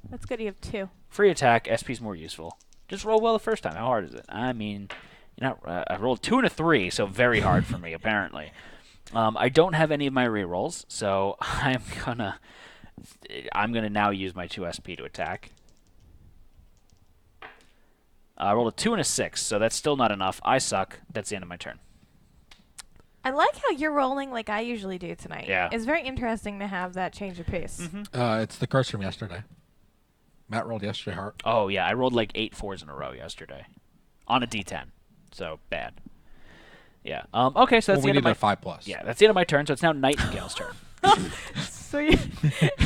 That's good. You have 2. Free attack, SP's more useful. Just roll well the first time. How hard is it? I mean, I rolled 2 and a 3, so very hard for me, apparently. I don't have any of my rerolls, so I'm gonna now use my 2 SP to attack. I rolled a 2 and a 6, so that's still not enough. I suck. That's the end of my turn. I like how you're rolling like I usually do tonight. Yeah. It's very interesting to have that change of pace. It's the curse from yesterday. Matt rolled yesterday hard. Oh, yeah, I rolled like 8 4s in a row yesterday. On a D10. So, bad. Yeah. Okay, so that's the we end of need my... a 5+. Yeah, that's the end of my turn, so it's now Nightingale's turn. So you,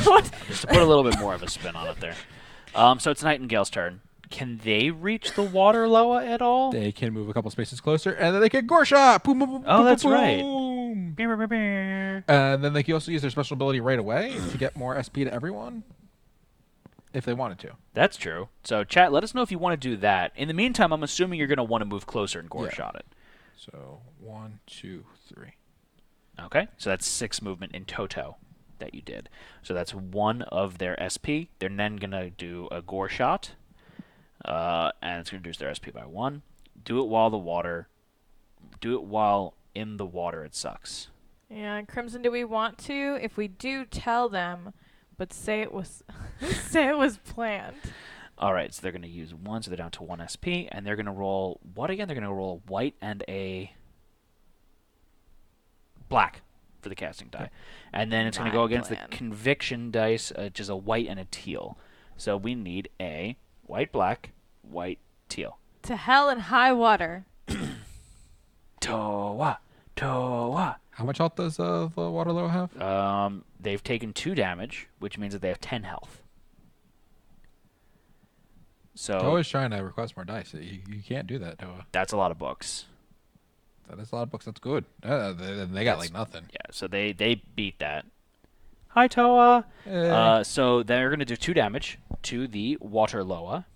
what? Just to put a little bit more of a spin on it there. So it's Nightingale's turn. Can they reach the water loa at all? They can move a couple spaces closer, and then they can gore shot. Boom, boom, boom, Oh, boom, that's boom, right. boom. Right. And then they can also use their special ability right away to get more SP to everyone, if they wanted to. That's true. So, chat, let us know if you want to do that. In the meantime, I'm assuming you're going to want to move closer and gore Yeah. shot it. So 1, 2, 3. Okay, so that's 6 movement in toto that you did. So that's 1 of their SP. They're then going to do a gore shot, and it's going to reduce their SP by 1. Do it while in the water. It sucks. Yeah, Crimson, do we want to? If we do, tell them, but say it was say it was planned. All right, so they're going to use 1, so they're down to 1 SP, and they're going to roll what again? They're going to roll a white and a black for the casting die. And then it's going to go My against plan. the conviction dice, which is a white and a teal. So we need a white, black, white, teal. To hell and high water. Toa. How much health does the Waterloo have? They've taken 2 damage, which means that they have 10 health. So Toa's trying to request more dice. You can't do that, Toa. that's a lot of books. That is a lot of books. That's good. They got like nothing. Yeah, so they beat that. Hi, Toa. Eh. So they're going to do 2 damage to the water loa.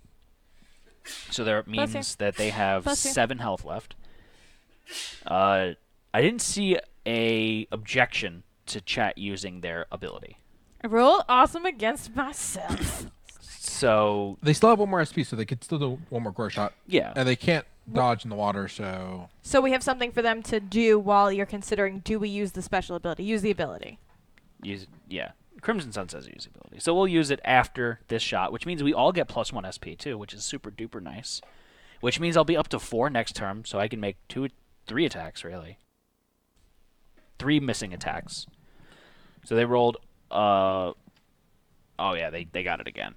So that Bless means you. that they have Bless you. 7 health left. I didn't see a objection to chat using their ability. I roll awesome against myself. So They still have 1 more SP, so they could still do 1 more gore shot. yeah, And they can't dodge in the water, so... So we have something for them to do while you're considering, do we use the special ability? Use the ability. Crimson Sun says use the ability. So we'll use it after this shot, which means we all get +1 SP too, which is super duper nice. Which means I'll be up to 4 next turn, so I can make 3 attacks really. 3 missing attacks. So they rolled. Oh yeah, they got it again.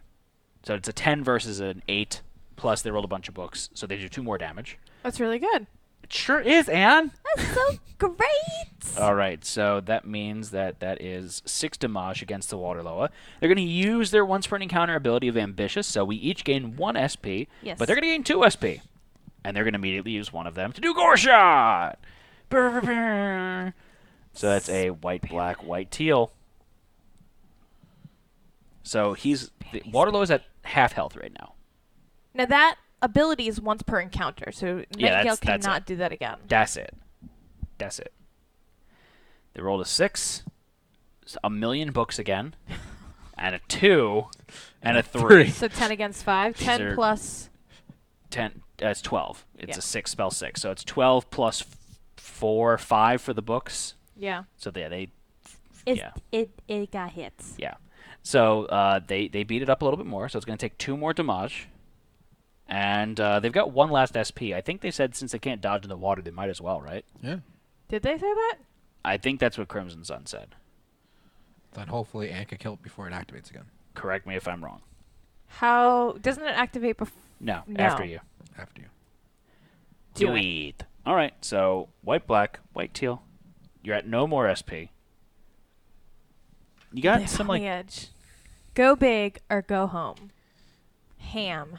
So it's a 10 versus an 8. Plus they rolled a bunch of books, so they do 2 more damage. That's really good. It sure is, Anne. That's so great. All right, so that means that is 6 damage against the water loa. They're going to use their once per encounter ability of ambitious, so we each gain 1 SP, Yes. but they're going to gain 2 SP. And they're going to immediately use one of them to do gore shot. Brr, brr, brr. So that's a white, black, white, teal. So water loa is at half health right now. Now that ability is once per encounter, so Yeah, Nightingale that's cannot it. do that again. That's it. That's it. They rolled a 6, a million books again, and a 2, and a 3. So 10 against 5. These 10 are- plus... 10. It's 12. It's Yeah. a 6 spell 6, so it's 12 plus 4, 5 for the books. Yeah. So they It got hits. yeah. So they beat it up a little bit more. So it's going to take 2 more damage, and they've got 1 last SP. I think they said since they can't dodge in the water, they might as well, right? Yeah. Did they say that? I think that's what Crimson Sun said. Then hopefully Anne can kill it before it activates again. Correct me if I'm wrong. How... Doesn't it activate before... No, No. after you. After you. Do Do it. it. All right. So white, black, white, teal. You're at no more SP. You got Live some on the like edge. Go big or go home. Ham.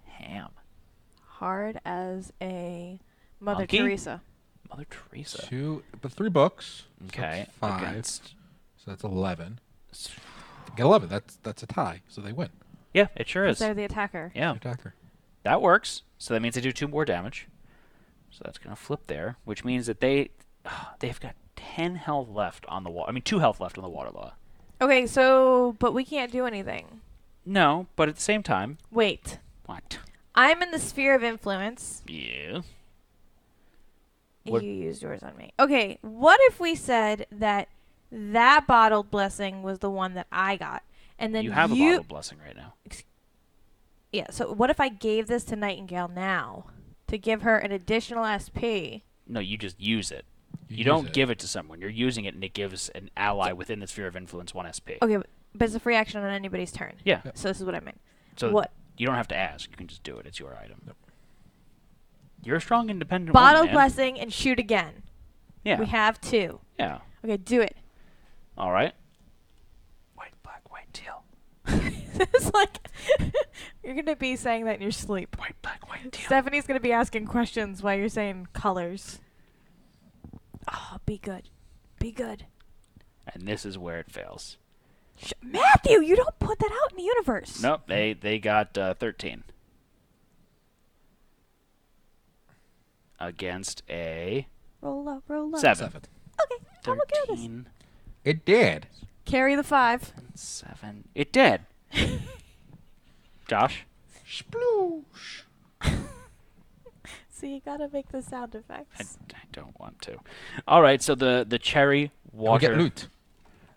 ham. Hard as a Mother Monkey? Teresa. Mother Teresa. 3 books. So Okay. that's 5. Against- So that's 11. Get 11. That's a tie. So they win. Yeah, it sure Because is. they're the attacker. Yeah, Attacker. that works. So that means they do 2 more damage. So that's gonna flip there, which means that they've got 10 health left on the water. I mean, 2 health left on the water law. Okay, so... But we can't do anything. No, but at the same time, Wait. what? I'm in the sphere of influence. Yeah. What- You used yours on me. Okay, what if we said that bottled blessing was the one that I got, and then You have a bottle blessing right now. Yeah. So what if I gave this to Nightingale now to give her an additional SP? No, you just use it. You use don't it. give it to someone. You're using it, and it gives an ally within the sphere of influence 1 SP. Okay, but it's a free action on anybody's turn. Yeah. So this is what I meant. So what? you don't have to ask. You can just do it. It's your item. You're a strong, independent Bottled woman, man. blessing and shoot again. Yeah. We have 2. Yeah. Okay, do it. All right. White, black, white, teal. It's like you're gonna be saying that in your sleep. White, black, white, teal. Stephanie's gonna be asking questions while you're saying colors. Oh, be good. Be good. And this is where it fails. Matthew, you don't put that out in the universe. Nope. They got 13. Against a Roll up, roll up. 7. Okay, I'm okay with this. 13 It did. Carry the 5. and 7. It did. Josh? Sploosh. See, you gotta make the sound I effects. don't want to. All right, so the cherry We water get loot.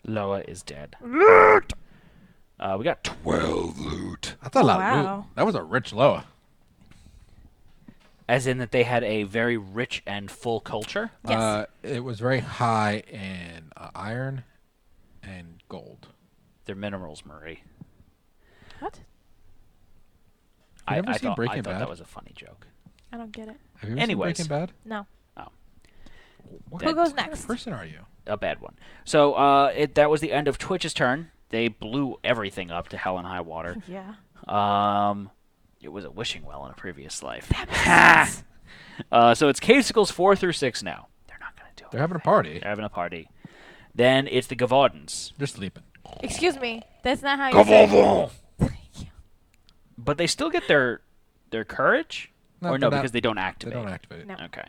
Loa is dead. Loot! We got 12 loot. That's a lot of wow. loot. That was a rich Loa. as in that they had a very rich and full culture. Yes. It was very high in iron and gold. They're minerals, Marie. What? You never I seen thought Breaking that Bad? was a funny joke. I don't get it. Have you ever Anyways. seen Breaking Bad? No. What Who goes kind of next? person are you? A bad one. So that was the end of Twitch's turn. They blew everything up to hell and high water. Yeah. It was a wishing well in a previous life. That makes sense. So it's Casicles 4 through 6 now. They're not going to do it. They're having a party. They're having a party. Then it's the Gavardans. They're sleeping. Excuse me. That's not how you say it. Thank you. But they still get their courage? No, Or no, they're not- because they don't They activate. don't activate it. No. Okay.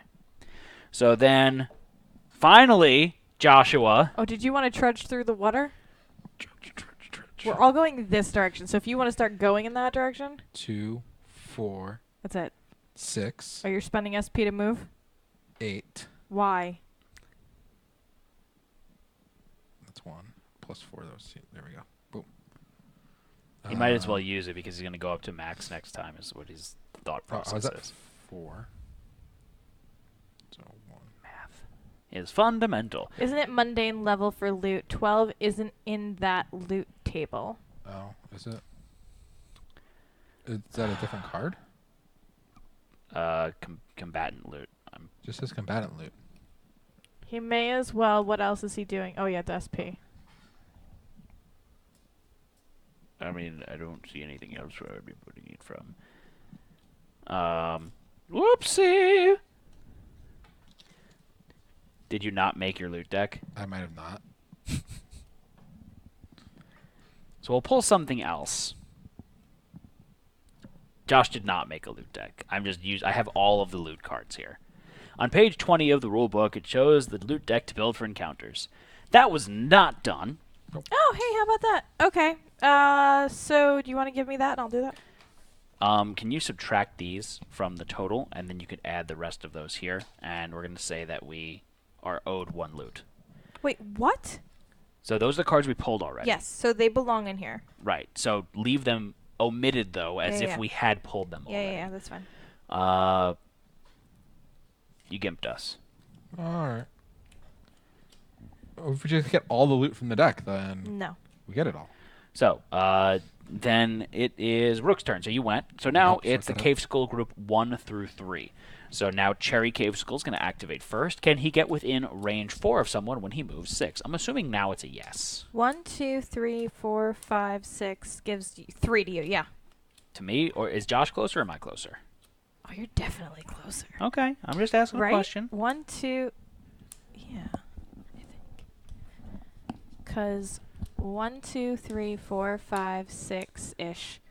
So then, finally, Joshua. Oh, did you want to trudge through the water? We're all going this direction, so if you want to start going in that direction, 2, 4, that's it. 6, Are you spending SP to move? 8. Why? That's 1. Plus 4. There we go. Boom. He might as well use it because he's going to go up to max next time, is what his thought I was process at is. 4. So 1. Math is fundamental. Isn't it mundane level for loot? 12 isn't in that loot table. Oh, is it? Is that a different card? Combatant loot. Just says combatant loot. He may as well. What else is he doing? Oh, yeah, it's SP. I mean, I don't see anything else where I would be putting it from. Whoopsie! Did you not make your loot deck? I might have not. So we'll pull something else. Josh did not make a loot deck. I have all of the loot cards here. On page 20 of the rule book, it shows the loot deck to build for encounters. That was not done. Oh, hey, how about that? Okay. So do you want to give me that and I'll do that? Can you subtract these from the total, and then you could add the rest of those here, and we're going to say that we are owed 1 loot. Wait, what? So those are the cards we pulled already. Yes, so they belong in here. Right. So leave them omitted, though, as Yeah, if yeah. we had pulled them Yeah, already. yeah, that's fine. You gimped us. All right. If we just get all the loot from the deck, then No. we get it all. So, then it is Rook's turn. So you went. So now Nope, it's the sort that Cave Skull group 1 through 3. So now Cherry Cave Skull is going to activate first. Can he get within range 4 of someone when he moves 6? I'm assuming now it's a yes. 1, 2, 3, 4, 5, 6 gives you 3 to you. Yeah. To me, or is Josh closer or am I closer? Oh, you're definitely closer. Okay, I'm just asking Right? a question. 1, 2. Yeah. I think. Because 1, 2, 3, 4, 5, 6 ish.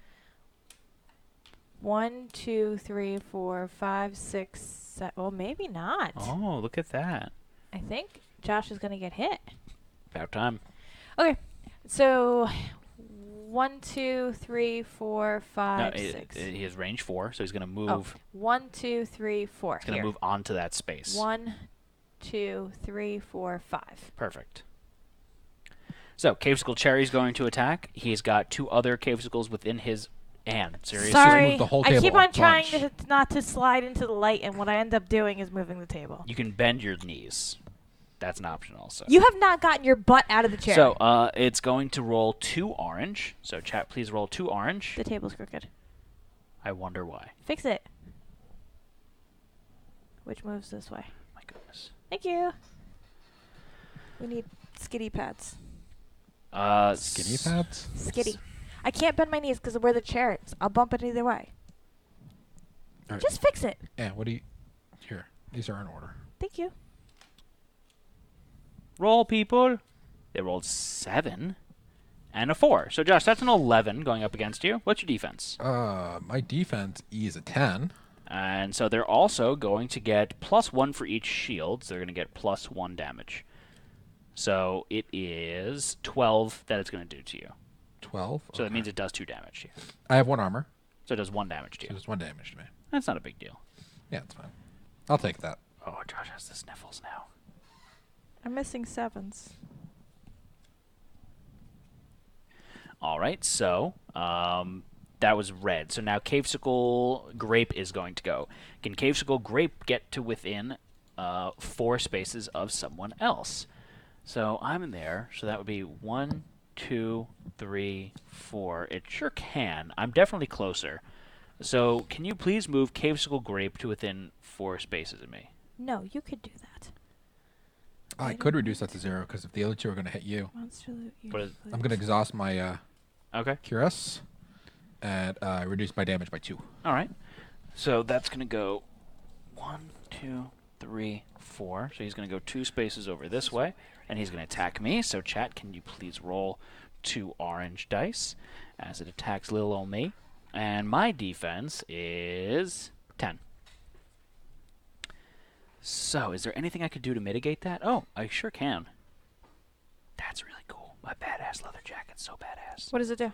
1, 2, 3, 4, 5, 6, 7. Well, maybe not. Oh, look at that. I think Josh is going to get hit. About time. Okay. So 1, 2, 3, 4, No, 5, 6. he has range 4, so he's going to move. Oh, 1, 2, 3, 4. He's going to move onto that space. 1, 2, 3, 4, 5. Perfect. So, Cavesicle Cherry's going to attack. He's got 2 other Cavesicles within his hand. Seriously? Sorry, move the whole I keep table on a trying bunch. to not to slide into the light, and what I end up doing is moving the table. You can bend your knees. That's an option also. You have not gotten your butt out of the chair. So, it's going to roll 2 orange. So, chat, please roll 2 orange. The table's crooked. I wonder why. Fix it. Which moves this way? My goodness. Thank you. We need skitty pads. Skinny pads? Skitty. I can't bend my knees because of where the chair is. I'll bump it either way. All right. Just fix it. Yeah, what do you... Here, these are in order. Thank you. Roll, people. They rolled 7 and a 4. So, Josh, that's an 11 going up against you. What's your defense? My defense E is a 10. And so they're also going to get +1 for each shield. So they're going to get +1 damage. So it is 12 that it's going to do to you. 12. So that means it does 2 damage to you. I have 1 armor, So it does 1 damage to so you. it's 1 damage to me. That's not a big deal. Yeah, it's fine. I'll take that. Oh, Josh has the sniffles now. I'm missing 7s. All right, so that was red. So now Cavesicle Grape is going to go. Can Cavesicle Grape get to within 4 spaces of someone else? So I'm in there, so that would be 1, 2, 3, 4. It sure can. I'm definitely closer. So can you please move Cavesicle Grape to within 4 spaces of me? No, you could do that. I could reduce that to 0, because if the other 2 are going to hit you, Monster loot. What is- I'm going to exhaust my Okay. Cuirass and reduce my damage by 2. All right. So that's going to go 1, 2, 3, 4. So he's going to go 2 spaces over this way, and he's going to attack me. So chat, can you please roll 2 orange dice as it attacks little old me? And my defense is 10. So is there anything I could do to mitigate that? Oh, I sure can. That's really cool. My badass leather jacket's so badass. What does it do?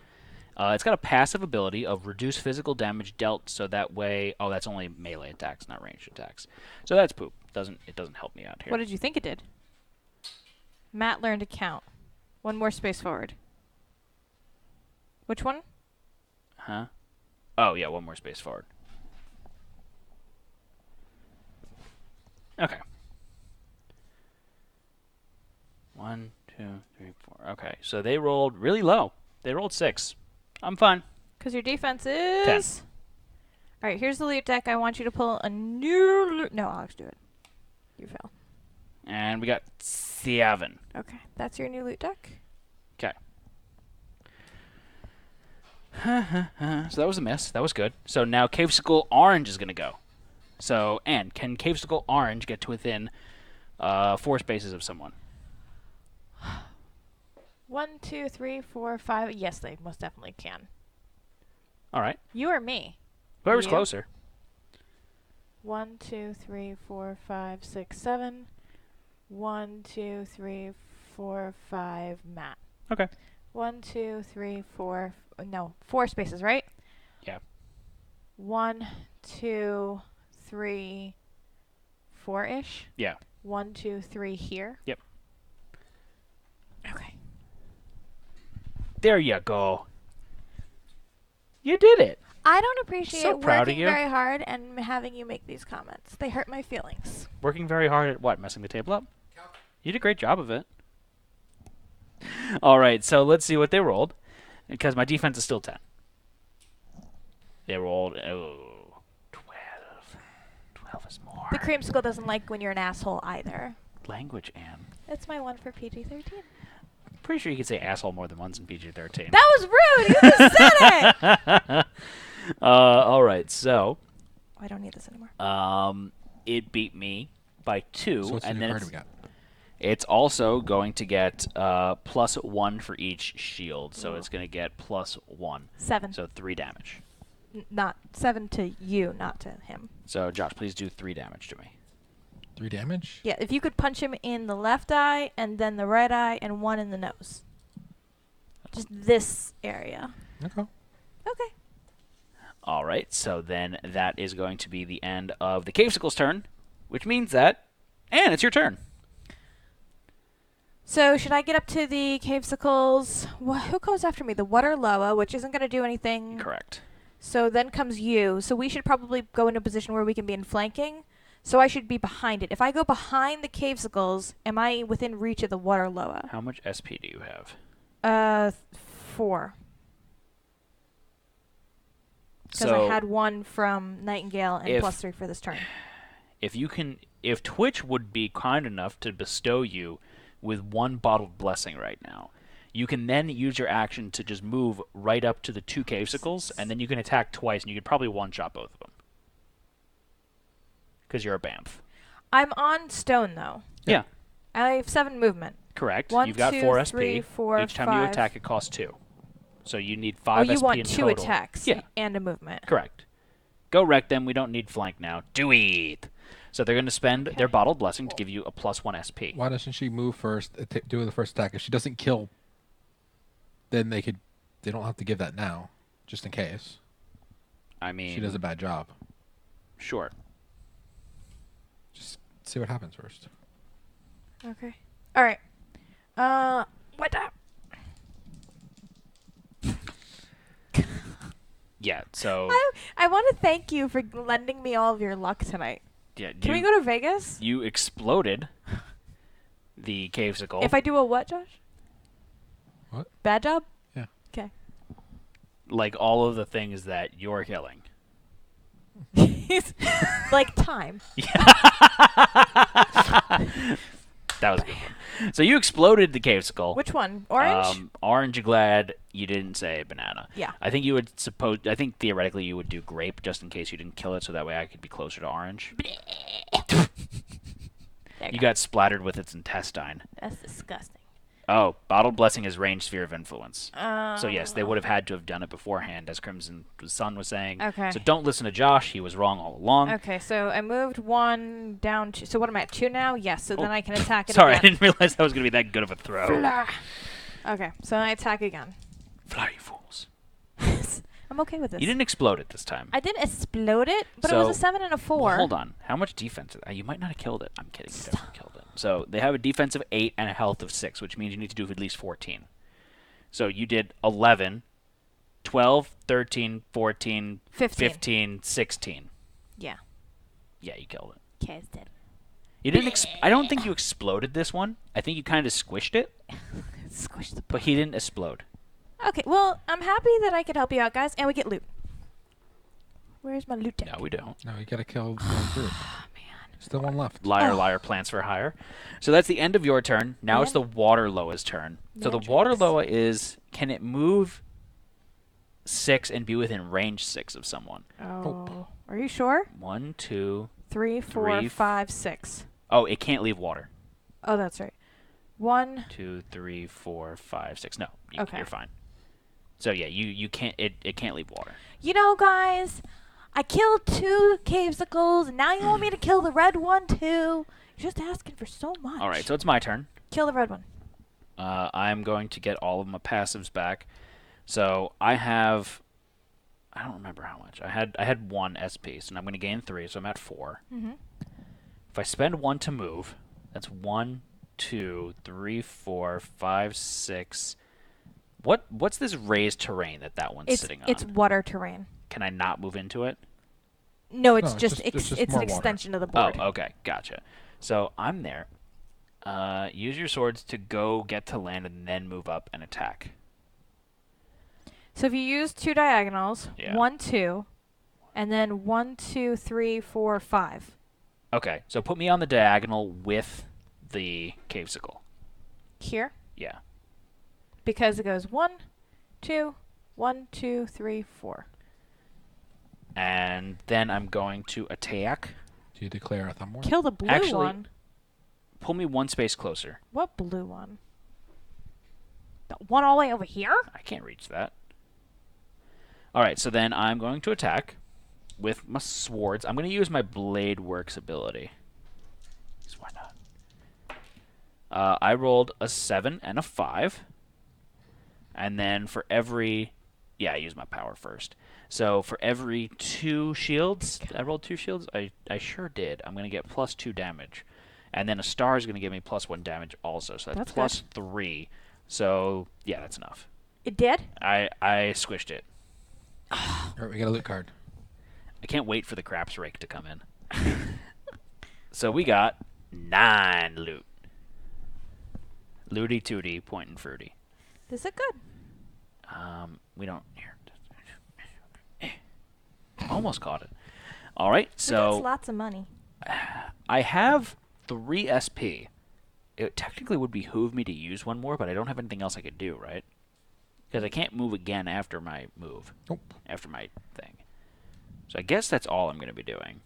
It's got a passive ability of reduce physical damage dealt, so that way... Oh, that's only melee attacks, not ranged attacks. So that's poop. It doesn't help me out here. What did you think it did? Matt learned to count. 1 more space forward. Which one? Huh? Oh, yeah, 1 more space forward. Okay. 1, 2, 3, 4. Okay, so they rolled really low. They rolled 6. I'm fine. Because your defense is... All right, here's the loot deck. I want you to pull a new loot... No, Alex, do it. You fail. And we got 7. Okay, that's your new loot deck. Okay. So that was a miss. That was good. So now Cavesicle Orange is going to go. So, and can Cavesicle Orange get to within 4 spaces of someone? 1, 2, 3, 4, 5. Yes, they most definitely can. All right. You or me? Whoever's You. closer. 1, 2, 3, 4, 5, 6, 7. 1, 2, 3, 4, 5. Matt. Okay. 1, 2, 3, 4. No, 4 spaces, right? Yeah. 1, 2, 3, 4-ish. Yeah. 1, 2, 3 here. Yep. Okay. There you go. You did it. I don't appreciate So proud of working you. very hard and having you make these comments. They hurt my feelings. Working very hard at what? Messing the table up? You did a great job of it. All right, so let's see what they rolled. Because my defense is still 10. They rolled 12. 12 is more. The creamsicle doesn't like when you're an asshole either. Language, Anne. That's my one for PG-13. Pretty sure you could say asshole more than once in PG-13. That was rude! You just said it! All right, so I don't need this anymore. it beat me by 2, So what's the and new then card it's, we got? it's also going to get +1 for each shield, so it's going to get +1, 7. so 3 damage. Not 7 to you, not to him. So Josh, please do 3 damage to me. 3 damage? Yeah, if you could punch him in the left eye, and then the right eye, and 1 in the nose. Just this area. Okay. Okay. All right, so then that is going to be the end of the Cavesicle's turn, which means that, Anne, it's your turn. So should I get up to the cavesicles? Who goes after me? The Waterloa, which isn't going to do anything. Correct. So then comes you. So we should probably go in a position where we can be in flanking. So I should be behind it. If I go behind the cavesicles, am I within reach of the Waterloa? How much SP do you have? 4. Because So I had 1 from Nightingale and if- +3 for this turn. if Twitch would be kind enough to bestow you with 1 bottled blessing right now, you can then use your action to just move right up to the 2 cavesicles, and then you can attack twice, and you could probably one-shot both of them. Because you're a Bamf. I'm on stone, though. Yeah. I have 7 movement. Correct. 1, You've got 2, 4 3, SP. 4, Each time you 5. attack, it costs 2. So you need Oh, 5 you SP want in 2 total. attacks Yeah. and a movement. Correct. Go wreck them. We don't need flank now. Do it. So they're going to spend their bottled blessing to give you a +1 SP. Why doesn't she move first, do the first attack? If she doesn't kill, then they don't have to give that now, just in case. I mean, She does a bad job. sure. Just see what happens first. Okay. All right. What up? Yeah, so I want to thank you for lending me all of your luck tonight. yeah, Can we go to Vegas? you exploded the cavesicle. If I do a what, Josh? What? Bad job? Yeah. Okay. like all of the things that you're killing. Like time. That was a good one. So you exploded the cavesicle. Which one? Orange? Orange, you glad you didn't say banana. Yeah. I think theoretically you would do grape just in case you didn't kill it, so that way I could be closer to orange. There You got splattered with its intestine. That's disgusting. Oh, bottled blessing is range sphere of influence. So yes, they would have had to have done it beforehand, as Crimson Sun was saying. Okay. So don't listen to Josh; he was wrong all along. Okay, so I moved 1 down to... So what am I at? 2 now? Yes, so then I can attack it Sorry, I again. didn't realize that was going to be that good of a throw. Flah. Okay, so I attack again. Fly, you fools! I'm okay with this. You didn't explode it this time. I didn't explode it, but it was a So- 7 and a 4. Well, hold on. How much defense? You might not have killed it. I'm kidding. You definitely killed it. So they have a defense of 8 and a health of 6, which means you need to do at least 14. So you did 11, 12, 13, 14, 15, 16. Yeah. Yeah, you killed it. Okay, it's dead. You didn't. I don't think you exploded this one. I think you kind of squished it, Squish the... but he didn't explode. Okay, well, I'm happy that I could help you out, guys, and we get loot. Where's my loot deck? No, we don't. No, you gotta kill one group. Oh, man. Still one left. Liar, Oh. liar, plans for hire. So that's the end of your turn. Now it's the Waterloa's turn. So the Mandrax. Waterloa is, can it move 6 and be within range 6 of someone? Oh. Are you sure? 1, 2. 3, 4, Three, 5, 6. Oh, it can't leave water. Oh, that's right. 1. 2, 3, 4, 5, 6. No, Okay. you're fine. So yeah, you can't. It can't leave water. You know, guys, I killed 2 cavesicles, and now you want me to kill the red one too? You're just asking for so much. All right, so it's my turn. Kill the red one. I'm going to get all of my passives back. So I don't remember how much. I had 1 SP, so I'm going to gain 3, so I'm at 4. Mm-hmm. If I spend 1 to move, that's 1, 2, 3, 4, 5, 6. What's this raised terrain that one's sitting on? It's water terrain. Can I not move into it? No, it's No, just it's just an more extension of the board. Oh, okay, gotcha. So I'm there. Use your swords to go get to land and then move up and attack. So if you use 2 diagonals, Yeah. 1, 2, and then 1, 2, 3, 4, 5. Okay, so put me on the diagonal with the cavesicle. Here, Yeah. because it goes 1, 2, 1, 2, 3, 4. And then I'm going to attack. Do you declare a thumb war? Kill the blue Actually- one. Pull me 1 space closer. What blue one? The one all the way over here? I can't reach that. All right, so then I'm going to attack with my swords. I'm going to use my Blade Works ability. Because why not? I rolled a 7 and a 5. And then for every... Yeah, I used my power first. So for every 2 shields... I rolled 2 shields? I sure did. I'm going to get plus 2 damage. And then a star is going to give me plus 1 damage also. So that's plus 3. So, yeah, that's enough. It did? I squished it. All right, we got a loot card. I can't wait for the craps rake to come in. So we got 9 loot. Looty tooty, point and fruity. Is it good? We don't here. Almost caught it. All right, so That's lots of money. I have 3 SP. It technically would behoove me to use 1 more, but I don't have anything else I could do, right? Because I can't move again after my move. Nope. After my thing. So I guess that's all I'm going to be doing.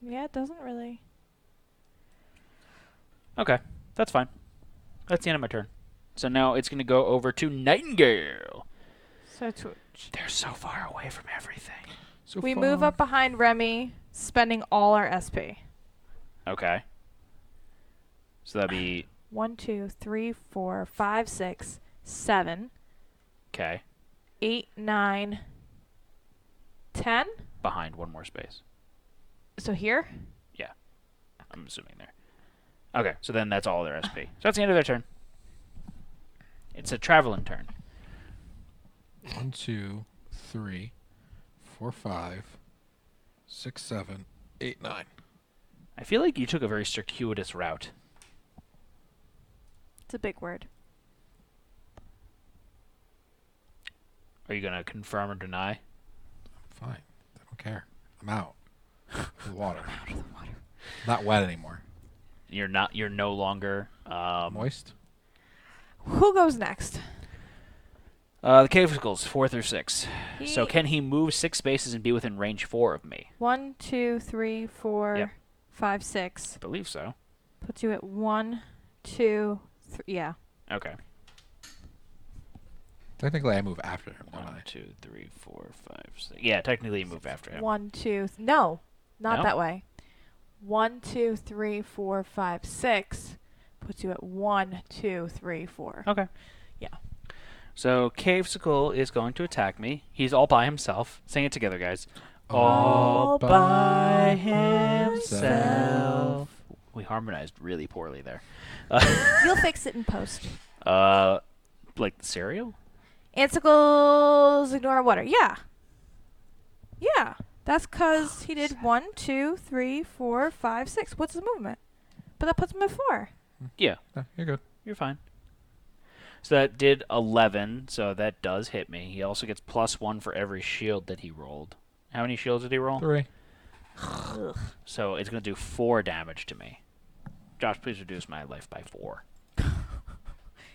Yeah, it doesn't really. Okay, that's fine. That's the end of my turn. So now it's going to go over to Nightingale. So They're so far away from everything. So we far. move up behind Remi, spending all our SP. Okay. So that'd be 1, 2, 3, 4, 5, 6, 7, okay. 8, 9, 10. Behind 1 more space. So here? I'm assuming there. Okay, so then that's all their SP. So that's the end of their turn. It's a traveling turn. 1, 2, 3, 4, 5, 6, 7, 8, 9. I feel like you took a very circuitous route. It's a big word. Are you going to confirm or deny? Fine. I don't care. I'm out. Of the water. Not wet anymore. You're no longer Moist? Who goes next? the cavesicles 4 through 6. So He- can he move 6 spaces and be within range 4 of me? 1, 2, 3, 4, Yep. 5, 6. I believe so. Puts you at 1, 2, 3. Yeah. Okay. Technically, I move after him, don't 1, I? 2, 3, 4, 5, 6. Yeah, technically you move after him. 1, 2. No, not No? that way. 1, 2, 3, 4, 5, 6. Puts you at 1, 2, 3, 4. Okay. Yeah. So Cavesicle is going to attack me. He's all by himself. Sing it together, guys. All by himself. We harmonized really poorly there. You'll fix it in post. Like the cereal? Anticles ignore water. Yeah. Yeah. That's because he did 1, 2, 3, 4, 5, 6. What's his movement? But that puts him at 4. Yeah, Yeah, you're good. you're fine. So that did 11, so that does hit me. He also gets +1 for every shield that he rolled. How many shields did he roll? 3. So it's going to do 4 damage to me. Josh, please reduce my life by 4.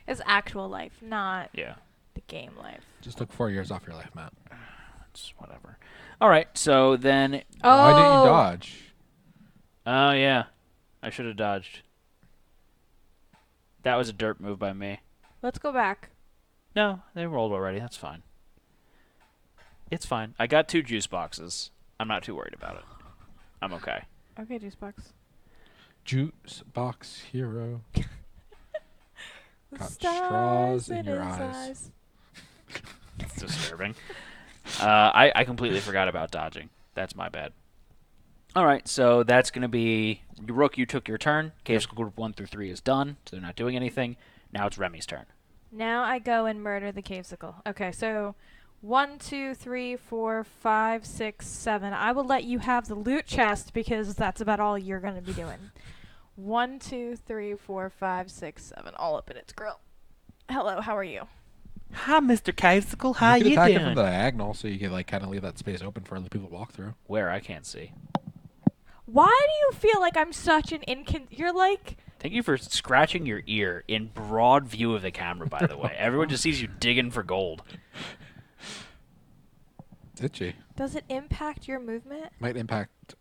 It's actual life, not Yeah, the game life. Just took 4 years off your life, Matt. it's whatever. All right, so then... Why didn't you dodge? Oh, yeah. I should have dodged. That was a dirt move by me. Let's go back. No, they rolled already. That's fine. It's fine. I got 2 juice boxes. I'm not too worried about it. I'm okay. Okay, juice box. Juice box hero. Got Stars straws in your his eyes. It's disturbing. I completely forgot about dodging. That's my bad. All right, so that's going to be Rook. You took your turn. Cave School Group 1 through 3 is done, so they're not doing anything. Now it's Remi's turn. Now I go and murder the cavesicle. Okay, so 1, 2, 3, 4, 5, 6, 7. I will let you have the loot chest because that's about all you're going to be doing. 1, 2, 3, 4, 5, 6, 7. All up in its grill. Hello, how are you? Hi, Mr. Cavesicle. How you you can attack it doing? from the diagonal, so you can like kind of leave that space open for other people to walk through. Where? I can't see. Why do you feel like I'm such an You're like... Thank you for scratching your ear in broad view of the camera, by the way. Everyone just sees you digging for gold. It's itchy. Does it impact your movement? Might impact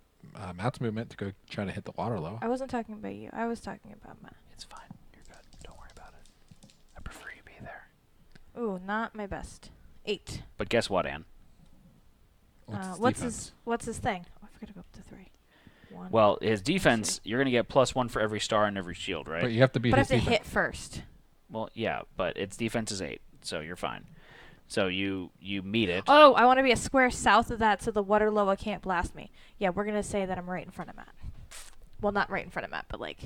Matt's movement to go try to hit the water low. I wasn't talking about you. I was talking about Matt. It's fine. You're good. Don't worry about it. I prefer you be there. Ooh, not my best. 8. But guess what, Anne? What's his thing? Oh, I forgot to go up to 3. 1. Well, his defense, you're going to get +1 for every star and every shield, right? But you have to beat But I his have to defense. hit first. Well, yeah, but its defense is 8, so you're fine. So you meet it. Oh, I want to be a square south of that so the water loa can't blast me. Yeah, we're going to say that I'm right in front of Matt. Well, not right in front of Matt, but like...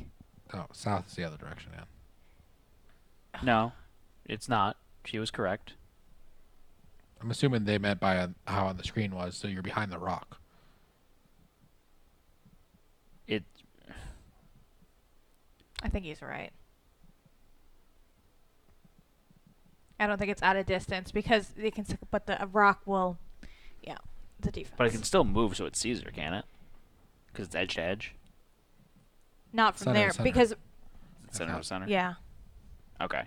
Oh, south is the other direction, yeah. No, it's not. She was correct. I'm assuming they meant by how on the screen was, so you're behind the rock. It. I think he's right. I don't think it's out of distance because they can... But the rock will... Yeah, the defense. But it can still move so it sees her, can it? Because it's edge to edge. Not from Center to there, center. because... Center to center? Yeah. Okay.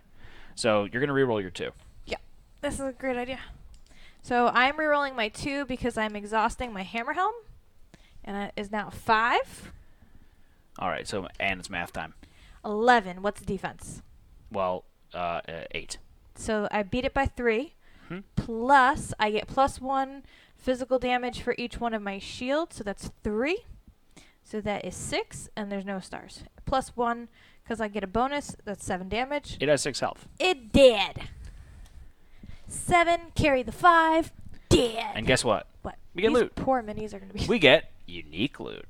So you're going to reroll your 2. This is a great idea. So I'm rerolling my 2 because I'm exhausting my hammer helm. And it is now 5. All right, so and it's math time. 11. What's the defense? Well, 8. So I beat it by 3. Mhm. Plus, I get +1 physical damage for each one of my shields. So that's 3. So that is 6. And there's no stars. +1 because I get a bonus. That's 7 damage. It has 6 health. It did. 7, carry the 5, dead. And guess what? What? We get These loot. poor minis are going to be... We get unique loot.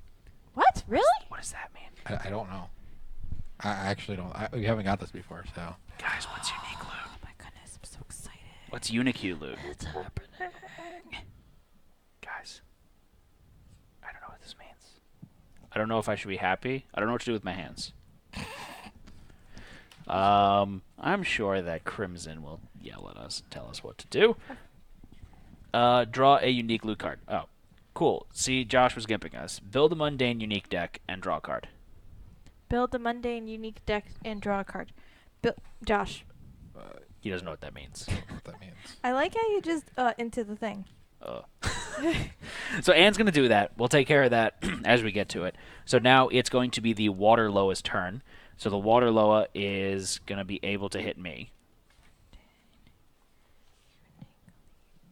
What? Really? What does that mean? I don't know. I actually don't. We haven't got this before, so. Guys, what's unique loot? Oh my goodness, I'm so excited. What's unique loot? It's happening. Guys, I don't know what this means. I don't know if I should be happy. I don't know what to do with my hands. I'm sure that Crimson will yell at us and tell us what to do. Draw a unique loot card. Oh, cool. See, Josh was gimping us. Build a mundane unique deck and draw a card. Build the mundane unique deck and draw a card. Josh. He doesn't know what that means. I don't know what that means. I like how you just into the thing. So Anne's going to do that. We'll take care of that as we get to it. So now it's going to be the Water Loa's turn. So the Water Loa is going to be able to hit me.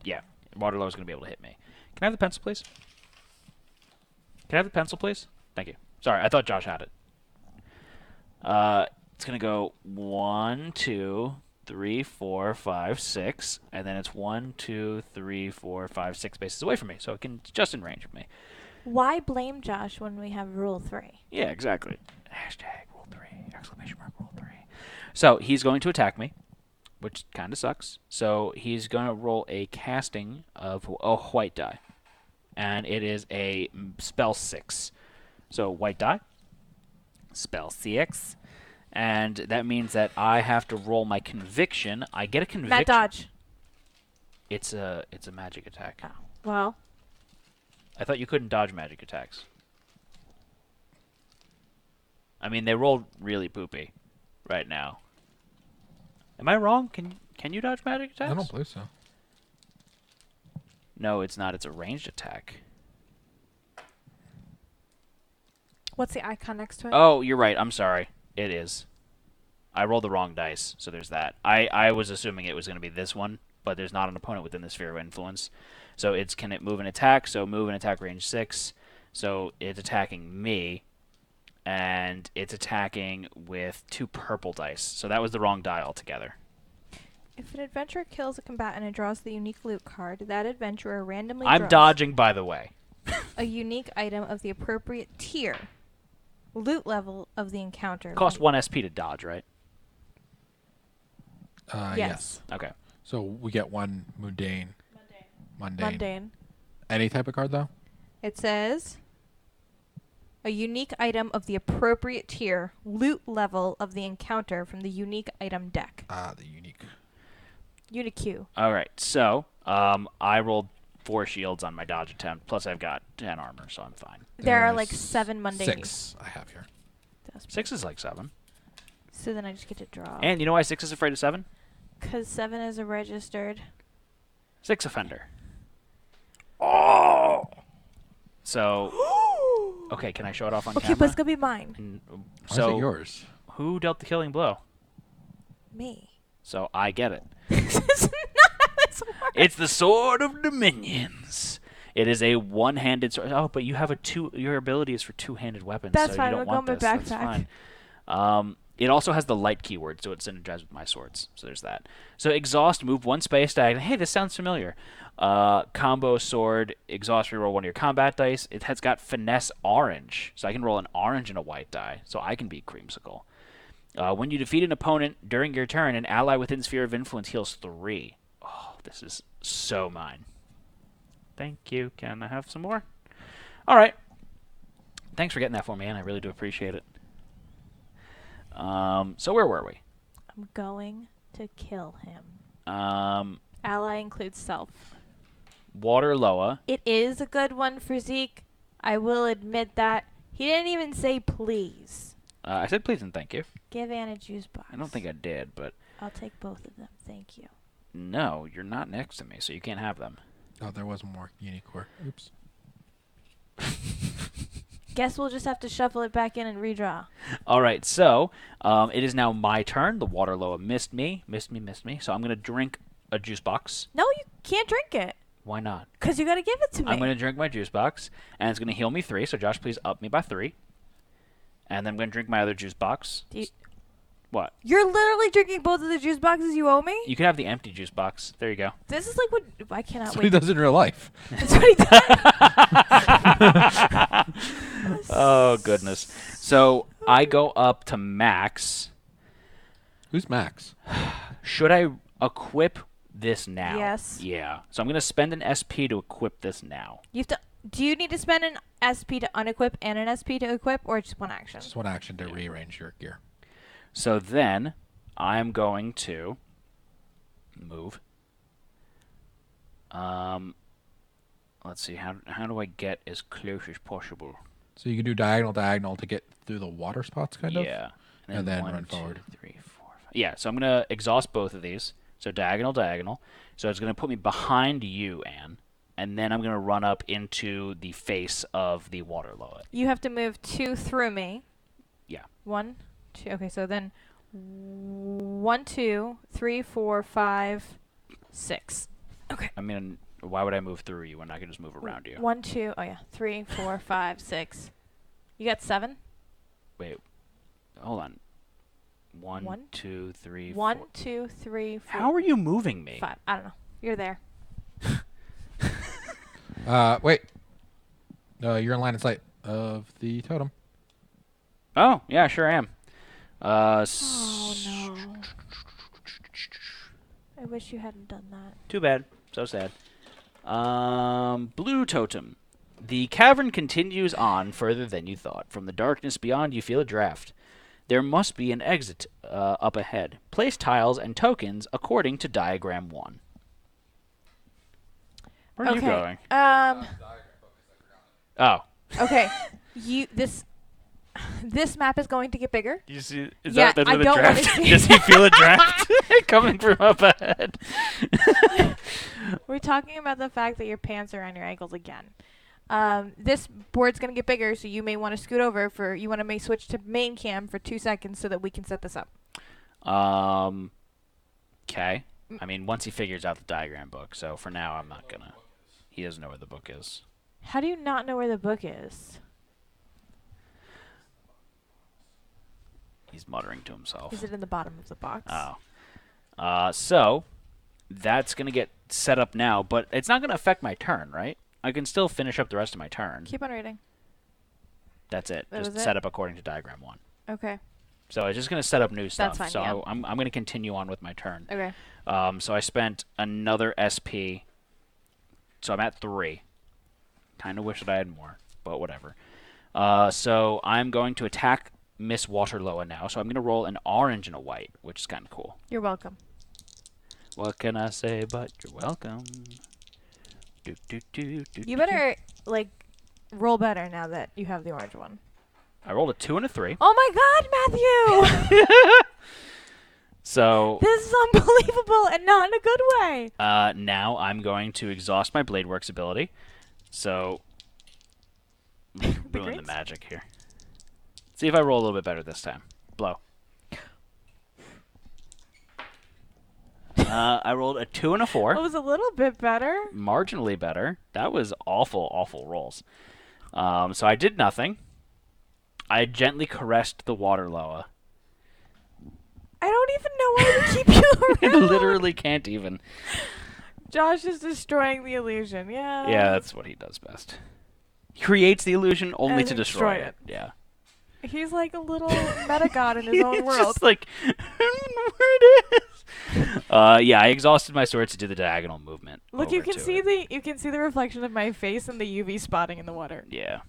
Yeah, Water Loa is going to be able to hit me. Can I have the pencil, please? Can I have the pencil, please? Thank you. Sorry, I thought Josh had it. It's going to go 1, 2, 3, 4, 5, 6, and then it's 1, 2, 3, 4, 5, 6 spaces away from me, so it can just in range of me. Why blame Josh when we have rule 3? Yeah, exactly. Hashtag rule 3, exclamation mark rule 3. So he's going to attack me, which kind of sucks. So he's going to roll a casting of a white die, and it is a spell 6. So white die, spell 6. And that means that I have to roll my conviction. I get a conviction. Matt dodge. It's a magic attack. Oh. Well. I thought you couldn't dodge magic attacks. I mean, they rolled really poopy right now. Am I wrong? Can you dodge magic attacks? I don't believe so. No, it's not. It's a ranged attack. What's the icon next to it? Oh, you're right. I'm sorry. It is. I rolled the wrong dice, so there's that. I was assuming it was going to be this one, but there's not an opponent within the sphere of influence. So can it move and attack? So move and attack range 6. So it's attacking me, and it's attacking with 2 purple dice. So that was the wrong die altogether. If an adventurer kills a combatant and draws the unique loot card, that adventurer randomly I'm draws dodging, by the way. a unique item of the appropriate tier, loot level of the encounter. Cost 1 SP to dodge, right? Yes. Okay. So we get 1 mundane. Mundane. Any type of card, though? It says a unique item of the appropriate tier, loot level of the encounter from the unique item deck. The unique. Unique. All right. So I rolled 4 shields on my dodge attempt, plus I've got 10 armor, so I'm fine. There are There's like 7 mundane. 6 I have here. 6 is like 7. So then I just get to draw. And you know why 6 is afraid of 7? Because 7 is a registered. 6 offender. Oh! So, okay, can I show it off on Okay, camera? but it's going to be mine. And, Why so, is it yours? who dealt the killing blow? Me. So I get it. This is not how this works. It's the Sword of Dominions. It is a one-handed sword. Oh, but you have your ability is for 2-handed weapons. That's so fine. You I'll don't want go in this. my That's backpack. fine. It also has the light keyword, so it's synergized with my swords. So there's that. So exhaust, move 1 space diagonal. Hey, this sounds familiar. Combo sword, exhaust, reroll 1 of your combat dice. It has got finesse orange, so I can roll an orange and a white die, so I can beat Creamsicle. When you defeat an opponent during your turn, an ally within sphere of influence heals 3. Oh, this is so mine. Thank you. Can I have some more? All right. Thanks for getting that for me, Anne. I really do appreciate it. So where were we? I'm going to kill him. Um, Ally includes self. Waterloa. It is a good one for Zeke. I will admit that. He didn't even say please. I said please and thank you. Give Anne a juice box. I don't think I did, but I'll take both of them. Thank you. no, you're not next to me, so you can't have them. Oh, there was more unique core. Oops. Guess we'll just have to shuffle it back in and redraw. All right, so it is now my turn. The Waterloa missed me. So I'm going to drink a juice box. No, you can't drink it. Why not? Because you got to give it to me. I'm going to drink my juice box, and it's going to heal me 3. So Josh, please up me by 3. And then I'm going to drink my other juice box. What? You're literally drinking both of the juice boxes you owe me? You can have the empty juice box. There you go. This is like what... I cannot That's what he wait. does in real life. That's what he does. Oh, goodness. So I go up to max. Who's Max? Should I equip this now? Yes. Yeah. So I'm going to spend an SP to equip this now. You have to... Do you need to spend an SP to unequip and an SP to equip, or just one action? Just 1 action to rearrange your gear. So then I'm going to move. Let's see. How do I get as close as possible? So you can do diagonal to get through the water spots, kind of? Yeah. And then 1, run 2, forward. 3, 4, 5. Yeah, so I'm going to exhaust both of these. So diagonal. So it's going to put me behind you, Anne. And then I'm going to run up into the face of the Waterloa. You have to move 2 through me. Yeah. 1, 2. Okay, so then 1, 2, 3, 4, 5, 6. Okay. I mean, why would I move through you when I can just move around you? 1, 2. Oh yeah. 3, 4, 5, 6. You got 7. Wait. Hold on. 1, One? 2, 3, 1, 4. 2, 3, 4. How are you moving me? 5. I don't know. You're there. Wait. You're in line of sight of the totem. Oh, yeah, sure am. Oh no. I wish you hadn't done that. Too bad. So sad. Blue totem. The cavern continues on further than you thought. From the darkness beyond, you feel a draft. There must be an exit up ahead. Place tiles and tokens according to diagram 1. Where are you going? Oh. Okay. This map is going to get bigger. You see, Yeah, that's I where the don't wanna draft? see Does he feel a draft coming from up ahead? We're talking about the fact that your pants are on your ankles again. This board's going to get bigger, so you may want to scoot over you want to switch to main cam for 2 seconds so that we can set this up. Okay. I mean, once he figures out the diagram book. So for now, I'm not gonna. He doesn't know where the book is. How do you not know where the book is? He's muttering to himself. Is it in the bottom of the box? Oh. So that's gonna get set up now, but it's not gonna affect my turn, right? I can still finish up the rest of my turn. Keep on reading. That's it. That Just was it? set up according to diagram 1. Okay. So it's just gonna set up new stuff. fine, so yeah. I'm gonna continue on with my turn. Okay. So I spent another SP. So I'm at 3. Kind of wish that I had more, but whatever. So I'm going to attack Miss Waterloa now. So I'm going to roll an orange and a white, which is kind of cool. You're welcome. What can I say but you're welcome? You better, like, roll better now that you have the orange one. I rolled a 2 and a 3. Oh my God, Matthew! So This is unbelievable and not in a good way. now I'm going to exhaust my Blade Works ability. So ruin the greens? magic here. See if I roll a little bit better this time. Blow. I rolled a 2 and a 4. It was a little bit better. Marginally better. That was awful, awful rolls. So I did nothing. I gently caressed the water loa. I don't even know why to keep you I around. literally can't even. Josh is destroying the illusion. Yeah. Yeah, that's what he does best. He creates the illusion only And to destroy destroy it. Yeah. He's like a little meta god in his own It's world. just like, where it is. Yeah, I exhausted my sword to do the diagonal movement. Look, you over can to see it. you can see the reflection of my face and the UV spotting in the water. Yeah.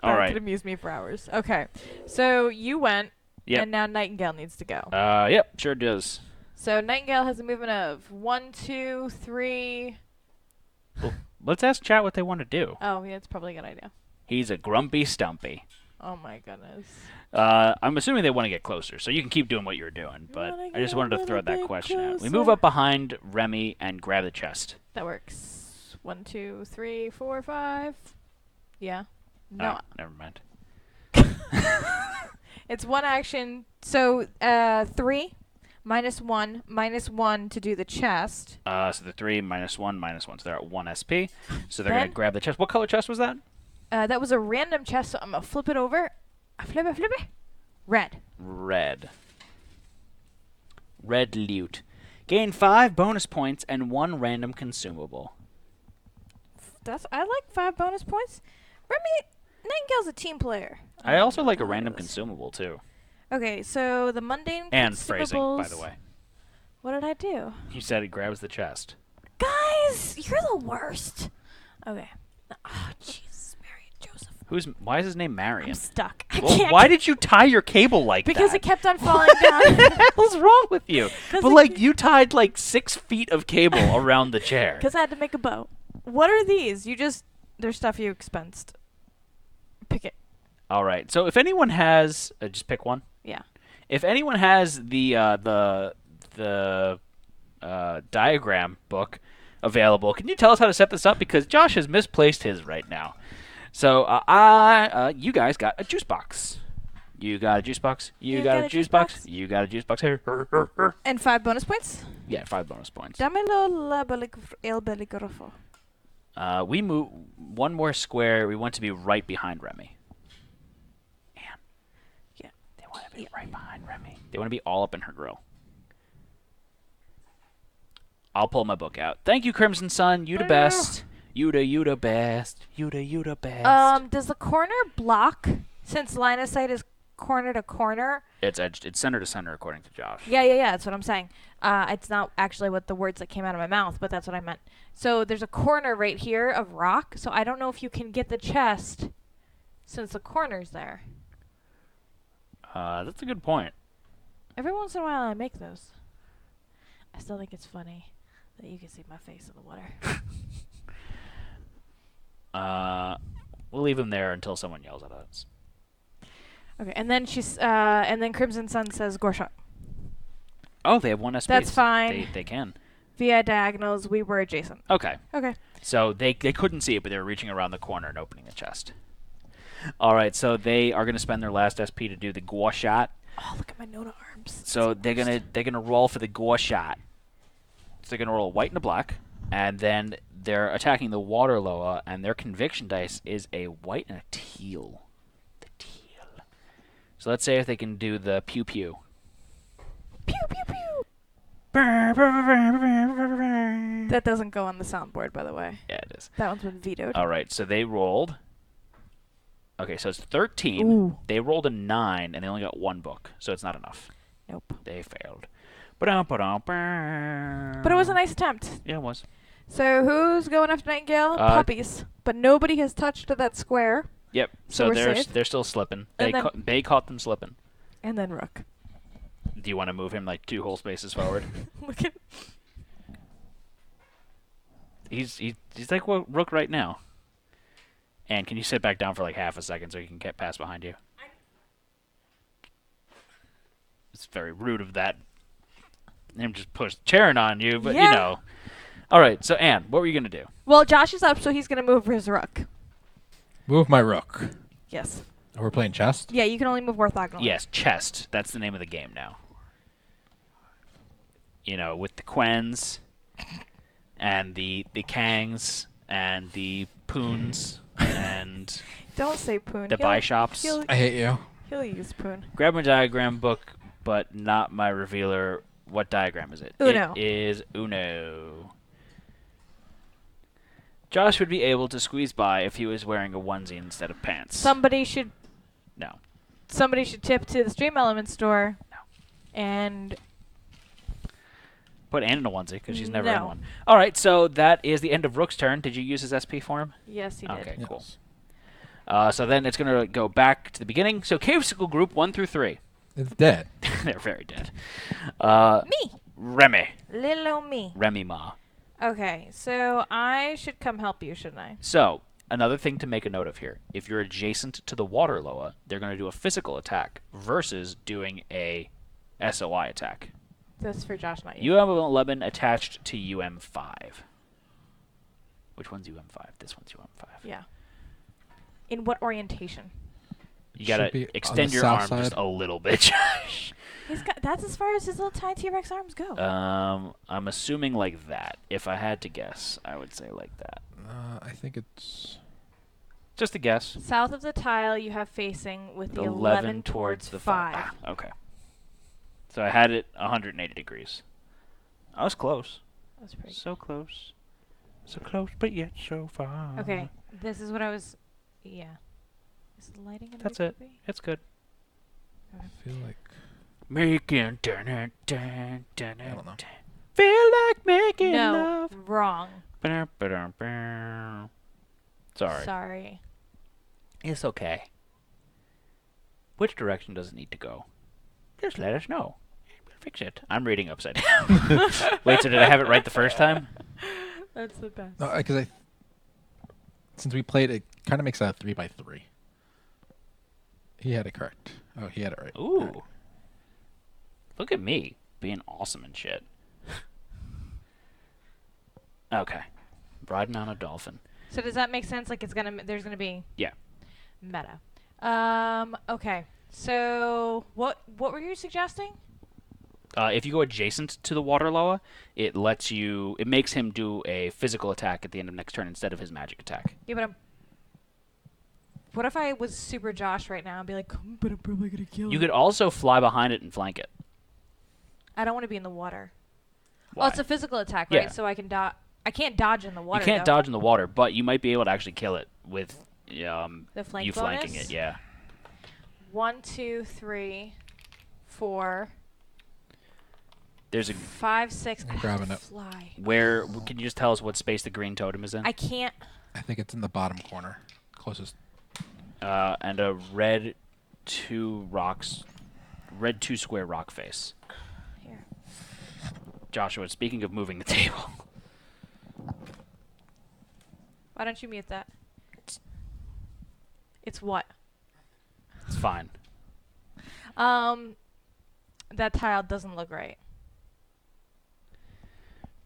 That All right. could amuse me for hours. Okay, so you went, Yep. and now Nightingale needs to go. Yep, sure does. So Nightingale has a movement of 1, 2, 3. Let's ask chat what they want to do. Oh, yeah, it's probably a good idea. He's a grumpy stumpy. Oh my goodness. I'm assuming they want to get closer, so you can keep doing what you're doing. But Wanna I just get wanted a to throw little that bit question out. We closer. move up behind Remi and grab the chest. That works. 1, 2, 3, 4, 5. Yeah. No, Oh, never mind. it's one action. So 3 minus 1 to do the chest. So the 3 minus 1 minus 1. So they're at 1 SP. So they're Then- going to grab the chest. What color chest was that? That was a random chest, so I'm gonna flip it over. Flip it. Red. Red. Red loot. Gain 5 bonus points and 1 random consumable. I like 5 bonus points. Remi, Nightingale's a team player. I also like a Oh, random yes. consumable, too. Okay, so the mundane And phrasing, by consumables- the way. What did I do? You said it grabs the chest. Guys, you're the worst. Okay. Oh, Jesus, Mary and Joseph. Why is his name Marion? I'm stuck. I Well, can't. why did you tie your cable like Because that? it kept on falling down. What the hell's wrong with you? 'Cause But it- like you tied like 6 feet of cable around the chair. Because I had to make a bow. What are these? They're stuff you expensed. Pick it. All right. So if anyone has, just pick one. Yeah. If anyone has the diagram book available, can you tell us how to set this up? Because Josh has misplaced his right now. So you guys got a juice box. You got a juice box. You got a juice box. You got a juice box here. And 5 bonus points? Yeah, 5 bonus points. Dámelo el beligrafo. We move one more square. We want to be right behind Remi. Man. Yeah. They want to be right behind Remi. They want to be all up in her grill. I'll pull my book out. Thank you, Crimson Sun. You the best. You the best. You the best. Does the corner block, since line of sight is corner to corner? It's edged. It's center to center, according to Josh. Yeah, that's what I'm saying. It's not actually what the words that came out of my mouth, but that's what I meant. So there's a corner right here of rock, so I don't know if you can get the chest since the corner's there. That's a good point. Every once in a while I make those. I still think it's funny that you can see my face in the water. We'll leave him there until someone yells at us. Okay, and then and then Crimson Sun says Gorshot. Oh, they have 1 SP. That's fine. They can. Via diagonals, we were adjacent. Okay. Okay. So they couldn't see it, but they were reaching around the corner and opening the chest. All right, so they are going to spend their last SP to do the Gua shot. Oh, look at my Nona arms. So they're gonna roll for the gore shot. So they're gonna roll a white and a black, and then they're attacking the water loa, and their conviction dice is a white and a teal. The teal. So let's say if they can do the pew pew. Pew pew pew. That doesn't go on the soundboard, by the way. Yeah, it is. That one's been vetoed. All right, so they rolled. Okay, so it's 13. Ooh. They rolled a 9, and they only got 1 book, so it's not enough. Nope. They failed. But it was a nice attempt. Yeah, it was. So who's going after Nightingale? Puppies. But nobody has touched that square. Yep. So So we're safe? they're still slipping. And then- They caught them slipping. And then Rook. Do you want to move him like 2 whole spaces forward? Look at. He's like Rook right now. And can you sit back down for like half a second so he can get past behind you? It's very rude of that. Him just push Charon on you, but you Yeah. know. All right, so Anne, what were you gonna do? Well, Josh is up, so he's going to move his Rook. Move my rook. Yes. We're playing chest. Yeah, you can only move orthogonally. Yes, chest. That's the name of the game now. You know, with the Quens and the Kangs and the Poons and Don't say Poon. the Bishops. I hate you. He'll use Poon. Grab my diagram book, but not my revealer. What diagram is it? Uno. It is Uno. Josh would be able to squeeze by if he was wearing a onesie instead of pants. Somebody should No. tip to the Stream Element store. No. And Put Anne in a onesie because she's never in No. one. All right, so that is the end of Rook's turn. Did you use his SP for him? yes, he did. Okay, cool. Yes. So then it's going to go back to the beginning. So Cavesicle Group 1 through 3. It's dead. They're very dead. Me. Remi. Little me. Remi Ma. Okay, so I should come help you, shouldn't I? So, another thing to make a note of here. If you're adjacent to the water loa, they're going to do a physical attack versus doing a SOI attack. That's for Josh, not you. UM11 attached to UM5. Which one's UM5? This one's UM5. Yeah. In what orientation? You Should got be to on extend the your south arm side. just a little bit, Josh. That's as far as his little tiny T-Rex arms go. I'm assuming like that. If I had to guess, I would say like that. I think it's. Just a guess. South of the tile you have facing with the 11 towards the 5. 5. Ah, okay. So I had it 180 degrees. I was close. That's pretty So close. So close, but yet so far. Okay, this is what I was... Yeah. Is the lighting gonna That's be it. creepy? It's good. I feel like. Making dun dun dun dun I don't know. dun. Feel like making No, love. wrong. Ba-dum-ba-dum-bum. Sorry. Sorry. It's okay. Which direction does it need to go? Just let us know. We'll fix it. I'm reading upside down. Wait, so did I have it right the first time? That's the best. No, because since we played, it kind of makes that a 3x3. He had it correct. Oh, he had it right. Ooh. Alright. Look at me being awesome and shit. Okay. Riding on a dolphin. So does that make sense? Like there's gonna be Yeah. meta. Okay. So what were you suggesting? If you go adjacent to the water loa, it makes him do a physical attack at the end of next turn instead of his magic attack. Yeah, but what if I was super Josh right now and be like, but I'm probably gonna kill You him. could also fly behind it and flank it. I don't want to be in the water. Why? Well, it's a physical attack, right? Yeah. So I can dodge. I can't dodge in the water. You can't though. dodge in the water, but you might be able to actually kill it with The flank you flanking bonus? it. Yeah. 1, 2, 3, 4, There's a 5, 6. I'm I have grabbing to it. fly. where can you just tell us what space the green totem is in? I can't. I think it's in the bottom corner, closest. And a red 2 square rock face. Here. Joshua, speaking of moving the table. Why don't you mute that? It's what? It's fine. That tile doesn't look right.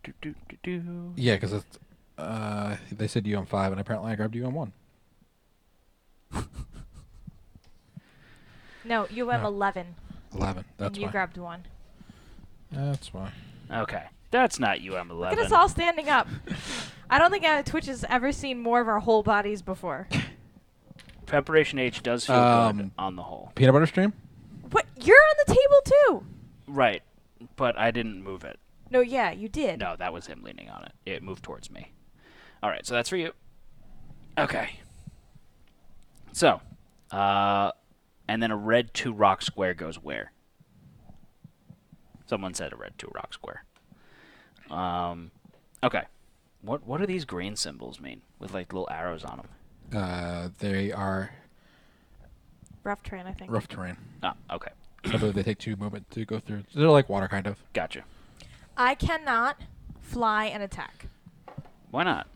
Do, do, do, do. Yeah, because it's. They said UM5, and apparently I grabbed UM1. No, UM11. 11. That's and you why. grabbed 1. That's why. Okay. That's not UM11. Look at us all standing up. I don't think Twitch has ever seen more of our whole bodies before. Preparation H does feel good on the whole. Peanut butter stream? What? You're on the table too. Right. But I didn't move it. No, yeah, you did. No, that was him leaning on it. It moved towards me. All right, so that's for you. Okay. So, and then a red 2 rock square goes where? Someone said a red 2 rock square. Okay. What do these green symbols mean with like little arrows on them? They are Rough terrain, I think. rough terrain. Ah, okay. So they take 2 movement to go through. They're like water, kind of. Gotcha. I cannot fly and attack Why not?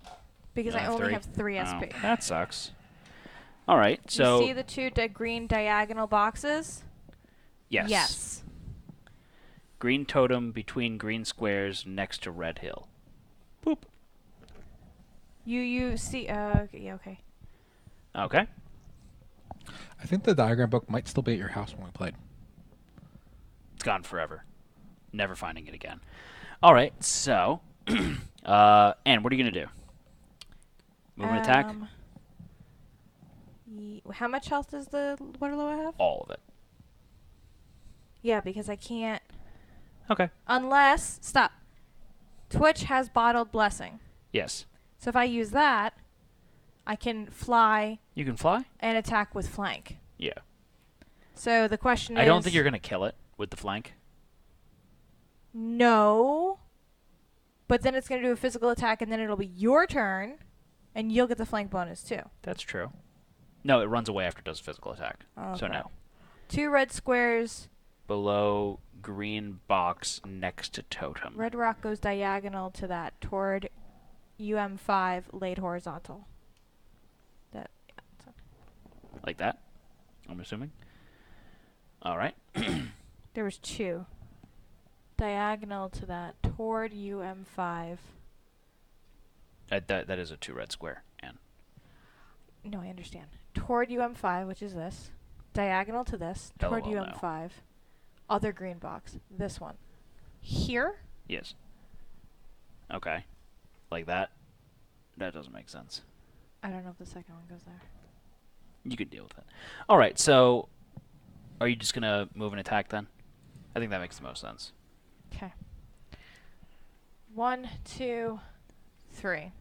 because You I have only 3? have 3 SP. Oh, that sucks. All right, so You see the 2 green diagonal boxes? yes. Yes. Green totem between green squares next to red hill. Boop. You see? Okay, yeah, okay. Okay. I think the diagram book might still be at your house when we played. It's gone forever. Never finding it again. All right, so, and what are you going to do? Move and attack? How much health does the Waterloo have? All of it. Yeah, because I can't. Okay. Unless, stop. Twitch has bottled blessing. Yes. So if I use that, I can fly You can fly? and attack with flank. Yeah. So the question is... I don't think you're going to kill it with the flank. No. But then it's going to do a physical attack, and then it'll be your turn, and you'll get the flank bonus too. That's true. No, it runs away after it does a physical attack. Okay. So no. 2 red squares. Below green box next to totem. Red rock goes diagonal to that toward UM5 laid horizontal. That. Like that, I'm assuming. All right. There was 2. Diagonal to that toward UM5. That is a 2 red square, Anne. No, I understand. Toward UM5, which is this. Diagonal to this. Toward LOL, no. UM5. Other green box. This one. Here? Yes. Okay. Like that? That doesn't make sense. I don't know if the second one goes there. You could deal with it. All right, so are you just going to move and attack then? I think that makes the most sense. Okay. 1, 2, 3.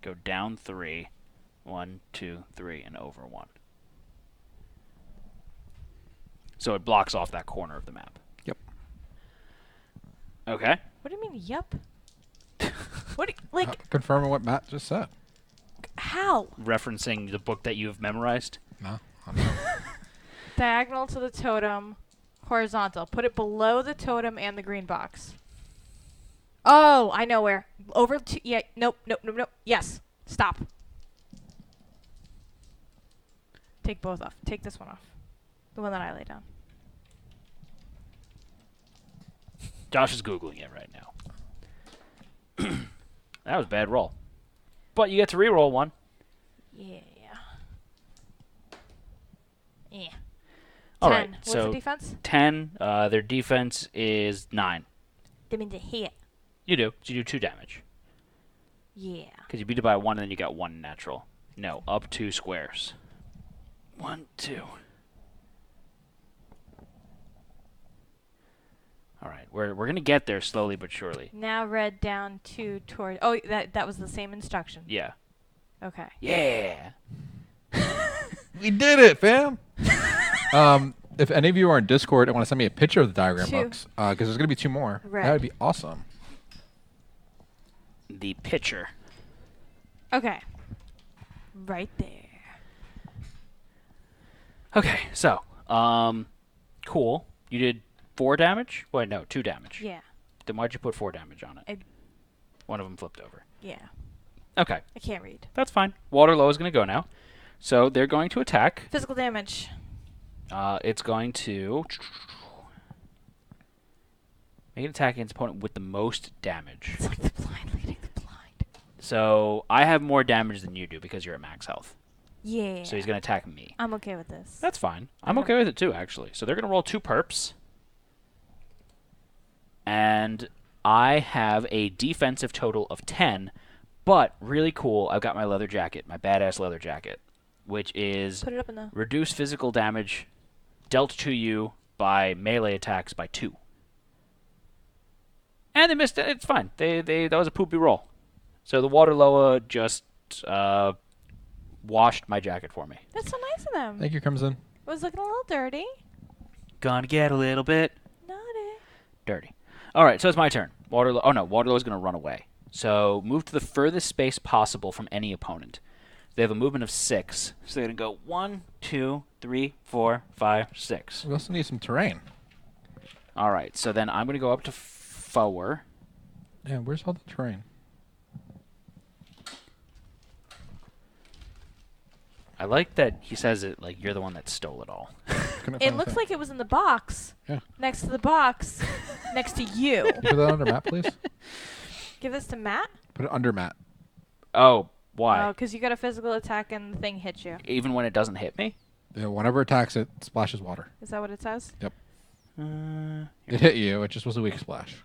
Go down 3. 1, 2, 3, and over 1. So it blocks off that corner of the map. Yep. Okay. What do you mean, yup? What? Like, Confirming what Matt just said. how? Referencing the book that you have memorized. No. I'm not. Diagonal to the totem. Horizontal. Put it below the totem and the green box. Oh, I know where. Over to... Yeah, nope. Yes. Stop. Take both off. Take this one off. The one that I laid down. Josh is Googling it right now. That was a bad roll. But you get to re-roll one. Yeah. Yeah. All 10. right, What's so the defense? 10. Their defense is 9. That means a hit. You do. So you do 2 damage. Yeah. Because you beat it by 1 and then you got 1 natural. No, up 2 squares. 1, 2. All right, we're gonna get there slowly but surely. Now red down 2 toward... Oh, that was the same instruction. Yeah. Okay. Yeah. We did it, fam. If any of you are in Discord and want to send me a picture of the diagram 2. books, because there's gonna be 2 more, Red. that would be awesome. The pitcher. Okay. Right there. Okay, so, cool. You did 4 damage? Wait, no, 2 damage. Yeah. Then why'd you put 4 damage on it? I- One of them flipped over. Yeah. Okay, I can't read. that's fine. Waterlow is going to go now. So they're going to attack. Physical damage. It's going to make an attack against opponent with the most damage. It's like the blind leading the blind. So I have more damage than you do because you're at max health. Yeah. So he's going to attack me. I'm okay with this. That's fine. I'm okay with it too, actually. So they're going to roll 2 perps. And I have a defensive total of 10. But, really cool, I've got my leather jacket, my badass leather jacket, which is Put it up in the... reduce physical damage dealt to you by melee attacks by 2. And they missed it. It's fine. That was a poopy roll. So the water loa just washed my jacket for me. That's so nice of them. Thank you, Crimson. It was looking a little dirty. Gonna get a little bit Naughty. dirty. All right, so it's my turn. Oh no, Waterloo is going to run away. So move to the furthest space possible from any opponent. They have a movement of 6, so they're going to go 1, 2, 3, 4, 5, 6. We also need some terrain. All right, so then I'm going to go up to 4. Yeah, where's all the terrain? I like that he says it like you're the one that stole it all. It looks like it was in the box. Yeah. Next to the box. Next to you. Can you put that under Matt, please? Give this to Matt. Put it under Matt. Oh, why? Oh, because you got a physical attack and the thing hits you. Even when it doesn't hit me? Yeah, whenever it attacks, it splashes water. Is that what it says? Yep. It hit you. It just was a weak splash.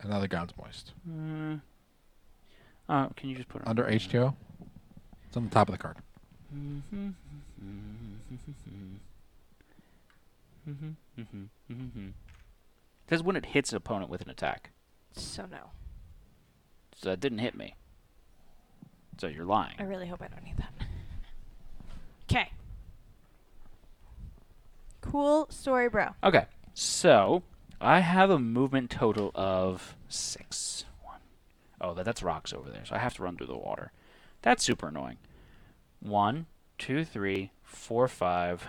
And now the ground's moist. Can you just put it Under H2O? It's on the top of the card. Says when it hits an opponent with an attack. So no. So it didn't hit me. So you're lying. I really hope I don't need that. Okay. Cool story, bro. Okay, so I have a movement total of 6. Oh, that's rocks over there, so I have to run through the water. That's super annoying. 1, 2, 3, 4, 5.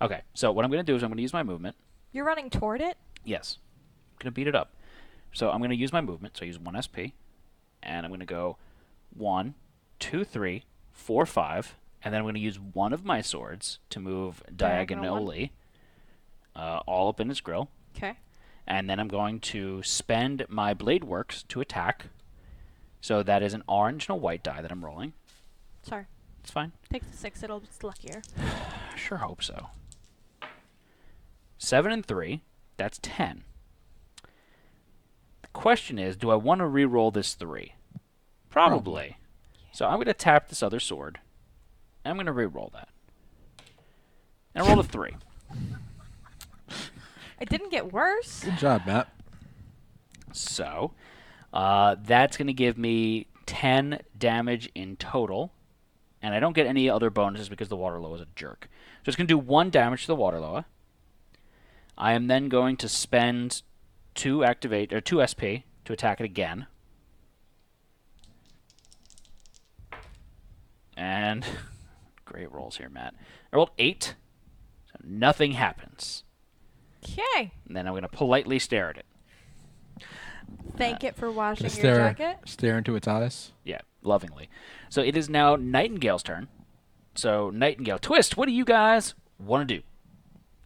Okay, so what I'm going to do is I'm going to use my movement. You're running toward it? Yes. I'm going to beat it up. So I'm going to use my movement, so I use 1 SP. And I'm going to go 1, 2, 3, 4, 5. And then I'm going to use one of my swords to move diagonally, all up in its grill. Okay. And then I'm going to spend my blade works to attack. So that is an orange and a white die that I'm rolling. Sorry. It's fine. Take the 6. It's luckier. I sure hope so. 7 and 3. That's 10. The question is, do I want to re-roll this 3? Probably. So I'm going to tap this other sword. And I'm going to re-roll that. And I rolled a 3. It didn't get worse. Good job, Matt. So that's going to give me 10 damage in total. And I don't get any other bonuses because the Waterloa is a jerk. So it's going to do 1 damage to the Waterloa. I am then going to spend 2 SP to attack it again. And great rolls here, Matt. I rolled 8, so nothing happens. Okay. And then I'm going to politely stare at it. Thank it for washing your Stare jacket. into its eyes. Yeah, lovingly. So it is now Nightingale's turn. So Nightingale, Twist, what do you guys want to do?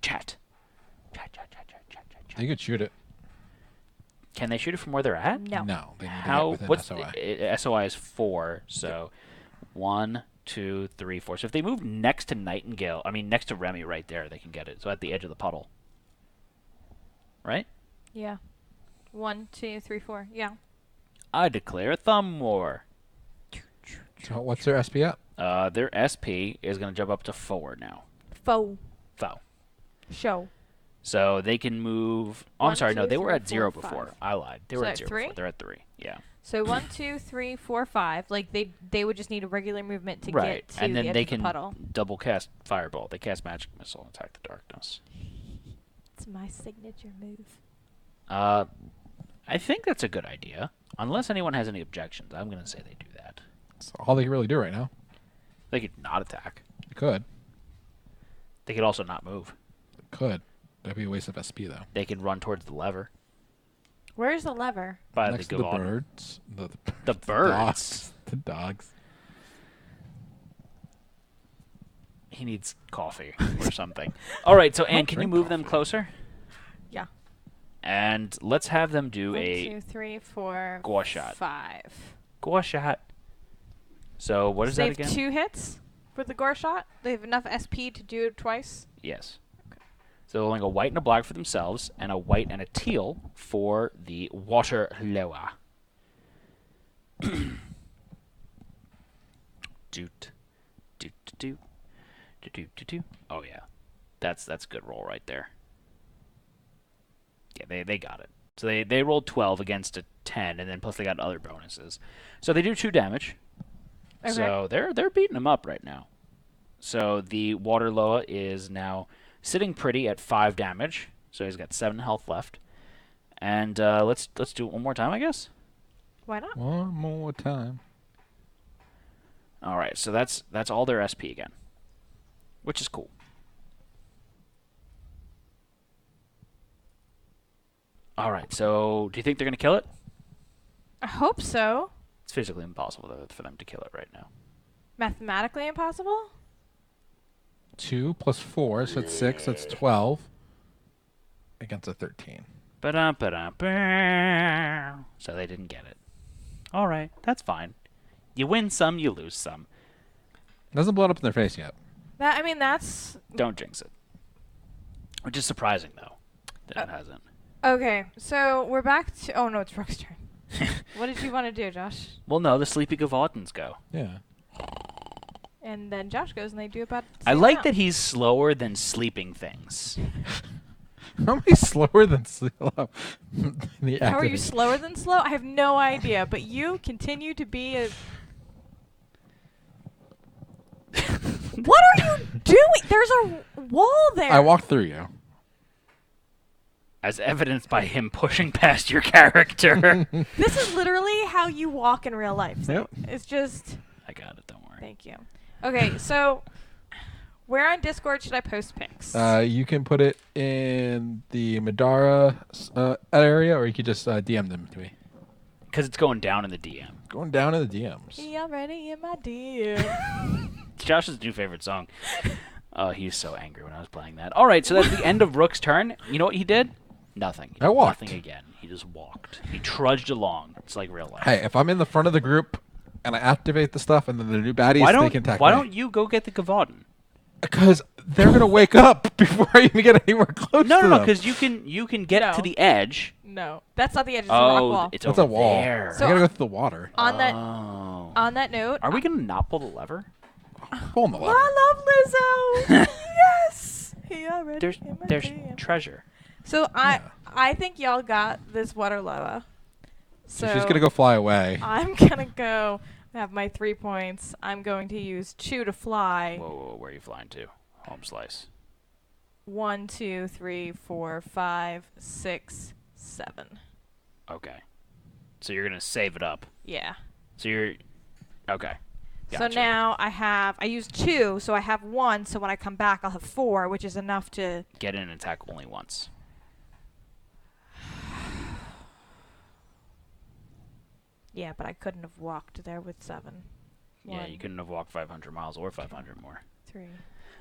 Chat. You could shoot it. Can they shoot it from where they're at? No. No. They need to How? get within What's SOI. SOI is 4, so 1, 2, 3, 4. So if they move next to Nightingale, next to Remi right there, they can get it. So at the edge of the puddle. Right? Yeah. 1, 2, 3, 4. Yeah. I declare a thumb war. So what's their SP at? Their SP is going to jump up to 4 now. Foe. Foe. Show. So they can move. Oh, I'm 1, sorry. No, 2, they were 3, at 0 4, before. 5. I lied. They So were at at 0 3? before. They're at 3. Yeah. So 1, 2, 3, 4, 5. Like they would just need a regular movement to Right. get to And then the edge they of the can puddle. double cast Fireball. They cast Magic Missile and attack the darkness. It's my signature move. I think that's a good idea. Unless anyone has any objections, I'm going to say they do that. That's all they can really do right now. They could not attack. They could. They could also not move. They could. That'd be a waste of SP, though. They could run towards the lever. Where's the lever? By Next the to the Gavon. birds. The birds? The dogs. He needs coffee or something. All right, so Anne, can you drink move them coffee. closer? Yeah. And let's have them do 1, a 2, 3, 4, Gua shot. 5. Gua shot. So what is they that have again? 2 hits for the gore shot. They have enough SP to do it twice. Yes. So they're rolling a white and a black for themselves, and a white and a teal for the water loa. Doot, doot, doot, doot, doot, doot. Oh yeah, that's a good roll right there. Yeah, they got it. So they rolled 12 against a 10, and then plus they got other bonuses. So they do 2 damage. Okay. So they're beating them up right now. So the water loa is now sitting pretty at 5 damage. So he's got 7 health left. And let's do it one more time, I guess. Why not? One more time. All right, so that's all their SP again, which is cool. All right, so do you think they're gonna kill it? I hope so. It's physically impossible for them to kill it right now. Mathematically impossible? 2 plus 4, so that's 6. That's 12 against a 13. Ba-da-ba-da-ba. So they didn't get it. All right, that's fine. You win some, you lose some. Doesn't blow it up in their face yet. That's... Don't jinx it. Which is surprising, though, that it hasn't. Okay, so we're back to... Oh, no, it's Rook's turn. What did you want to do, Josh? Well, no, the Sleepy Gavaldens go. Yeah. And then Josh goes and they do about... I like that he's slower than sleeping things. How many slower than slow? How are you slower than slow? I have no idea, but you continue to be a... What are you doing? There's a wall there. I walked through you. As evidenced by him pushing past your character. This is literally how you walk in real life. So Yep. It's just... I got it, don't worry. Thank you. Okay, so where on Discord should I post pics? You can put it in the Middara area, or you could just DM them to me. Because it's going down in the DM. Going down in the DMs. He already in my DM. It's Josh's new favorite song. Oh, he was so angry when I was playing that. All right, so that's the end of Rook's turn. You know what he did? Nothing. He did I walked. Nothing again. He just walked. He trudged along. It's like real life. Hey, if I'm in the front of the group and I activate the stuff and then the new baddies, why they can attack why me. don't you go get the Gavaldon? Because they're going to wake up before I even get anywhere close No, to no, no, them. because you can get No. to the edge. No, that's not the edge. It's a rock wall. It's That's over a wall. there. So- I got to go through the water. On that Oh. on that note, Are we going to not pull the lever? Pull the lever. I love Lizzo. Yes. He already There's in my there's DM. treasure. So Yeah. I think y'all got this water loa. So She's going to go fly away. I'm gonna go have my 3 points. I'm going to use 2 to fly. Whoa, where are you flying to? Home slice. 1, 2, 3, 4, 5, 6, 7. Okay. So you're going to save it up. Yeah. So you're... Okay. So Gotcha. now I used 2, so I have 1. So when I come back, I'll have 4, which is enough to. Get in and attack only once. Yeah, but I couldn't have walked there with 7. Yeah, 1, you couldn't have walked 500 miles or 500 more. 3.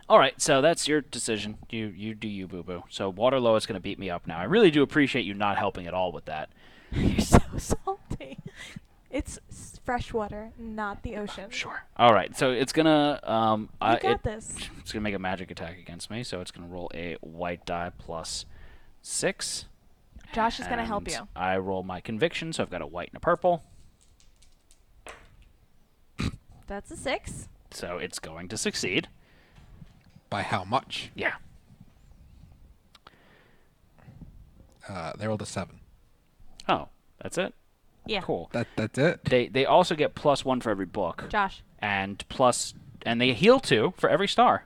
All right, so that's your decision. You do you, boo-boo. So Waterloo is going to beat me up now. I really do appreciate you not helping at all with that. You're so salty. It's fresh water, not the ocean. Sure. All right, so it's going to... You got this. It's going to make a magic attack against me, so it's going to roll a white die plus 6. Josh is going to help And you. I roll my conviction, so I've got a white and a purple. That's a 6. So it's going to succeed. By how much? Yeah. They rolled a 7. Oh, that's it? Yeah. Cool. That's it. They also get +1 for every book. Josh. And they heal 2 for every star.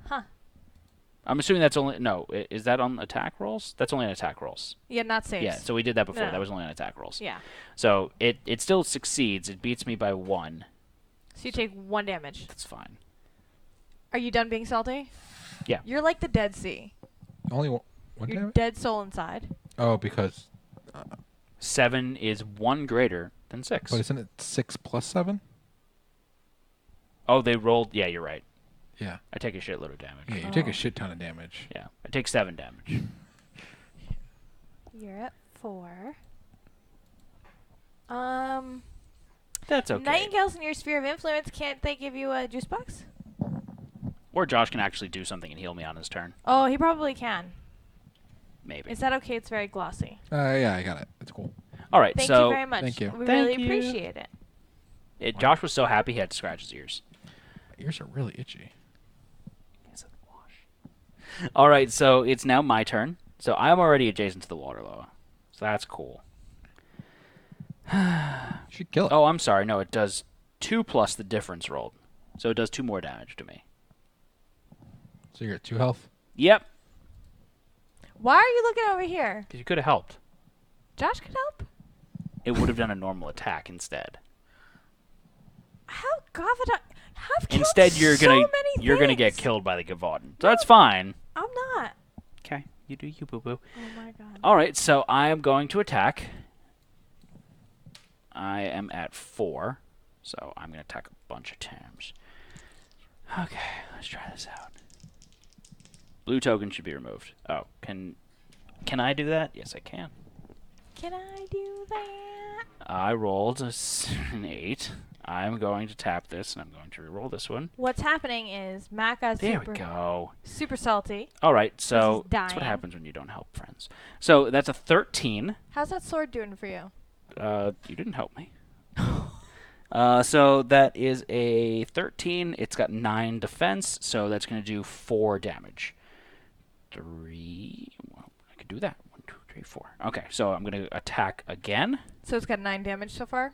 Huh. I'm assuming that's only... No, is that on attack rolls? That's only on attack rolls. Yeah, not saves. Yeah, so we did that before. No. That was only on attack rolls. Yeah. So it still succeeds. It beats me by 1. So you take 1 damage. That's fine. Are you done being salty? Yeah. You're like the Dead Sea. Only one You're damage? dead soul inside. Oh, because... 7 is 1 greater than 6. But isn't it 6 plus 7? Oh, they rolled... Yeah, you're right. Yeah. I take a shitload of damage. Yeah, you take a shit ton of damage. Yeah, I take 7 damage. You're at 4. That's okay. Nightingale's in your sphere of influence. Can't they give you a juice box? Or Josh can actually do something and heal me on his turn. Oh, he probably can. Maybe. Is that okay? It's very glossy. Yeah, I got it. It's cool. All right, Thank so you very much. Thank you. We Thank really you. appreciate it. Josh was so happy he had to scratch his ears. My ears are really itchy. All right, so it's now my turn. So I'm already adjacent to the water lava. So that's cool. You should kill it. Oh, I'm sorry. No, it does 2 plus the difference rolled. So it does 2 more damage to me. So you're at 2 health? Yep. Why are you looking over here? Because you could have helped. Josh could help? It would have done a normal attack instead. How Gavada? Have killed Instead, you're so gonna many get things. killed by the Gavaudan. So that's fine. I'm not. Okay, you do you, boo boo. Oh my god. All right, so I am going to attack. I am at 4, so I'm going to attack a bunch of times. Okay, let's try this out. Blue token should be removed. Oh, can I do that? Yes, I can. Can I do that? I rolled an 8. I'm going to tap this, and I'm going to reroll this one. What's happening is Matt got There we go. super salty. All right, so he's that's what dying. happens when you don't help friends. So that's a 13. How's that sword doing for you? You didn't help me. So that is a 13. It's got 9 defense, so that's going to do 4 damage. 3. Well, I could do that. 1, 2, 3, 4. Okay, so I'm going to attack again. So it's got 9 damage so far,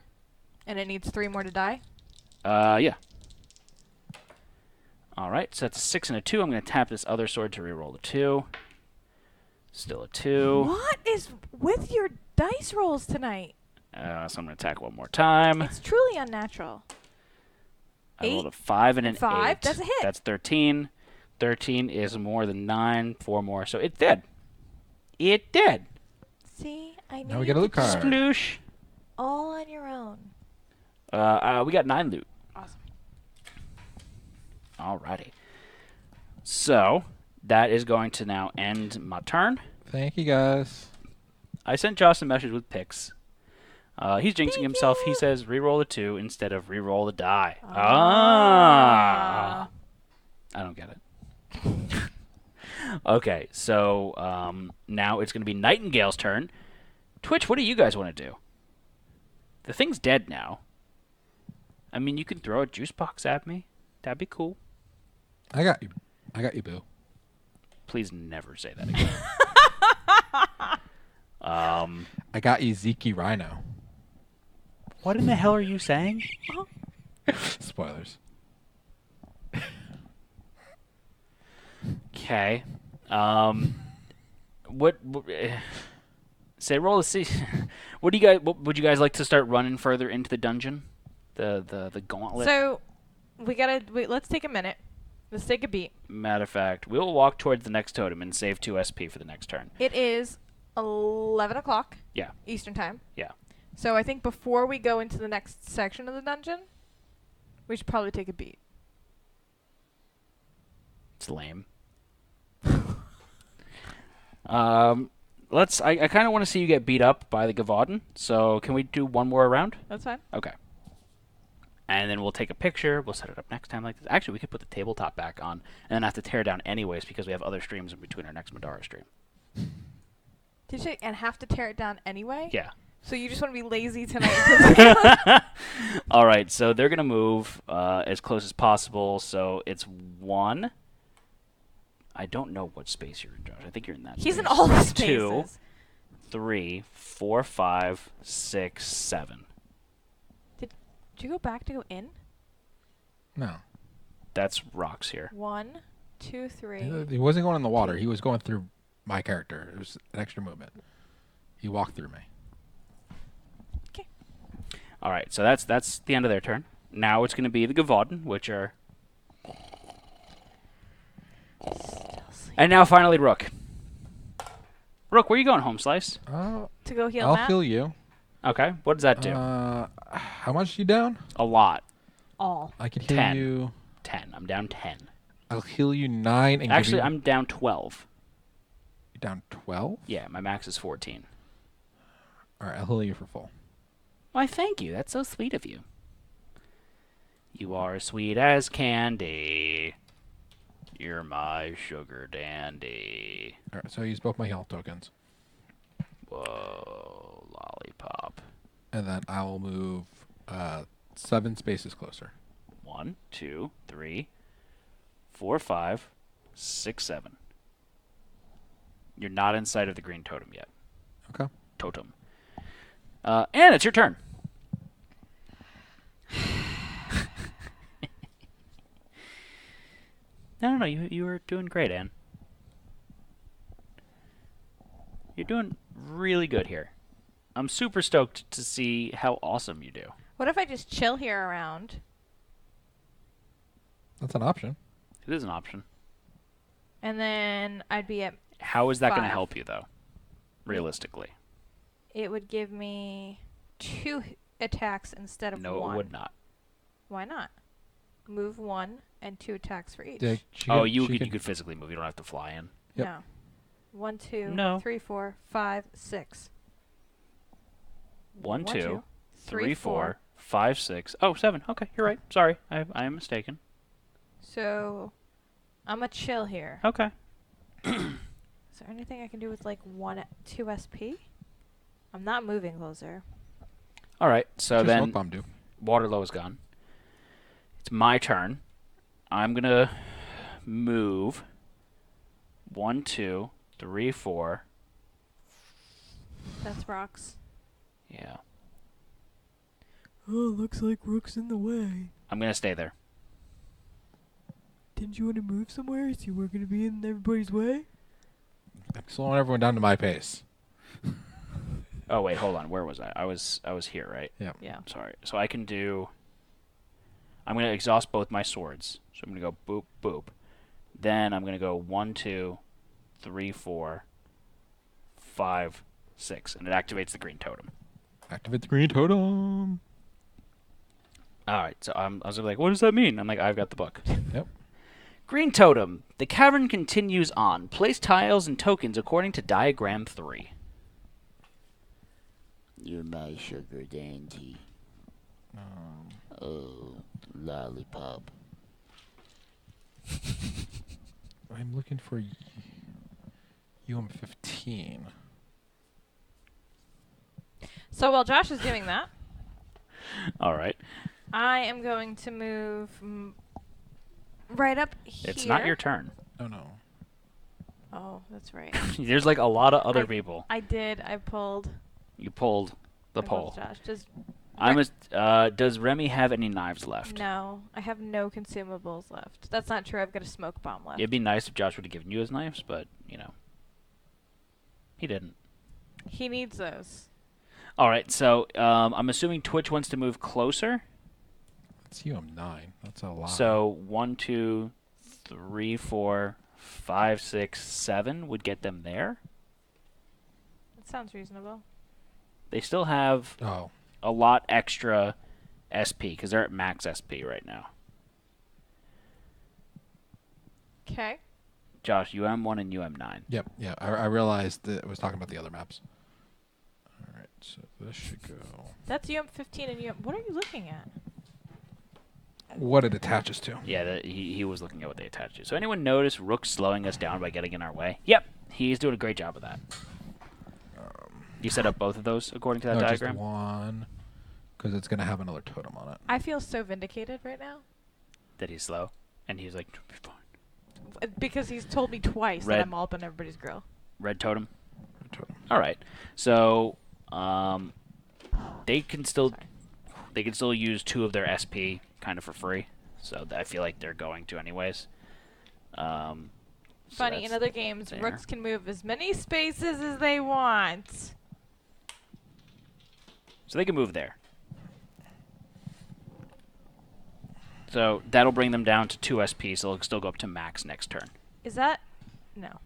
and it needs 3 more to die. Yeah. All right, so that's a 6 and a 2. I'm going to tap this other sword to reroll the 2. Still a 2. What is with your dice rolls tonight? So I'm going to attack one more time. It's truly unnatural. I rolled a 5 and an 5, 8. that's a hit. That's 13. 13 is more than 9. 4 more, so it did. It did. See, I knew Now we you get a loot could do card. it Sploosh. all on your own. We got 9 loot. Awesome. Alrighty. So, that is going to now end my turn. Thank you, guys. I sent Josh a message with picks. He's jinxing Thank himself. you. He says reroll the 2 instead of reroll the die. Ah. I don't get it. Okay, so now it's going to be Nightingale's turn. Twitch, what do you guys want to do? The thing's dead now. I mean, you can throw a juice box at me. That'd be cool. I got you. I got you, boo. Please never say that again. I got you, Zeke Rhino. What in the hell are you saying? Spoilers. Okay. Say roll to see. What would you guys like to start running further into the dungeon? The gauntlet. So, let's take a minute. Let's take a beat. Matter of fact, we'll walk towards the next totem and save 2 SP for the next turn. It is 11 o'clock Yeah. Eastern time. Yeah. So I think before we go into the next section of the dungeon, we should probably take a beat. It's lame. I kind of want to see you get beat up by the Gavaudan. So can we do one more round? That's fine. Okay. And then we'll take a picture. We'll set it up next time like this. Actually, we could put the tabletop back on and then have to tear it down anyways because we have other streams in between our next Middara stream. Did you and have to tear it down anyway? Yeah. So you just want to be lazy tonight? All right. So they're going to move as close as possible. So it's 1. I don't know what space you're in, Josh. I think you're in that He's space. in all the 2, spaces. 3, 4, 5, 6, 7. Did you go back to go in? No. That's rocks here. 1, 2, 3. He wasn't going in the water. He was going through my character. It was an extra movement. He walked through me. Okay. All right, so that's the end of their turn. Now it's going to be the Gavaudan, which are... And now finally Rook. Rook, where are you going, Home Slice? To go heal I'll Matt? heal you. Okay, what does that do? How much you down? A lot. All. I can heal 10. you. 10. I'm down 10. I'll heal you 9 and Actually, give you... I'm down 12. You're down 12? Yeah, my max is 14. All right, I'll heal you for full. Why, thank you. That's so sweet of you. You are as sweet as candy. You're my sugar dandy. All right, so I use both my health tokens, Whoa, lollipop. and then I will move 7 spaces closer. 1, 2, 3, 4, 5, 6, 7. You're not in sight of the green totem yet. Okay. Totem. And it's your turn. No, you were doing great, Anne. You're doing really good here. I'm super stoked to see how awesome you do. What if I just chill here around? That's an option. It is an option. And then I'd be at... How is that going to 5. help you, though? Realistically. It would give me 2 attacks instead of 1. No, it would not. Why not? Move 1 and 2 attacks for each. You could physically move. You don't have to fly in. Yep. No. 1, 2, No. 3, 4, 5, 6. 1, 2, 3, 3, 4, 5, 6. Oh, 7. Okay, you're right. Sorry, I am mistaken. So, I'm a chill here. Okay. Is there anything I can do with like 2 SP? I'm not moving closer. All right, so Just then Smoke Bomb do. Waterlow is gone. It's my turn. I'm going to move 1, 2, 3, 4. That's rocks. Yeah. Oh, looks like Rook's in the way. I'm going to stay there. Didn't you want to move somewhere so you weren't going to be in everybody's way? I'm slowing everyone down to my pace. Oh, wait, hold on. Where was I? I was here, right? Yeah. Yeah. Sorry. So I can do... I'm going to exhaust both my swords. So I'm going to go boop, boop. Then I'm going to go 1, 2, 3, 4, 5, 6. And it activates the green totem. Activate the green totem. All right. So I was like, what does that mean? I'm like, I've got the book. Yep. Green totem. The cavern continues on. Place tiles and tokens according to diagram 3. You're my sugar dandy. Oh, lollipop. I'm looking for UM15. So while Josh is doing that, All right. I am going to move right up here. It's not your turn. Oh no. Oh, that's right. There's like a lot of other people. I did. I pulled. You pulled the I pulled pole. Josh. Does Remi have any knives left? No, I have no consumables left. That's not true. I've got a smoke bomb left. It'd be nice if Josh would have given you his knives, but, he didn't. He needs those. All right, so I'm assuming Twitch wants to move closer. It's UM9. That's a lot. So 1, 2, 3, 4, 5, 6, 7 would get them there. That sounds reasonable. They still have a lot extra SP because they're at max SP right now. Okay. Josh, UM1 and UM9. Yep. Yeah. I realized that it was talking about the other maps. All right. So this should go. That's UM15 and What are you looking at? What it attaches to. Yeah, he was looking at what they attached to. So anyone notice Rook slowing us down by getting in our way? Yep, he's doing a great job of that. You set up both of those according to that diagram? Just one, because it's going to have another totem on it. I feel so vindicated right now. That he's slow, and he's like, "Be fine." Because he's told me twice Red. that I'm all up on everybody's grill. Red totem. Red totem. All right. So they can still use 2 of their SP kind of for free. So I feel like they're going to anyways. Funny, in other games, there. Rooks can move as many spaces as they want. So they can move there. So that'll bring them down to 2 SP, so they'll still go up to max next turn. Is that... No.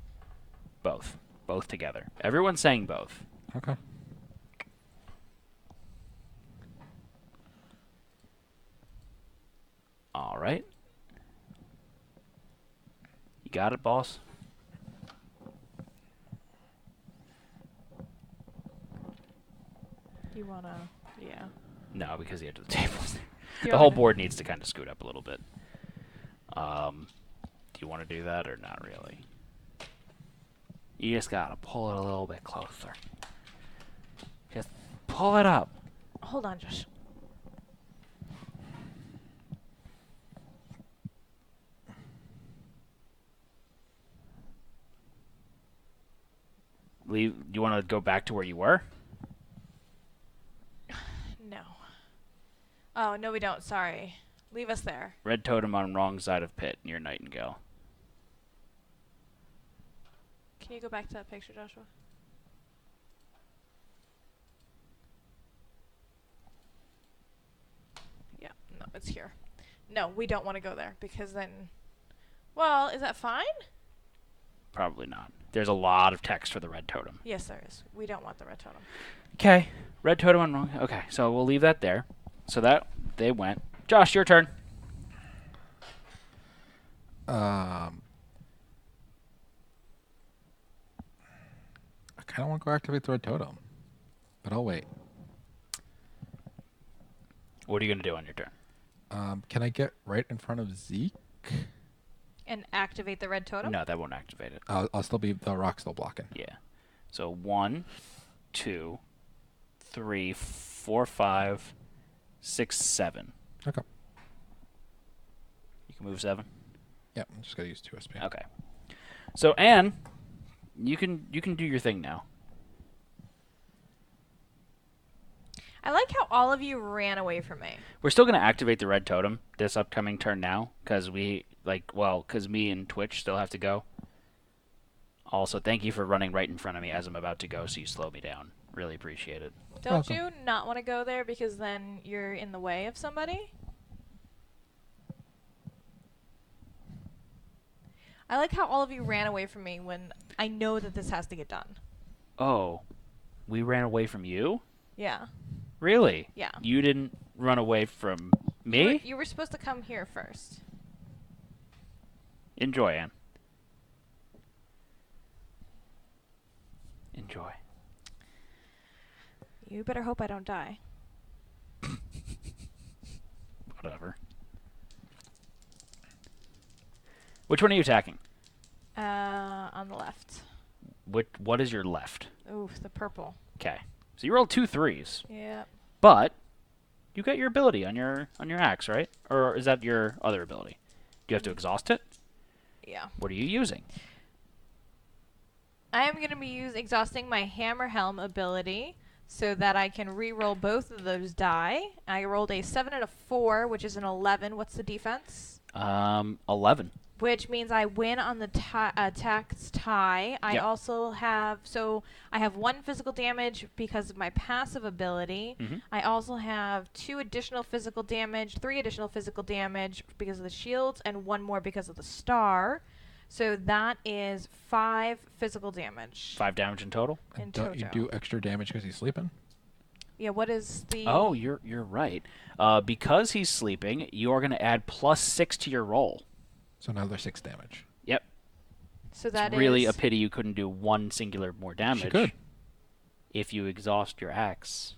Both. Both together. Everyone's saying both. Okay. All right. You got it, boss? You wanna... Yeah. No, because the edge of the table is there. The whole board needs to kind of scoot up a little bit. Do you want to do that or not really? You just gotta pull it a little bit closer. Just pull it up. Hold on, Josh. Leave. You want to go back to where you were? No. Oh, no, we don't. Sorry. Leave us there. Red totem on wrong side of pit near Nightingale. Can you go back to that picture, Joshua? Yeah, no, it's here. No, we don't want to go there because then... Well, is that fine? Probably not. There's a lot of text for the red totem. Yes, there is. We don't want the red totem. Okay. Red totem on wrong. Okay, so we'll leave that there. So that they went. Josh, your turn. I kind of want to go activate the red totem, but I'll wait. What are you going to do on your turn? Can I get right in front of Zeke? And activate the red totem? No, that won't activate it. I'll still be the rock still blocking. Yeah. So 1, 2, 3, 4, 5, 6, 7. Okay. You can move 7. Yep, I'm just gonna use 2 SP. Okay. So Anne, you can do your thing now. I like how all of you ran away from me. We're still going to activate the red totem this upcoming turn now because because me and Twitch still have to go. Also, thank you for running right in front of me as I'm about to go, so you slow me down. Really appreciate it. Don't Welcome. you not want to go there because then you're in the way of somebody? I like how all of you ran away from me when I know that this has to get done. Oh, we ran away from you? Yeah. Really? Yeah. You didn't run away from me? You were supposed to come here first. Enjoy, Anne. Enjoy. You better hope I don't die. Whatever. Which one are you attacking? On the left. What is your left? Ooh, the purple. Okay. So you rolled 2 3s, Yeah. but you got your ability on your axe, right? Or is that your other ability? Do you have to exhaust it? Yeah. What are you using? I am going to be exhausting my hammer helm ability so that I can re-roll both of those die. I rolled a 7 and a 4, which is an 11. What's the defense? 11. Which means I win on the attacks tie. I Yep. also have, so I have 1 physical damage because of my passive ability. Mhm. I also have 2 additional physical damage, 3 additional physical damage because of the shields, and 1 more because of the star. So that is 5 physical damage. 5 damage in total? In And don't you total. do extra damage because he's sleeping? Yeah, what is the... Oh, you're right. Because he's sleeping, you are going to add +6 to your roll. So another 6 damage. Yep. So that It's really is... a pity you couldn't do 1 singular more damage. She could. If you exhaust your axe.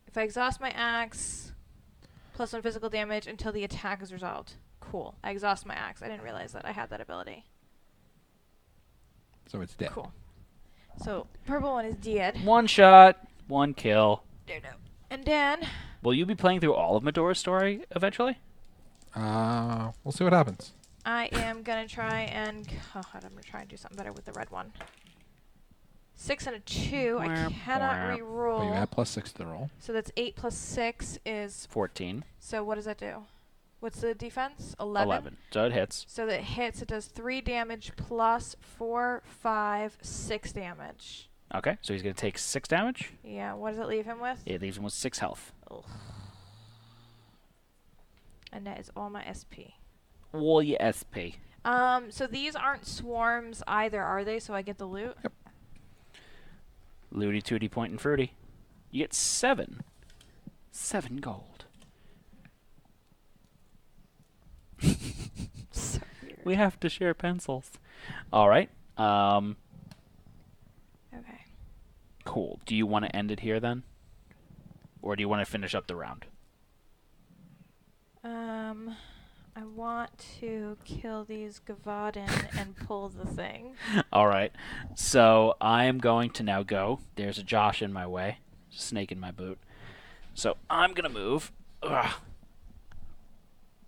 If I exhaust my axe, +1 physical damage until the attack is resolved. Cool. I exhaust my axe. I didn't realize that I had that ability. So it's dead. Cool. So, purple one is dead. 1 shot, 1 kill. And then... Will you be playing through all of Middara's story eventually? We'll see what happens. I am going to try and... Oh, I'm going to try and do something better with the red one. 6 and a 2. I cannot re-roll. But you add +6 to the roll. So that's 8 plus 6 is... 14. So what does that do? What's the defense? 11? So it hits. So that hits. It does 3 damage plus 4, 5, 6 damage. Okay, so he's going to take 6 damage. Yeah, what does it leave him with? It leaves him with 6 health. Ugh. And that is all my SP. Well, yeah, SP. So these aren't swarms either, are they? So I get the loot? Yep. Looty Tooty Point and Fruity. You get 7. 7 gold. So weird. We have to share pencils. All right. Okay. Cool. Do you want to end it here then? Or do you want to finish up the round? I want to kill these Gavaden and pull the thing. All right. So I am going to now go. There's a Josh in my way. Snake in my boot. So I'm going to move.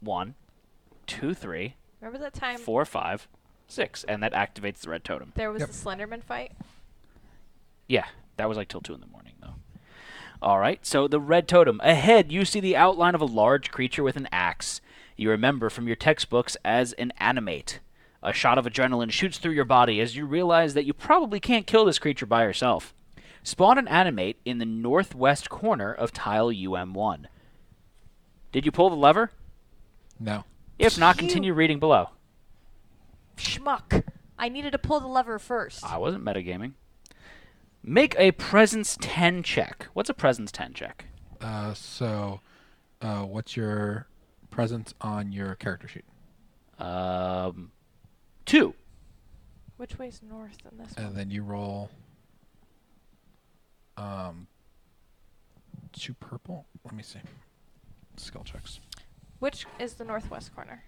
1, 2, 3, Remember that time 4, 5, 6. And that activates the red totem. there was Yep. the Slenderman fight? Yeah. That was like till 2 in the morning, though. All right. So the red totem. Ahead, you see the outline of a large creature with an axe. You remember from your textbooks as an animate. A shot of adrenaline shoots through your body as you realize that you probably can't kill this creature by yourself. Spawn an animate in the northwest corner of tile UM1. Did you pull the lever? No. If not, You- continue reading below. Schmuck. I needed to pull the lever first. I wasn't metagaming. Make a presence 10 check. What's a presence 10 check? What's your presence on your character sheet? 2. Which way's north in this And one? then you roll 2 purple. Let me see. Skill checks. Which is the northwest corner?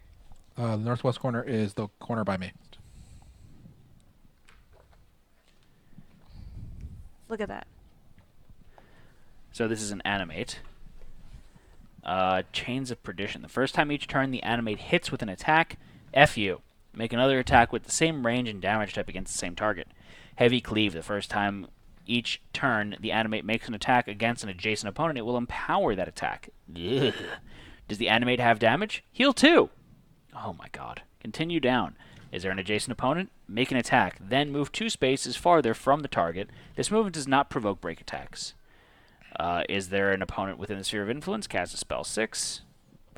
The northwest corner is the corner by me. Look at that. So this is an animate. Chains of Perdition. The first time each turn the animate hits with an attack, F you. Make another attack with the same range and damage type against the same target. Heavy Cleave. The first time each turn the animate makes an attack against an adjacent opponent, it will empower that attack. Ugh. Does the animate have damage? Heal 2. Oh my god. Continue down. Is there an adjacent opponent? Make an attack, then move 2 spaces farther from the target. This movement does not provoke break attacks. Is there an opponent within the sphere of influence? Cast a spell 6.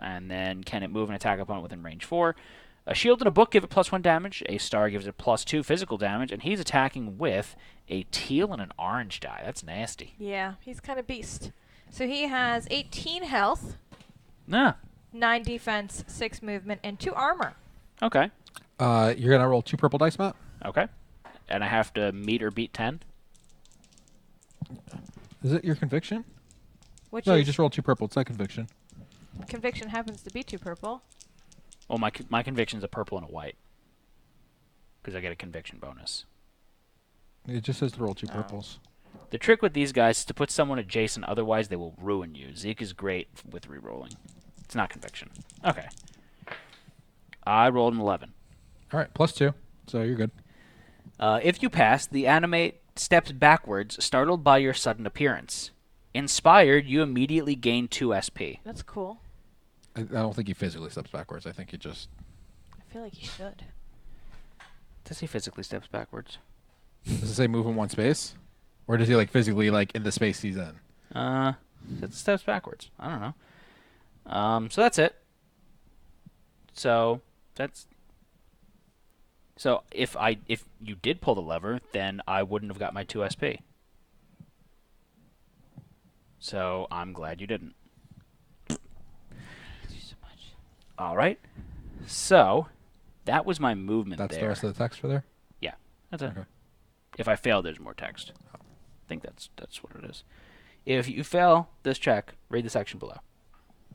And then can it move an attack opponent within range 4? A shield and a book give it +1 damage. A star gives it +2 physical damage. And he's attacking with a teal and an orange die. That's nasty. Yeah, he's kind of beast. So he has 18 health, Nah. 9 defense, 6 movement, and 2 armor. Okay. You're gonna roll 2 purple dice, Matt. Okay. And I have to meet or beat 10? Is it your conviction? Which No, is you just rolled 2 purple. It's not conviction. conviction happens to be 2 purple. Well, my conviction's a purple and a white. Because I get a conviction bonus. It just says to roll 2 purples. The trick with these guys is to put someone adjacent, otherwise they will ruin you. Zeke is great with re-rolling. It's not conviction. Okay. I rolled an 11. All right, +2, so you're good. If you pass, the animate steps backwards, startled by your sudden appearance. Inspired, you immediately gain 2 SP. That's cool. I don't think he physically steps backwards. I think he just. I feel like he should. Does he physically steps backwards? Does it say move in 1 space, or does he like physically like in the space he's in? It steps backwards. I don't know. So that's it. So that's. So if you did pull the lever, then I wouldn't have got my 2 SP. So I'm glad you didn't. Thank you so much. All right. So that was my movement That's there. the rest of the text for there. Yeah, that's it. Okay. If I fail, there's more text. I think that's what it is. If you fail this check, read the section below.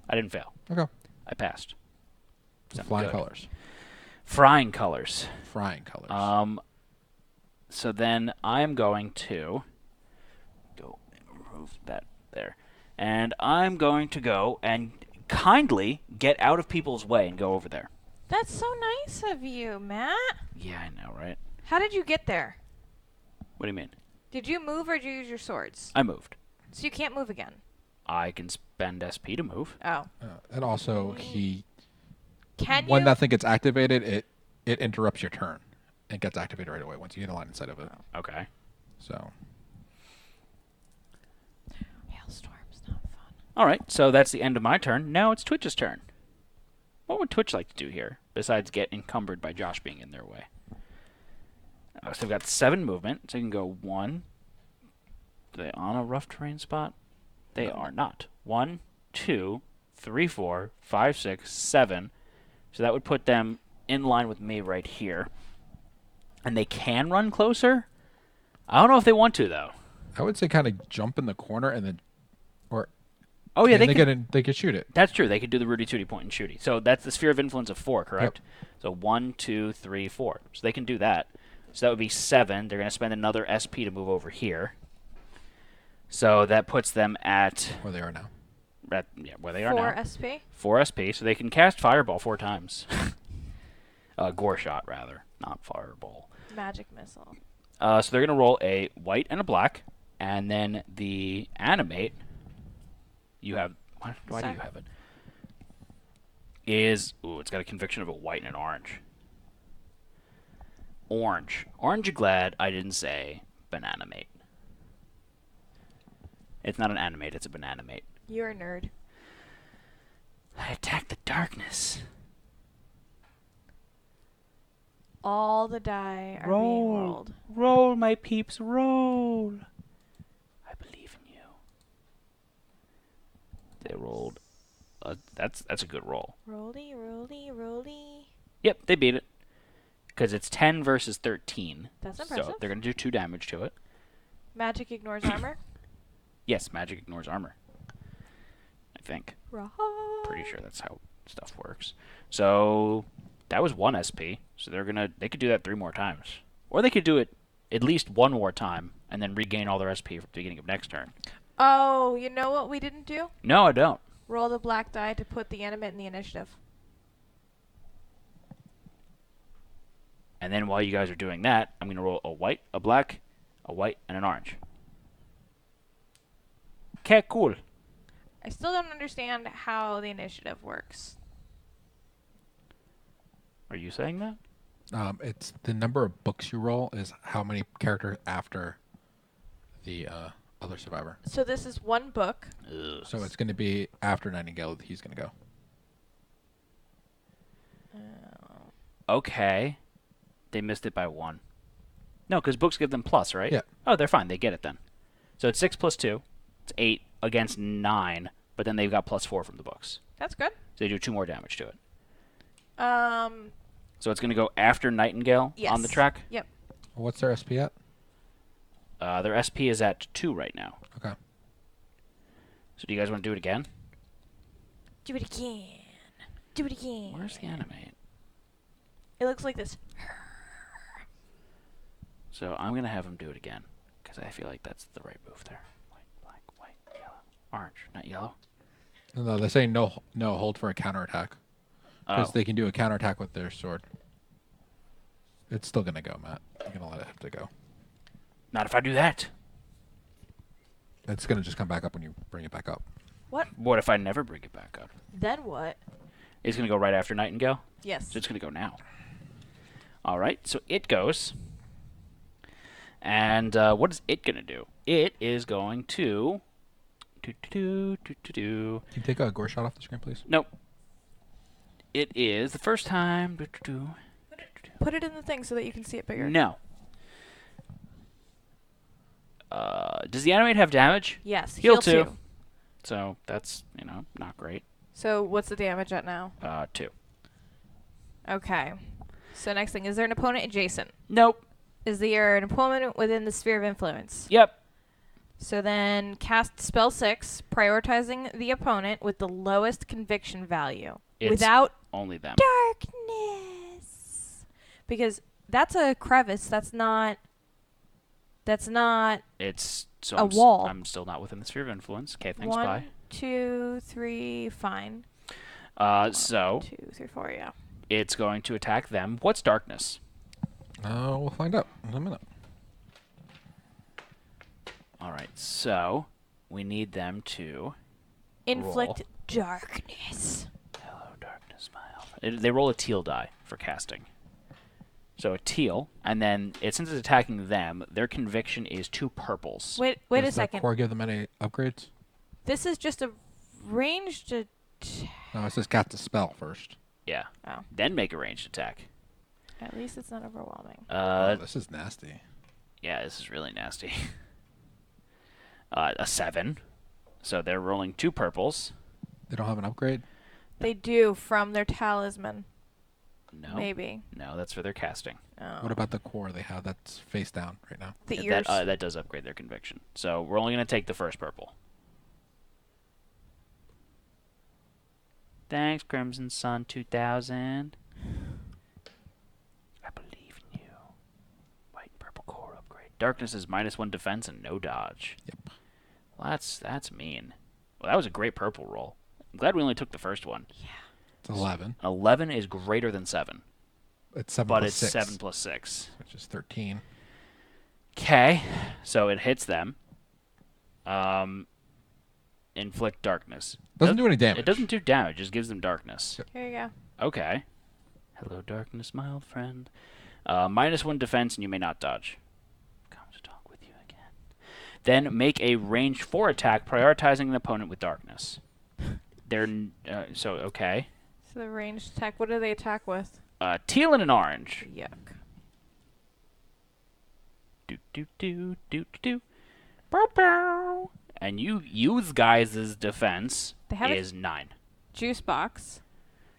I didn't fail. Okay. I passed. So Flying good. colors. Frying colors. Frying colors. So then I'm going to go and remove that there. And I'm going to go and kindly get out of people's way and go over there. That's so nice of you, Matt. Yeah, I know, right? How did you get there? What do you mean? Did you move or did you use your swords? I moved. So you can't move again. I can spend SP to move. Oh. And also, he Can when you? that thing gets activated, it interrupts your turn. It gets activated right away once you get a line inside of it. Okay. So Hailstorm's not fun. All right, so that's the end of my turn. Now it's Twitch's turn. What would Twitch like to do here, besides get encumbered by Josh being in their way? So I've got 7 movement, so you can go 1. Are they on a rough terrain spot? They are not. 1, 2, 3, 4, 5, 6, 7. So that would put them in line with me right here. And they can run closer? I don't know if they want to, though. I would say kind of jump in the corner and then, or Oh yeah, And they could shoot it. That's true. They could do the Rudy Tooty point and shooty. So that's the sphere of influence of 4, correct? So 1, 2, 3, 4. So they can do that. So that would be 7. They're going to spend another SP to move over here. So that puts them at Where they are now. where they are 4 now. SP. 4 SP. So they can cast Fireball 4 times. Gore Shot, rather, not Fireball. Magic missile. So they're going to roll a white and a black. And then the animate, you have... Why do you have it? It's got a conviction of a white and an orange. Orange. Orange, you glad I didn't say bananimate. It's not an animate, it's a bananimate. You're a nerd. I attack the darkness. All the die are being rolled. Roll, my peeps, roll. I believe in you. They rolled. That's a good roll. Rolly, rolly, rolly. Yep, they beat it. Because it's 10 versus 13. That's impressive. So they're going to do 2 damage to it. Magic ignores armor. Yes, magic ignores armor. I think. Right. Pretty sure that's how stuff works. So that was 1 SP. So they could do that 3 more times. Or they could do it at least 1 more time and then regain all their SP for the beginning of next turn. Oh, you know what we didn't do? No, I don't. Roll the black die to put the animate in the initiative. And then while you guys are doing that, I'm going to roll a white, a black, a white, and an orange. Okay, cool. I still don't understand how the initiative works. Are you saying that? It's the number of books you roll is how many characters after the other survivor. So this is 1 book. Ugh. So it's going to be after Nightingale. He's going to go. Okay. They missed it by 1. No, because books give them plus, right? Yeah. Oh, they're fine. They get it then. So it's 6 plus 2. It's 8 against 9, but then they've got plus 4 from the books. That's good. So they do 2 more damage to it. So So it's going to go after Nightingale on the track. Yep. What's their SP at? Their SP is at 2 right now. Okay. So do you guys want to do it again? Do it again. Do it again. Where's the animate? It looks like this. So I'm going to have him do it again because I feel like that's the right move there. White, black, white, yellow. Orange, not yellow. No, they're saying no hold for a counterattack. Because Oh. they can do a counterattack with their sword. It's still going to go, Matt. You're going to let it have to go. Not if I do that. It's going to just come back up when you bring it back up. What? What if I never bring it back up? Then what? It's going to go right after Nightingale? Yes. So it's going to go now. All right, so it goes. And what is it going to do? It is going to... Can you take a gore shot off the screen, please? Nope. It is the first time... Put it in the thing so that you can see it bigger. No. Does the animate have damage? Yes. Heal 2. So that's, not great. So what's the damage at now? 2. Okay. So next thing, is there an opponent adjacent? Nope. Is there an opponent within the sphere of influence? Yep. So then cast spell 6, prioritizing the opponent with the lowest conviction value. It's without only them. darkness. Because that's a crevice. That's not It's so a wall. I'm still not within the sphere of influence. Okay, thanks, 1, bye. 2, 3, fine. So 2, 3, 4, yeah. it's going to attack them. What's darkness? We'll find out in a minute. All right, so we need them to Inflict roll. darkness. Hello, darkness, my alpha. They roll a teal die for casting. So a teal, and then since it's attacking them, their conviction is 2 purples. Wait Does a second. the core give them any upgrades? This is just a ranged No, it says cast a spell first. Yeah. Oh. Then make a ranged attack. At least it's not overwhelming. Oh, this is nasty. Yeah, this is really nasty. A 7. So they're rolling 2 purples. They don't have an upgrade? They do from their talisman. No. Maybe. No, that's for their casting. Oh. What about the core they have that's face down right now? the Yeah, ears? that does upgrade their conviction. So we're only going to take the first purple. Thanks, Crimson Sun 2000. I believe in you. White and purple core upgrade. Darkness is -1 defense and no dodge. Yep. Well, that's mean. Well, that was a great purple roll. I'm glad we only took the first one. It's 11. 11 is greater than 7. It's 7 But plus it's 6. 7 plus 6. Which is 13. Okay, so it hits them. Inflict darkness. Doesn't do any damage. It doesn't do damage, it just gives them darkness. Yep. Here you go. Okay. Hello, darkness, my old friend. -1 defense, and you may not dodge. Come to talk with you again. Then make a range 4 attack, prioritizing an opponent with darkness. Okay. So the ranged attack. What do they attack with? Teal and an orange. Yuck. Do do do do do. Bow bow. And you guys' defense They have is 9. Juice box.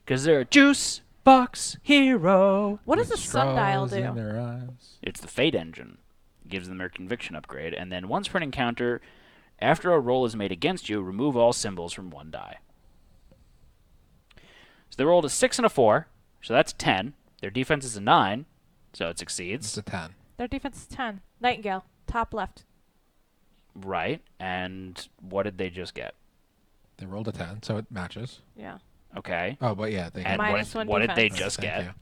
Because they're a juice box hero. What does the sundial Straws in do? their eyes. It's the Fate Engine. Gives them their conviction upgrade. And then once per encounter, after a roll is made against you, remove all symbols from 1 die. So they rolled a 6 and a 4, so that's 10. Their defense is a 9, so it It's succeeds. a 10. Their defense is 10. Nightingale. Top left. Right. And what did they just get? They rolled a 10, so it matches. Yeah. Okay. Oh, but yeah, they And Minus what 1 did they defense. just Thank get? you.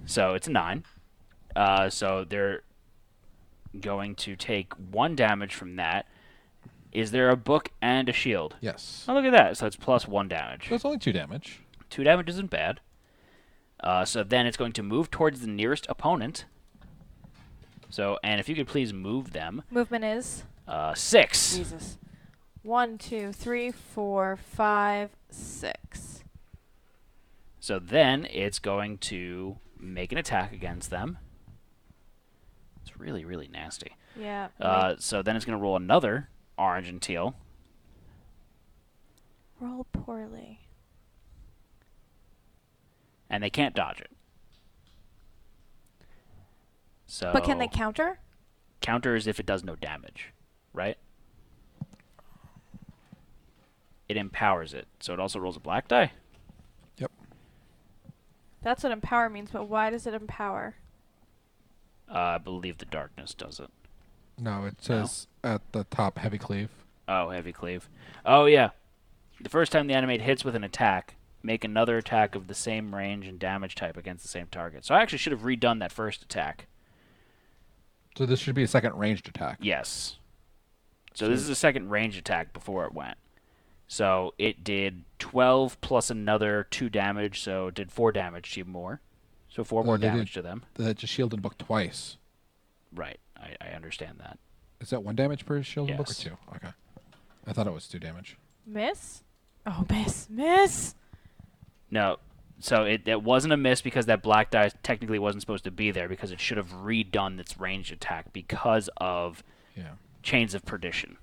So it's a 9. So they're going to take 1 damage from that. Is there a book and a shield? Yes. Oh, look at that. So it's plus 1 damage. So it's only 2 damage. 2 damage isn't bad. So then it's going to move towards the nearest opponent. So, and if you could please move them. Movement is 6. Jesus. 1, 2, 3, 4, 5, 6. So then it's going to make an attack against them. It's really, really nasty. Yeah. So then it's going to roll another orange and teal. Roll poorly. And they can't dodge it. So But can they counter? counter is if it does no damage, right? It empowers it. So it also rolls a black die. Yep. That's what empower means, but why does it empower? I believe the darkness does it. No, it says at the top, heavy cleave. Oh, heavy cleave. Oh, yeah. The first time the animate hits with an attack, make another attack of the same range and damage type against the same target. So I actually should have redone that first attack. So this should be a second ranged attack. Yes. So this is a second range attack before it went. So it did 12 plus another 2 damage, so it did 4 damage to you more. So 4 more they did- damage to them. That just shield and book twice. Right. I understand that. Is that 1 damage per shield and book or Yes. 2? Okay. I thought it was 2 damage. Miss? Oh, miss. No. So it wasn't a miss because that black die technically wasn't supposed to be there because it should have redone its ranged attack because of Yeah. Chains of Perdition.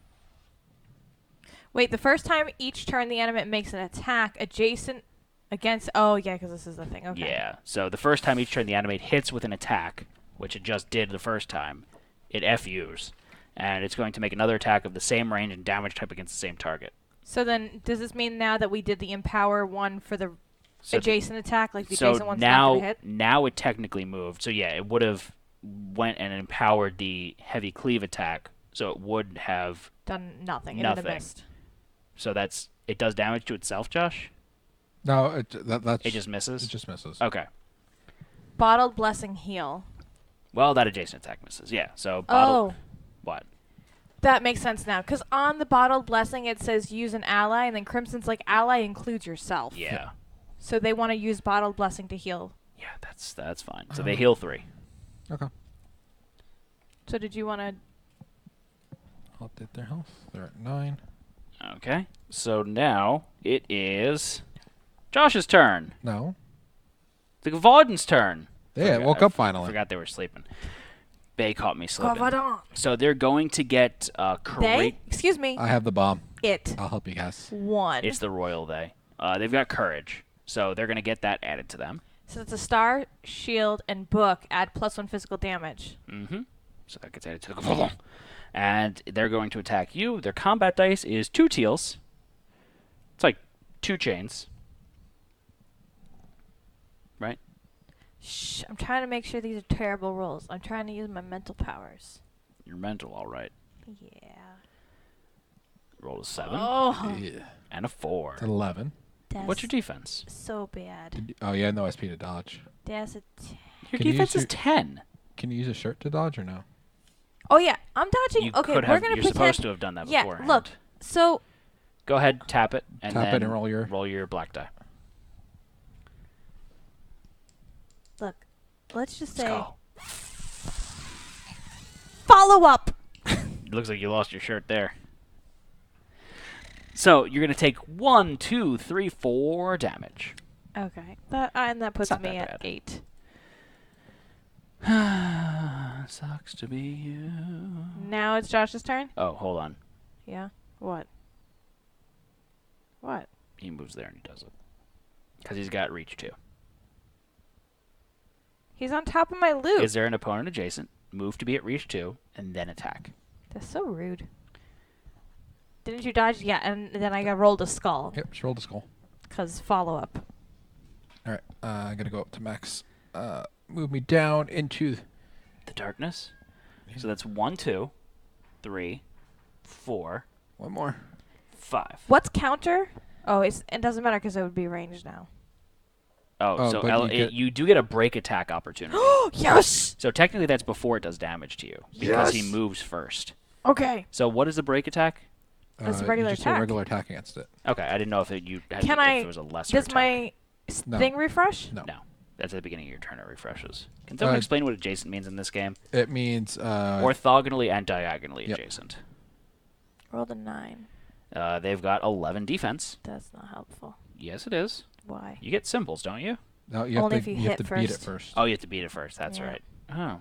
Wait, the first time each turn the animate makes an attack adjacent against... Oh, yeah, because this is the thing. Okay. Yeah. So the first time each turn the animate hits with an attack, which it just did the first time, it FUs. And it's going to make another attack of the same range and damage type against the same target. So then, does this mean now that we did the empower one for the So adjacent attack? Like the so adjacent one's not going to hit? now it technically moved. So yeah, it would have went and empowered the heavy cleave attack. So it would have. Done nothing. It would have Nothing. missed. So it does damage to itself, Josh. No, that's It just misses. it just misses. Okay. Bottled Blessing heal. Well, that adjacent attack misses. Yeah. So bottle. Oh, What? that makes sense now. Because on the Bottled Blessing, it says use an ally, and then Crimson's like, ally includes yourself. Yeah. So they want to use Bottled Blessing to heal. Yeah. That's fine. So they heal 3. Okay. So did you want to... Update their health. They're at 9. Okay. So now it is Josh's turn. No. The Gavaudan's turn. Yeah, woke up finally. Forgot they were sleeping. Bay caught me slipping. Gavaudan. So they're going to get They? Excuse me. I have the bomb. It. I'll help you guys. One. It's the royal they. They've got courage, so they're going to get that added to them. So it's a star, shield, and book. Add +1 physical damage. Mm-hmm. So that gets added to the and they're going to attack you. Their combat dice is 2 teals. It's like 2 chains. right? Shh. I'm trying to make sure these are terrible rolls. I'm trying to use my mental powers. You're mental, all right. Yeah. Roll a 7 Oh, Yeah. and a 4. It's 11. that's What's your defense? so bad. Oh, yeah, no SP to dodge. That's a Your Can you defense use is 10. Can you use a shirt to dodge or no? Oh yeah, I'm dodging. You Okay, could we're have. gonna You're pretend. supposed to have done that Yeah, beforehand. look. So Go ahead, tap it, and Tap it then and roll your black die. look, let's just Let's say go. follow up. It looks like you lost your shirt there. So you're gonna take 1, 2, 3, 4 damage. Okay, that puts not me that at bad. 8. Sucks to be you. Now it's Josh's turn. Oh, hold on. Yeah. What? What? He moves there and he does it. Because he's got reach too. He's on top of my loot. Is there an opponent adjacent? Move to be at reach 2, and then attack. That's so rude. Didn't you dodge? Yeah, and then I got rolled a skull. Yep, just roll the skull. Cause follow up. All right, I'm gonna go up to max. Move me down into. The darkness. So that's 1, 2, 3, 4, One more. 5. What's counter? Oh, it doesn't matter because it would be ranged now. Oh, so but you do get a break attack opportunity. Yes. So technically that's before it does damage to you. Because he moves first. Okay. So what is the break attack? That's a You regular just do a attack. regular attack against it. Okay, I didn't know if you had Can if I? it was a lesser Does attack. my No. thing refresh? No. No. That's at the beginning of your turn it refreshes. Can someone explain what adjacent means in this game? It means Orthogonally and diagonally Yep. adjacent. Rolled a 9. They've got 11 defense. That's not helpful. Yes, it is. Why? You get symbols, don't you? no. You have Only to, if you have hit to beat it first. first. Oh, you have to beat it first. That's Yeah. right. Oh.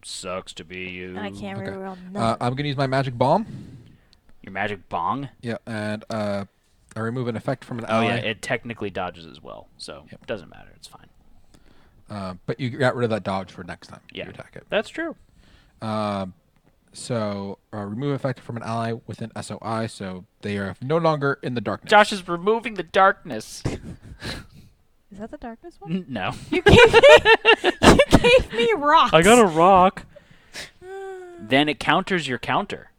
Sucks to be you. And I can't Okay. reroll nothing. I'm gonna use my magic bomb. Your magic bong? Yeah, and I remove an effect from an Oh, ally. yeah, it technically dodges as well. So Yep. it doesn't matter. It's fine. But you got rid of that dodge for next time Yeah. you attack it. That's true. So remove effect from an ally within SOI, so they are no longer in the darkness. Josh is removing the darkness. Is that the darkness one? No. You gave me rocks. I got a rock. Then it counters your counter.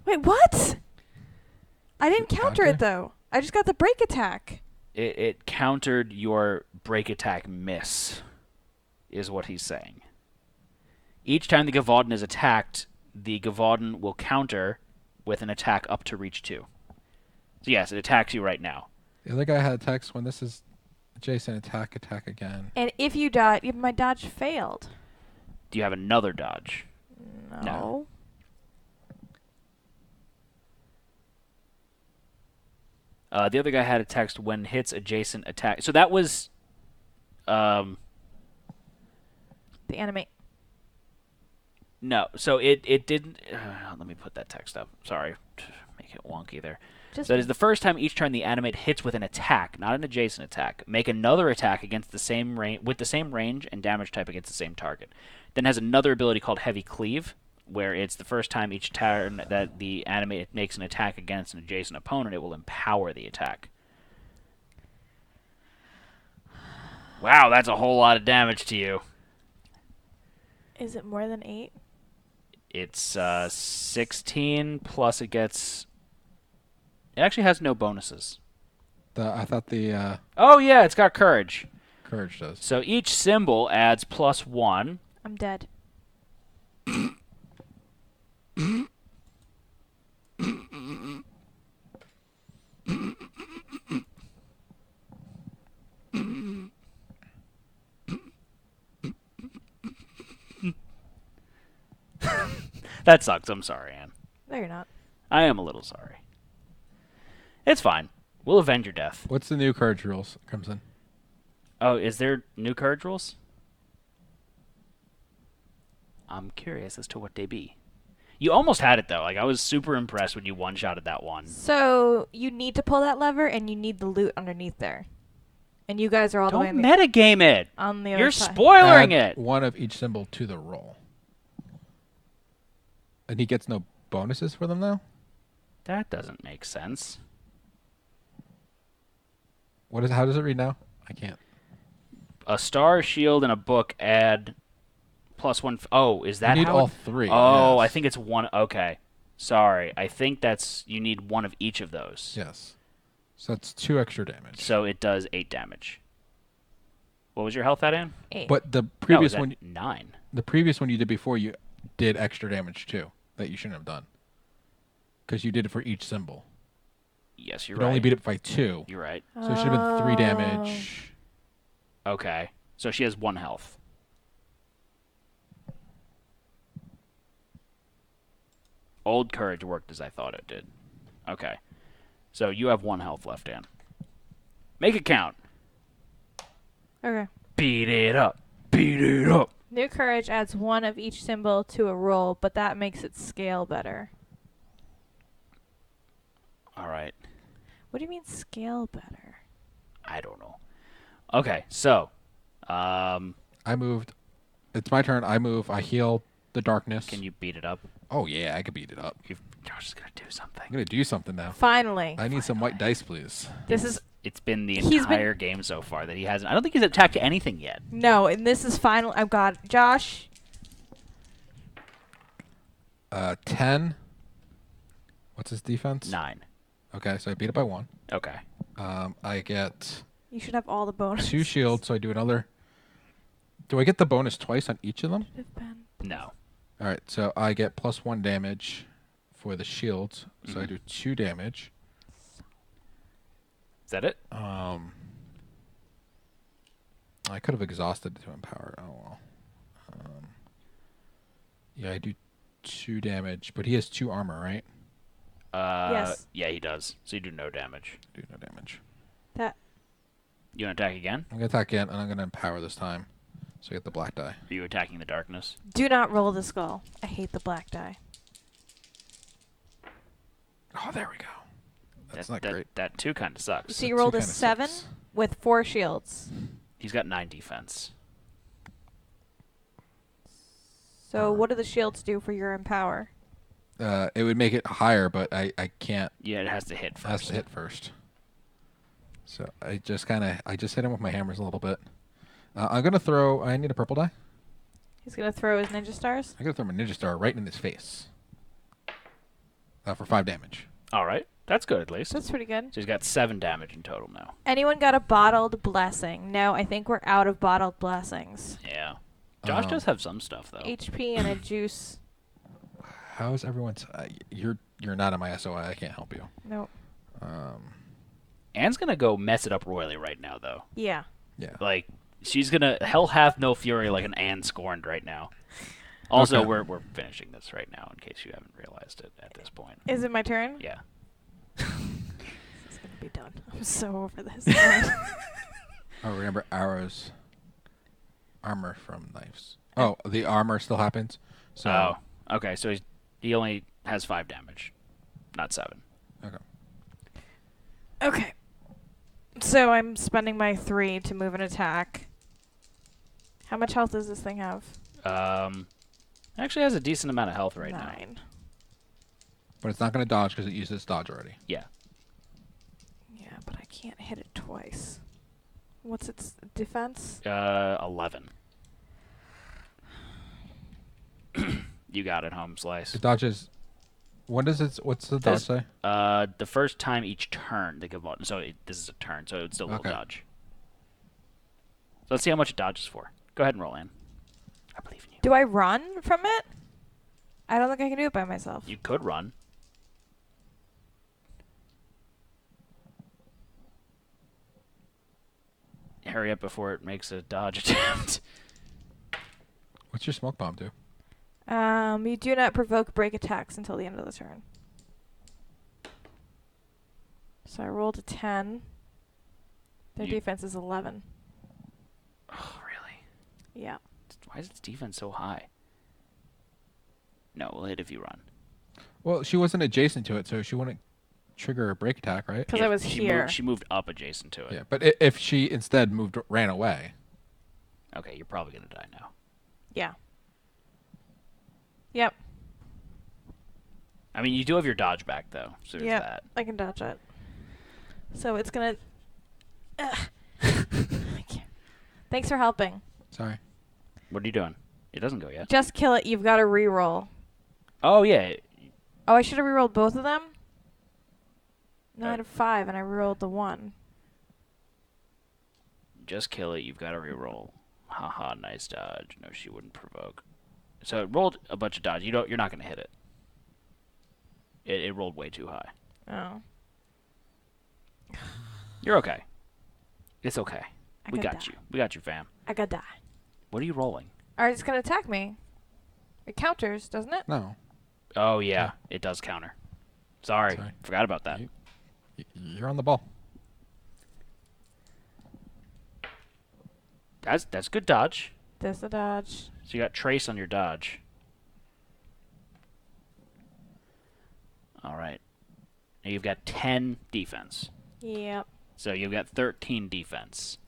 Wait, what? I didn't You counter counter? it though. I just got the break attack. It countered your break attack miss, is what he's saying. Each time the Gavaudan is attacked, the Gavaudan will counter with an attack up to reach 2. So yes, it attacks you right now. The other guy had a text when this is Jason attack again. And if you dodge, my dodge failed. Do you have another dodge? No. No. The other guy had a text when hits adjacent attack. So that was, The animate. no. So it didn't. Let me put that text up. Sorry, make it wonky there. Just So that is the first time each turn the animate hits with an attack, not an adjacent attack. Make another attack against the same with the same range and damage type against the same target. Then has another ability called Heavy Cleave, where it's the first time each turn that the animate makes an attack against an adjacent opponent, it will empower the attack. Wow, that's a whole lot of damage to you. Is it more than 8? It's 16 plus it gets. It actually has no bonuses. I thought the Oh yeah, it's got courage. courage does. So each symbol adds +1. I'm dead. That sucks. I'm sorry, Anne. No, you're not. I am a little sorry. It's fine. We'll avenge your death. What's the new courage rules, Crimson? Oh, is there new courage rules? I'm curious as to what they be. You almost had it, though. Like, I was super impressed when you one-shotted that one. So you need to pull that lever, and you need the loot underneath there. And you guys are all the way Don't on the, metagame it! on the other You're side. spoiling Add it! one of each symbol to the roll. And he gets no bonuses for them now? That doesn't make sense. How does it read now? I can't. A star, shield, and a book add +1. Oh, is that You need how all it- 3. Oh, I yes. think it's one. Okay. Sorry. I think you need one of each of those. Yes. So that's 2 extra damage. So it does 8 damage. What was your health at, Ann? 8. But the No, it previous was at one, 9. the previous one you did before, you did extra damage too that you shouldn't have done. Because you did it for each symbol. Yes, you're You'd right. only beat it by 2, You're right. so it should have been 3 damage. Okay. So she has 1 health. Old courage worked as I thought it did. Okay. So you have 1 health left, Ann. Make it count. Okay. Beat it up. Beat it up. New courage adds 1 of each symbol to a roll, but that makes it scale better. All right. What do you mean scale better? I don't know. Okay, so I moved. It's my turn. I move. I heal the darkness. can you beat it up? Oh, yeah, I could beat it up. Josh is gonna do something. I'm going to do something now. Finally. I need some white dice, please. This is It's been the He's been- entire game so far that he hasn't. I don't think he's attacked anything yet. no, and this is final. I've got Josh. 10. What's his defense? 9. Okay, so I beat it by 1. Okay. I get You should have all the bonuses. 2 shields, so I do another. Do I get the bonus twice on each of them? Should have been. No. All right, so I get +1 damage for the shields, so I do 2 damage. Is that it? I could have exhausted to empower. Oh well. Yeah, I do 2 damage, but he has 2 armor, right? Yes. Yeah, he does. So you do no damage. Do no damage. That. You want to attack again? I'm gonna attack again, and I'm gonna empower this time, so I get the black die. Are you attacking the darkness? Do not roll the skull. I hate the black die. Oh, there we go. That's not that, great. That too kind of sucks. So you That rolled too a kinda 7 sucks. with 4 shields. He's got 9 defense. So what do the shields do for your empower? It would make it higher, but I can't. Yeah, it has to hit It first. has to hit first. So I just hit him with my hammers a little bit. I'm gonna throw. I need a purple die. He's gonna throw his ninja stars. I'm gonna throw my ninja star right in his face. For 5 damage. All right. That's good at least. That's pretty good. So he's got 7 damage in total now. Anyone got a bottled blessing? No, I think we're out of bottled blessings. Yeah. Josh does have some stuff though. HP and a juice. How's everyone's? You're not on my SOI. I can't help you. Nope. Anne's gonna go mess it up royally right now though. Yeah. Yeah. Like she's gonna hell hath no fury like an Anne scorned right now. Also, Okay. we're finishing this right now in case you haven't realized it at this point. Is it my turn? Yeah. This is gonna be done. I'm so over this. Oh, remember arrows. Armor from knives. Oh, the armor still happens. So Oh. Okay, so he only has 5 damage, not 7. okay. Okay. So I'm spending my 3 to move an attack. How much health does this thing have? Actually has a decent amount of health right now. 9. But it's not gonna dodge because it used its dodge already. Yeah. Yeah, but I can't hit it twice. What's its defense? 11. You got it, home slice. It dodges. What's the dodge This- say? The first time each turn they give out. So this is a turn, so it's still a Okay. dodge. So let's see how much it dodges for. Go ahead and roll in. I believe in you. Do I run from it? I don't think I can do it by myself. You could run. Hurry up before it makes a dodge attempt. What's your smoke bomb do? You do not provoke break attacks until the end of the turn. So I rolled a 10. Their You- defense is 11. Oh, really? Yeah. Why is its defense so high? No, we'll hit if you run. Well, she wasn't adjacent to it, so she wouldn't trigger a break attack, right? Because I If was she here. Moved, she moved up adjacent to it. Yeah, but if she instead ran away. Okay, you're probably going to die now. Yeah. Yep. I mean, you do have your dodge back, though, so there's Yep. that. I can dodge it. So it's going to Thanks for helping. Sorry. What are you doing? It doesn't go yet. Just kill it. You've got to re-roll. Oh, yeah. Oh, I should have re-rolled both of them? No, I had a 5, and I re-rolled the 1. Just kill it. You've got to reroll. Haha, nice dodge. No, she wouldn't provoke. So it rolled a bunch of dodge. You're not going to hit it. It rolled way too high. Oh. You're okay. It's okay. I We could got die. you. We got you, fam. I gotta die. What are you rolling? Alright, it's gonna attack me. It counters, doesn't it? No. Oh, yeah. It does counter. Sorry. Sorry. Forgot about that. You're on the ball. That's good dodge. There's the dodge. So you got trace on your dodge. All right. Now you've got 10 defense. Yep. So you've got 13 defense.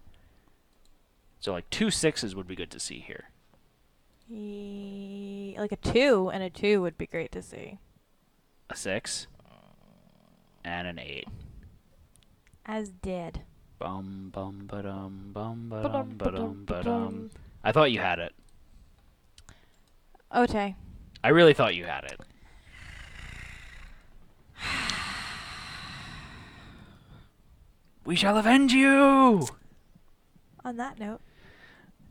So like 2 6s would be good to see here. Like a 2 and a 2 would be great to see. A 6 and an 8. As dead. Bum bum ba-dum bum ba-dum ba-dum ba-dum. I thought you had it. Okay. I really thought you had it. We shall avenge you! On that note.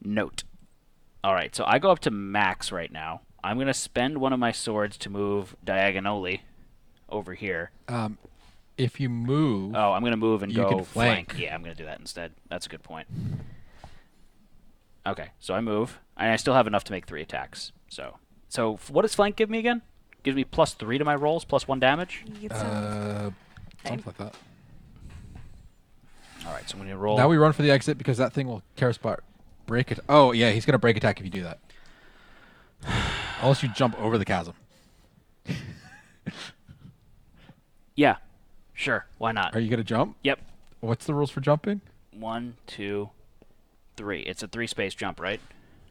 Note. Alright, so I go up to max right now. I'm going to spend one of my swords to move diagonally over here. If you move, Oh, I'm going to move and You go can flank. Yeah, I'm going to do that instead. That's a good point. Okay, so I move, and I still have enough to make 3 attacks. So what does flank give me again? Gives me +3 to my rolls, +1 damage. You get some. something like that. All right, so I'm going to roll. Now we run for the exit because that thing will care spot break it. Oh yeah, he's gonna break attack if you do that. Unless you jump over the chasm. Yeah, sure. Why not? Are you gonna jump? Yep. What's the rules for jumping? 1, 2, 3. It's a 3-space jump, right?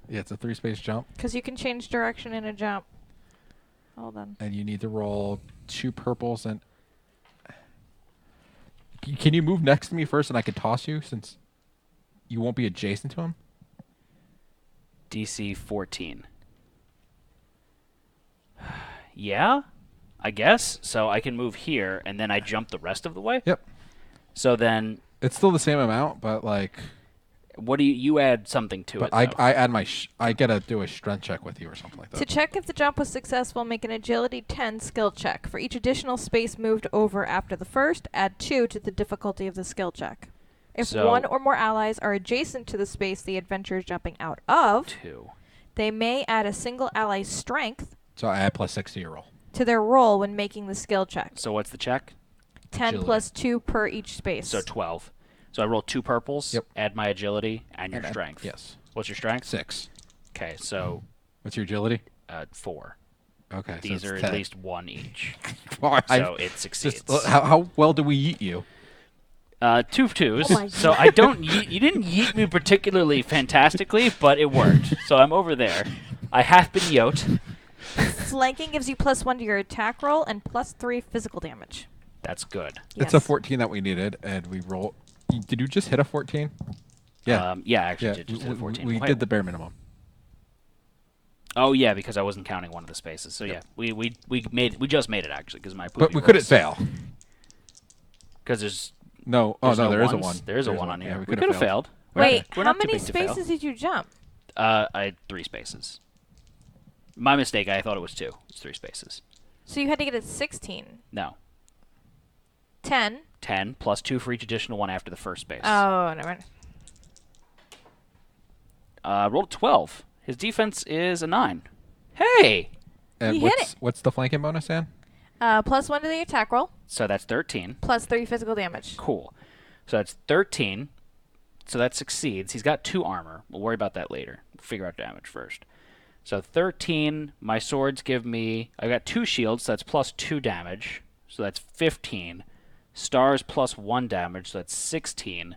Yeah, it's a 3-space jump, Because you can change direction in a jump. Hold on. and you need to roll 2 purples. And can you move next to me first, and I can toss you since you won't be adjacent to him? DC 14. Yeah, I guess. So I can move here, and then I jump the rest of the way? Yep. So then, It's still the same amount, but like, what do you add something to but it, though. I add my I gotta do a strength check with you or something like To that. check if the jump was successful, make an agility 10 skill check. For each additional space moved over after the first, add 2 to the difficulty of the skill check. If So- one or more allies are adjacent to the space the adventurer is jumping out of, 2. they may add a single ally's strength So I add +6 to your roll. to their roll when making the skill check. So what's the check? 10 Agility. plus 2 per each space. So 12. So I roll 2 purples, Yep. add my agility, and your And strength. Yes. What's your strength? 6. Okay, so What's your agility? 4. Okay. These so are it's at 10. least 1 each. Well, So it succeeds. just, how well do we eat you? 2 2s. Oh my So I don't yeet. You didn't yeet me particularly fantastically, but it worked. So I'm over there. I have been yoked. Flanking gives you +1 to your attack roll and +3 physical damage. That's good. It's a Yes. 14 that we needed, and we roll. Did you just hit a 14? Yeah. Yeah, I actually Yeah. did just hit a 14. We Wait, did the bare minimum. Oh yeah, because I wasn't counting one of the spaces. So yeah, we just made it actually because my But we couldn't fail. because there's No. Oh, there's no, there is a ones. 1. There is a There's 1 on here. Yeah, we could have failed. We're Wait, not- we're how not too many big to fail. spaces did you jump? I had 3 spaces. My mistake. I thought it was 2. It's 3 spaces. So you had to get a 16. No, 10. 10 plus 2 for each additional one after the first space. Oh, never mind. Rolled a 12. His defense is a 9. Hey! And You hit what's the flanking bonus, Dan? +1 to the attack roll, So that's 13. +3 physical damage. Cool. So that's 13. So that succeeds. He's got 2 armor. We'll worry about that later. Figure out damage first. So 13. My swords give me... I got 2 shields, so that's +2 damage. So that's 15. Stars +1 damage, so that's 16.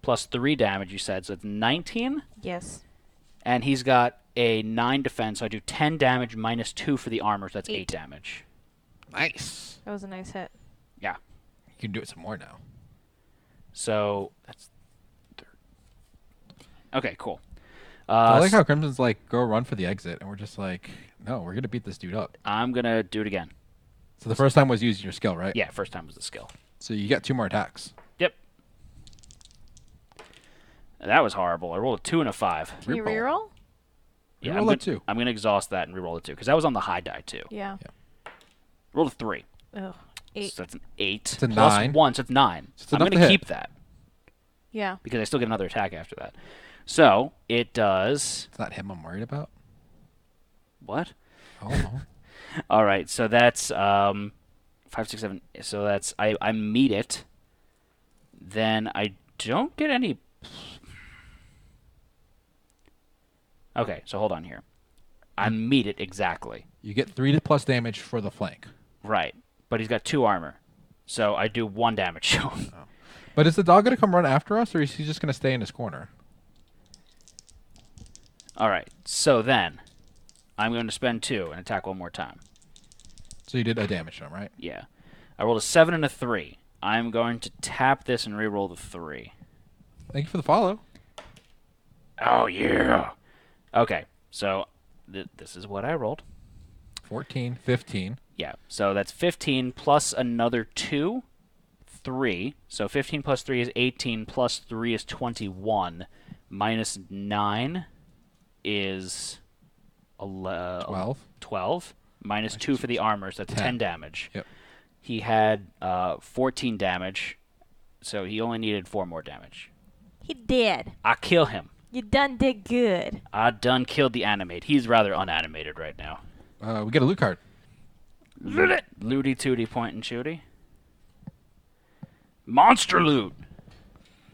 +3 damage, you said, so that's 19. Yes. And he's got a 9 defense, so I do 10 damage minus 2 for the armor, so that's 8 damage. Nice. That was a nice hit. Yeah. You can do it some more now. So that's Okay, cool. I like how Crimson's like, go run for the exit, and we're just like, no, we're gonna beat this dude up. I'm gonna do it again. So the first time was using your skill, right? Yeah, first time was the skill. So you get 2 more attacks. Yep. That was horrible. I rolled a 2 and a 5. Can you Reroll. reroll? Yeah, Reroll a 2. I'm gonna exhaust that and reroll a 2 because that was on the high die too. Yeah. Rolled a 3. Ugh. 8. So that's an 8. It's a plus 9. 1, so it's 9. So it's I'm enough to gonna hit. keep that Yeah. because I still get another attack after that. So it does It's not him I'm worried about. what? Oh, no. All right, so that's 5, 6, 7. So that's I meet it. Then I don't get any. Okay, so hold on here. I meet it exactly. You get 3 plus damage for the flank. Right, but he's got 2 armor, so I do 1 damage to him. But is the dog gonna come run after us, or is he just gonna stay in his corner? All right, so then I'm going to spend 2 and attack 1 more time. So you did a damage to him, right? Yeah, I rolled a 7 and a 3. I'm going to tap this and reroll the 3. Thank you for the follow. Oh yeah. Okay, so this is what I rolled. 14, 15. Yeah, so that's 15 plus another 2, 3. So 15 plus 3 is 18, plus 3 is 21, minus 9 is 12. 12, minus 2 for the armor, so that's 10 10 damage. Yep. He had 14 damage, so he only needed 4 more damage. He did. I kill him. You done did good. I done killed the animate. He's rather unanimated right now. We get a loot card. Looty tooty point and shooty. Monster loot.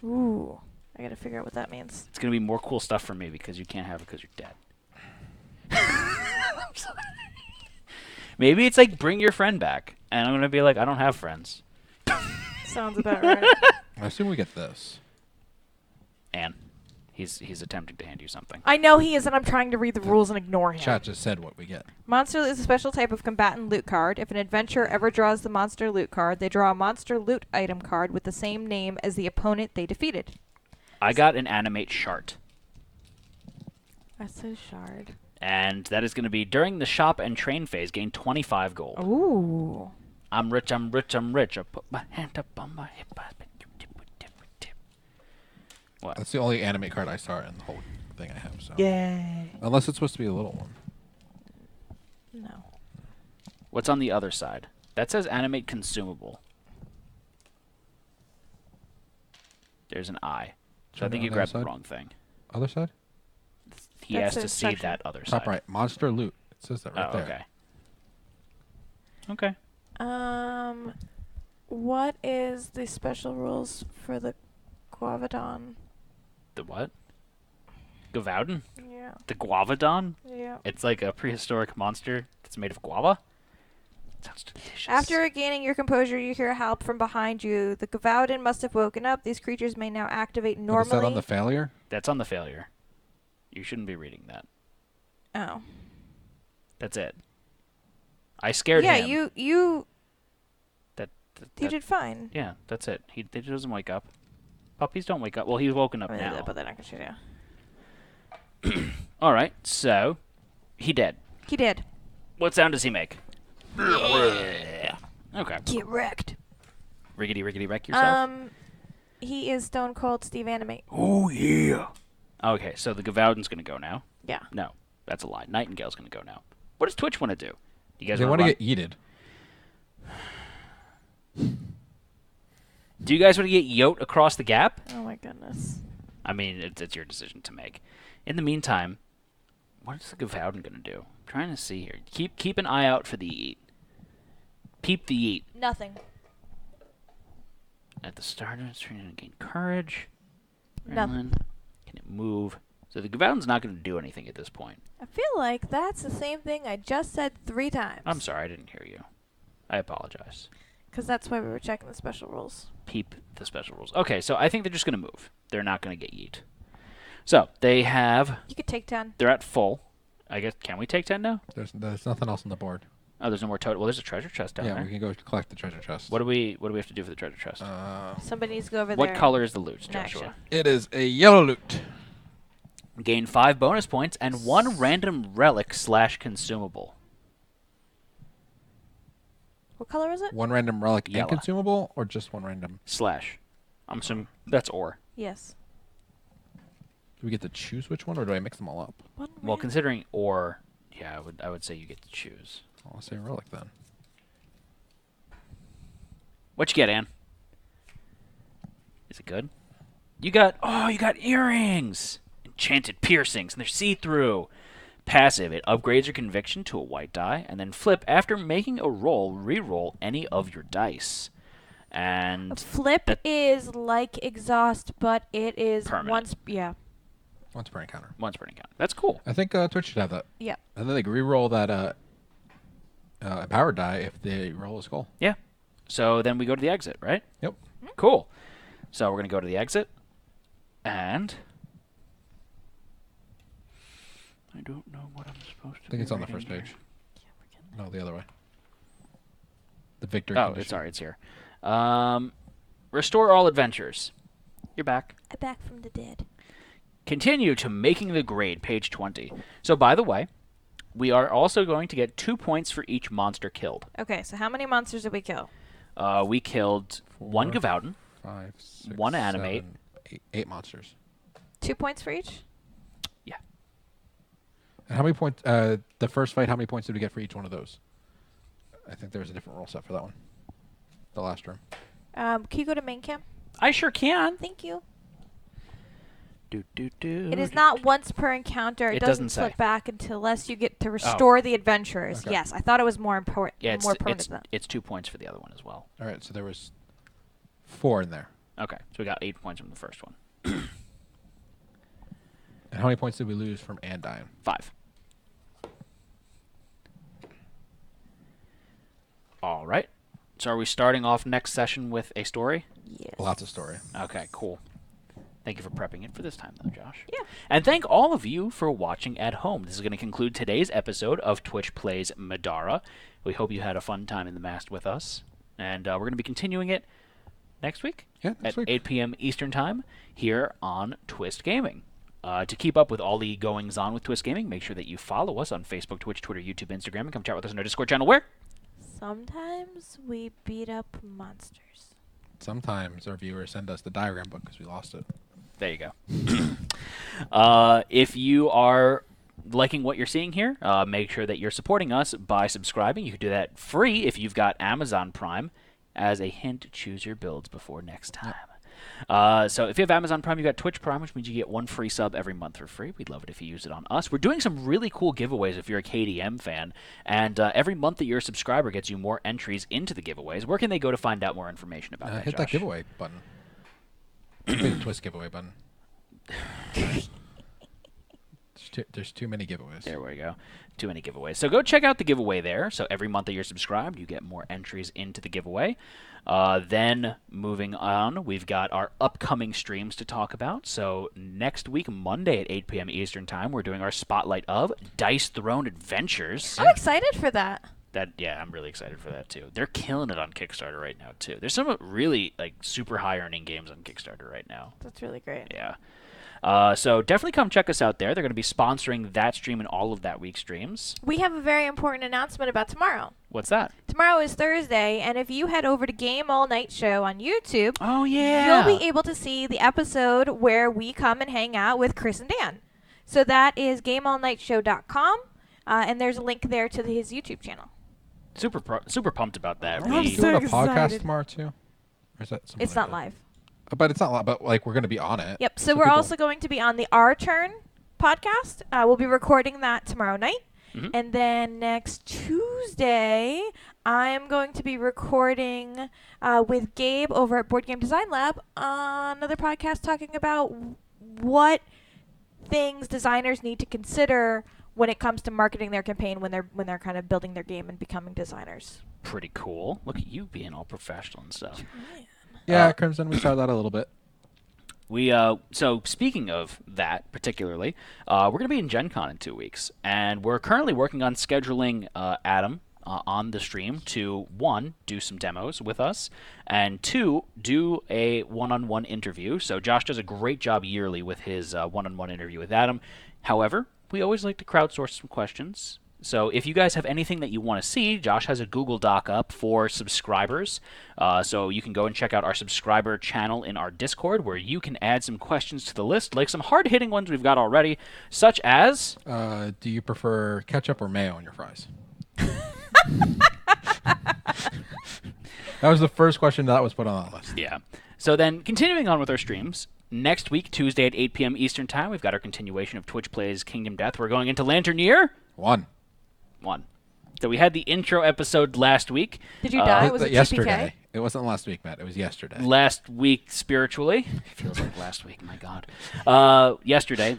Ooh. I gotta figure out what that means. It's gonna be more cool stuff for me because you can't have it because you're dead. I'm sorry. Maybe it's like bring your friend back, and I'm gonna be like, I don't have friends. Sounds about right. I assume we get this. And he's attempting to hand you something. I know he is, and I'm trying to read the rules and ignore him. Chat just said what we get. Monster is a special type of combatant loot card. If an adventurer ever draws the monster loot card, they draw a monster loot item card with the same name as the opponent they defeated. I got an animate shart, That's a shard. and that is going to be during the shop and train phase. Gain 25 gold. Ooh. I'm rich. I'm rich. I'm rich. I put my hand up on my hip. What? That's the only animate card I saw in the whole thing I have. So. Yay! Unless it's supposed to be a little one. No. What's on the other side? That says animate consumable. There's an eye. So I think you On the grabbed other the side? wrong thing. Other side? He That's has to the see instruction. that other Top side. right. Monster loot. It says that right Oh, there. okay. Okay. What is the special rules for the Guavadon? The what? Gavaudon? Yeah. The Guavadon? Yeah. It's like a prehistoric monster that's made of guava? Sounds delicious. After regaining your composure, you hear help from behind you. The Gavaudon must have woken up. These creatures may now activate But is normally. that on the failure? That's on the failure. You shouldn't be reading that. Oh. That's it. I scared Yeah, him. you That did fine. Yeah, that's it. He doesn't wake up. Puppies don't wake up. Well, he's woken up now. But they're not gonna shoot you. All right, so he dead. He did. What sound does he make? Okay. Get wrecked. Riggedy wreck yourself. He is Stone Cold Steve Animate. Oh yeah. Okay, so the Gavaudon's gonna go now. Yeah. No, that's a lie. Nightingale's gonna go now. What does Twitch want to do? You guys They want want to to get yeeted. Do you guys want to get yote across the gap? Oh my goodness. I mean, it's your decision to make. In the meantime, what is the Gavaudon gonna do? I'm trying to see here. Keep an eye out for the yeet. Peep the yeet. Nothing. At the start of its training to gain courage. Nothing. Adrenaline. Can it move? So the Gavaudon's not going to do anything at this point. I feel like that's the same thing I just said 3 times. I'm sorry, I didn't hear you. I apologize. Because that's why we were checking the special rules. Peep the special rules. Okay, so I think they're just going to move. They're not going to get yeet. So they have. You could take 10. They're at full. I guess. Can we take 10 now? There's nothing else on the board. Oh, there's no more total. Well, there's a treasure chest down Yeah, there. we can go collect the treasure chest. What do we have to do for the treasure chest? Somebody needs to go over there. What color is the loot, in Joshua? action. It is a yellow loot. Gain 5 bonus points and 1 random relic / consumable. What color is it? 1 random relic Yellow. and consumable, or just 1 random? / I'm assuming that's or. Yes. Do we get to choose which one, or do I mix them all up? Well, considering or, yeah, I would say you get to choose. I'll say relic then. What you get, Ann? Is it good? You got earrings! Enchanted piercings, and they're see-through. Passive, it upgrades your conviction to a white die, and then flip after making a roll, re-roll any of your dice. And Flip is like exhaust, but it is Permanent. once. Yeah. Once per encounter. once per encounter. That's cool. I think Twitch should have that. Yep. And then they can re-roll that empowered die if they roll a skull. Yeah. So then we go to the exit, right? Yep. Cool. So we're going to go to the exit, and I don't know what I'm supposed to I think it's on the first page. No, the other way. The victory condition. It's here. Restore all adventures. You're back. I'm back from the dead. Continue to making the grade, page 20. So, by the way, we are also going to get 2 points for each monster killed. Okay, so how many monsters did we kill? We killed 1 Gavauden, 5, 6, 1 animate. 7, 8 monsters. 2 points for each? Yeah. And how many points? The first fight, how many points did we get for each one of those? I think there was a different roll set for that one. The last room. Can you go to main camp? I sure can. Thank you. It It is not once per encounter. It doesn't doesn't flip say. back unless you get to restore the adventurers. Okay. Yes, I thought it was more important. Yeah, more permanent than that. it's 2 points for the other one as well. All right, so there was 4 in there. Okay, so we got 8 points from the first one. And how many points did we lose from Andyne? 5. All right. So are we starting off next session with a story? Yes. Lots of story. Okay, cool. Thank you for prepping it for this time, though, Josh. Yeah. And thank all of you for watching at home. This is going to conclude today's episode of Twitch Plays Middara. We hope you had a fun time in the mast with us. And we're going to be continuing it next week Yeah, next at week. 8 p.m. Eastern Time here on Twist Gaming. To keep up with all the goings-on with Twist Gaming, make sure that you follow us on Facebook, Twitch, Twitter, YouTube, Instagram, and come chat with us on our Discord channel where? Sometimes we beat up monsters. Sometimes our viewers send us the diagram book because we lost it. There you go. If you are liking what you're seeing here, make sure that you're supporting us by subscribing. You can do that free if you've got Amazon Prime. As a hint, choose your builds before next time. So if you have Amazon Prime, you got Twitch Prime, which means you get 1 free sub every month for free. We'd love it if you use it on us. We're doing some really cool giveaways if you're a KDM fan, and every month that you're a subscriber gets you more entries into the giveaways. Where can they go to find out more information about that, Hit Josh? that giveaway button. Hit the Twist giveaway button. There's too many giveaways. There we go. Too many giveaways. So go check out the giveaway there. So every month that you're subscribed, you get more entries into the giveaway. Then moving on, we've got our upcoming streams to talk about. So next week, Monday at 8 p.m. Eastern Time, we're doing our Spotlight of Dice Throne Adventures. I'm excited for that. Yeah, I'm really excited for that too. They're killing it on Kickstarter right now too. There's some really super high earning games on Kickstarter right now. That's really great. Yeah. So definitely come check us out there. They're going to be sponsoring that stream and all of that week's streams. We have a very important announcement about tomorrow. What's that? Tomorrow is Thursday, and if you head over to Game All Night Show on YouTube, Oh, yeah. you'll be able to see the episode where we come and hang out with Chris and Dan. So that is gameallnightshow.com, and there's a link there to his YouTube channel. Super pumped about that. Are we so doing a podcast excited. tomorrow too? Or is that something It's like not that? live. But it's not live. But we're going to be on it. Yep, so we're people- also going to be on the Our Turn podcast. We'll be recording that tomorrow night. Mhm. And then next Tuesday, I'm going to be recording with Gabe over at Board Game Design Lab another podcast talking about what things designers need to consider when it comes to marketing their campaign when they're kind of building their game and becoming designers. Pretty cool. Look at you being all professional and stuff. Yeah, Crimson. We started that a little bit. So speaking of that particularly, we're going to be in Gen Con in 2 weeks, and we're currently working on scheduling Adam on the stream to, 1, do some demos with us, and 2, do a one-on-one interview. So Josh does a great job yearly with his one-on-one interview with Adam. However, we always like to crowdsource some questions. So if you guys have anything that you want to see, Josh has a Google Doc up for subscribers. So you can go and check out our subscriber channel in our Discord, where you can add some questions to the list, like some hard-hitting ones we've got already, such as... do you prefer ketchup or mayo on your fries? That was the first question that was put on that list. Yeah. So then, continuing on with our streams, next week, Tuesday at 8 p.m. Eastern Time, we've got our continuation of Twitch Plays Kingdom Death. We're going into Lantern Year 1. So we had the intro episode last week. Did you die? Was it yesterday? GPK? It wasn't last week, Matt. It was yesterday. Last week, spiritually. It feels like last week, my God. Yesterday,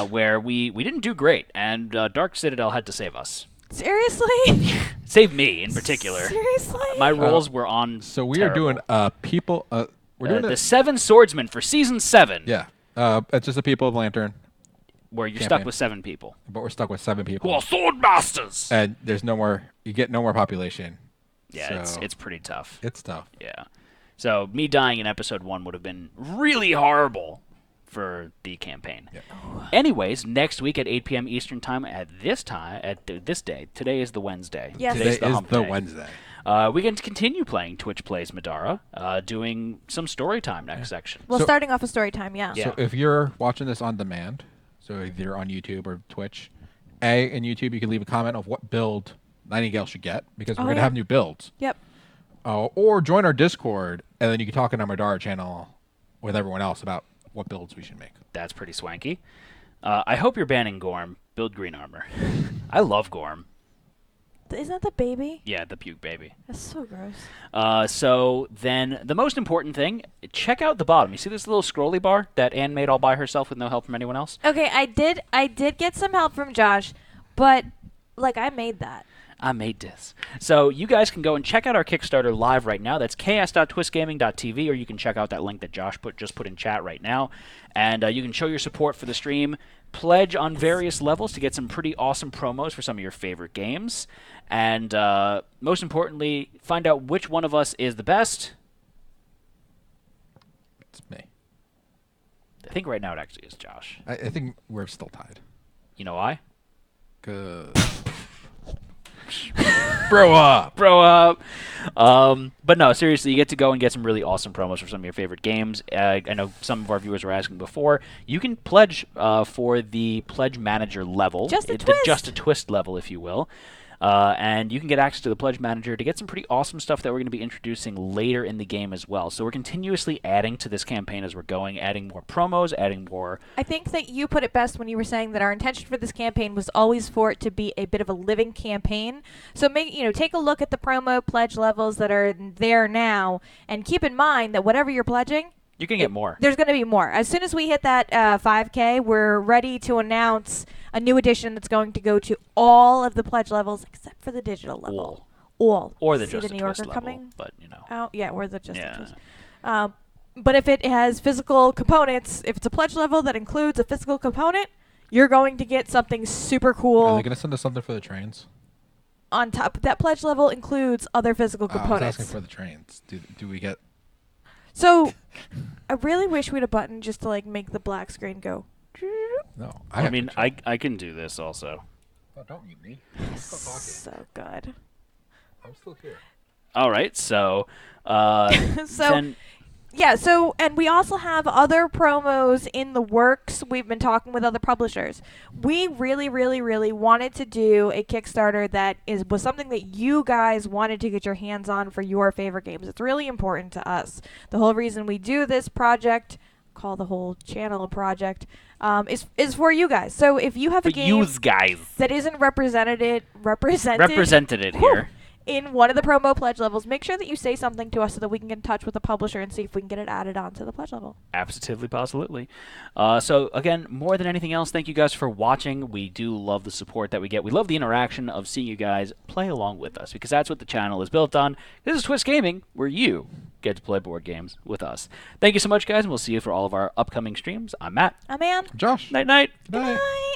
where we didn't do great, and Dark Citadel had to save us. Seriously? Save me, in particular. Seriously? My rolls were on So we terrible. are doing people. We're doing the 7 Swordsmen for Season 7. Yeah. It's just the people of Lantern, Where you're Campaign. stuck with 7 people. but we're stuck with 7 people. Who are sword masters! And there's no more. You get no more population. Yeah, So- it's pretty tough. It's tough. Yeah. So me dying in episode 1 would have been really horrible for the campaign. Yeah. Anyways, next week at 8 p.m. Eastern Time, at this day, today is the Wednesday. Yes. Today's Today is hump the day. Wednesday. We can continue playing Twitch Plays Middara, doing some story time next section. Well, So- starting off a story time, yeah. Yeah. So if you're watching this on demand, so either on YouTube or Twitch, in YouTube you can leave a comment of what build Nightingale should get, because we're going to yeah. have new builds. Yep. Or join our Discord, and then you can talk in our Middara channel with everyone else about what builds we should make. That's pretty swanky. I hope you're banning Gorm. Build green armor. I love Gorm. Isn't that the baby? Yeah, the puke baby. That's so gross. So then the most important thing, check out the bottom. You see this little scrolly bar that Anne made all by herself with no help from anyone else? Okay, I did get some help from Josh, but I made that. I made this. So you guys can go and check out our Kickstarter live right now. That's ks.twistgaming.tv, or you can check out that link that Josh just put in chat right now. And you can show your support for the stream, pledge on various levels to get some pretty awesome promos for some of your favorite games. And most importantly, find out which one of us is the best. It's me. I think right now it actually is Josh. I think we're still tied. You know why? Good. Bro up. Bro up. But no, seriously, you get to go and get some really awesome promos for some of your favorite games. I know some of our viewers were asking before. You can pledge for the Pledge Manager level. Just a the twist. Just a Twist level, if you will. And you can get access to the Pledge Manager to get some pretty awesome stuff that we're going to be introducing later in the game as well. So we're continuously adding to this campaign as we're going, adding more promos, adding more... I think that you put it best when you were saying that our intention for this campaign was always for it to be a bit of a living campaign. So take a look at the promo pledge levels that are there now, and keep in mind that whatever you're pledging, You can get more. there's going to be more. As soon as we hit that 5K, we're ready to announce a new edition that's going to go to all of the pledge levels except for the digital level. All. Or the See Just the a New Twist Yorker level. coming? But, you know. Oh, yeah, or the Just a Yeah. Twist. But if it has physical components, if it's a pledge level that includes a physical component, you're going to get something super Are cool they going to send us something for the trains? on top. That pledge level includes other physical I was components. asking for the trains. Do we get... So, I really wish we had a button just to make the black screen go. No. I mean, I can do this also. Oh, don't mute me. So good. I'm still here. All right, so... So, then, yeah, and we also have other promos in the works. We've been talking with other publishers. We really, really, really wanted to do a Kickstarter that was something that you guys wanted to get your hands on for your favorite games. It's really important to us. The whole reason we do this project, call the whole channel a project, is for you guys. So if you have a for game yous guys. that isn't represented Represented it Whew. here. in one of the promo pledge levels, make sure that you say something to us so that we can get in touch with the publisher and see if we can get it added onto the pledge level. Absolutely, positively. So, again, more than anything else, thank you guys for watching. We do love the support that we get. We love the interaction of seeing you guys play along with us, because that's what the channel is built on. This is Twist Gaming, where you get to play board games with us. Thank you so much, guys, and we'll see you for all of our upcoming streams. I'm Matt. I'm Ann. Josh. Night-night. Good night. Bye.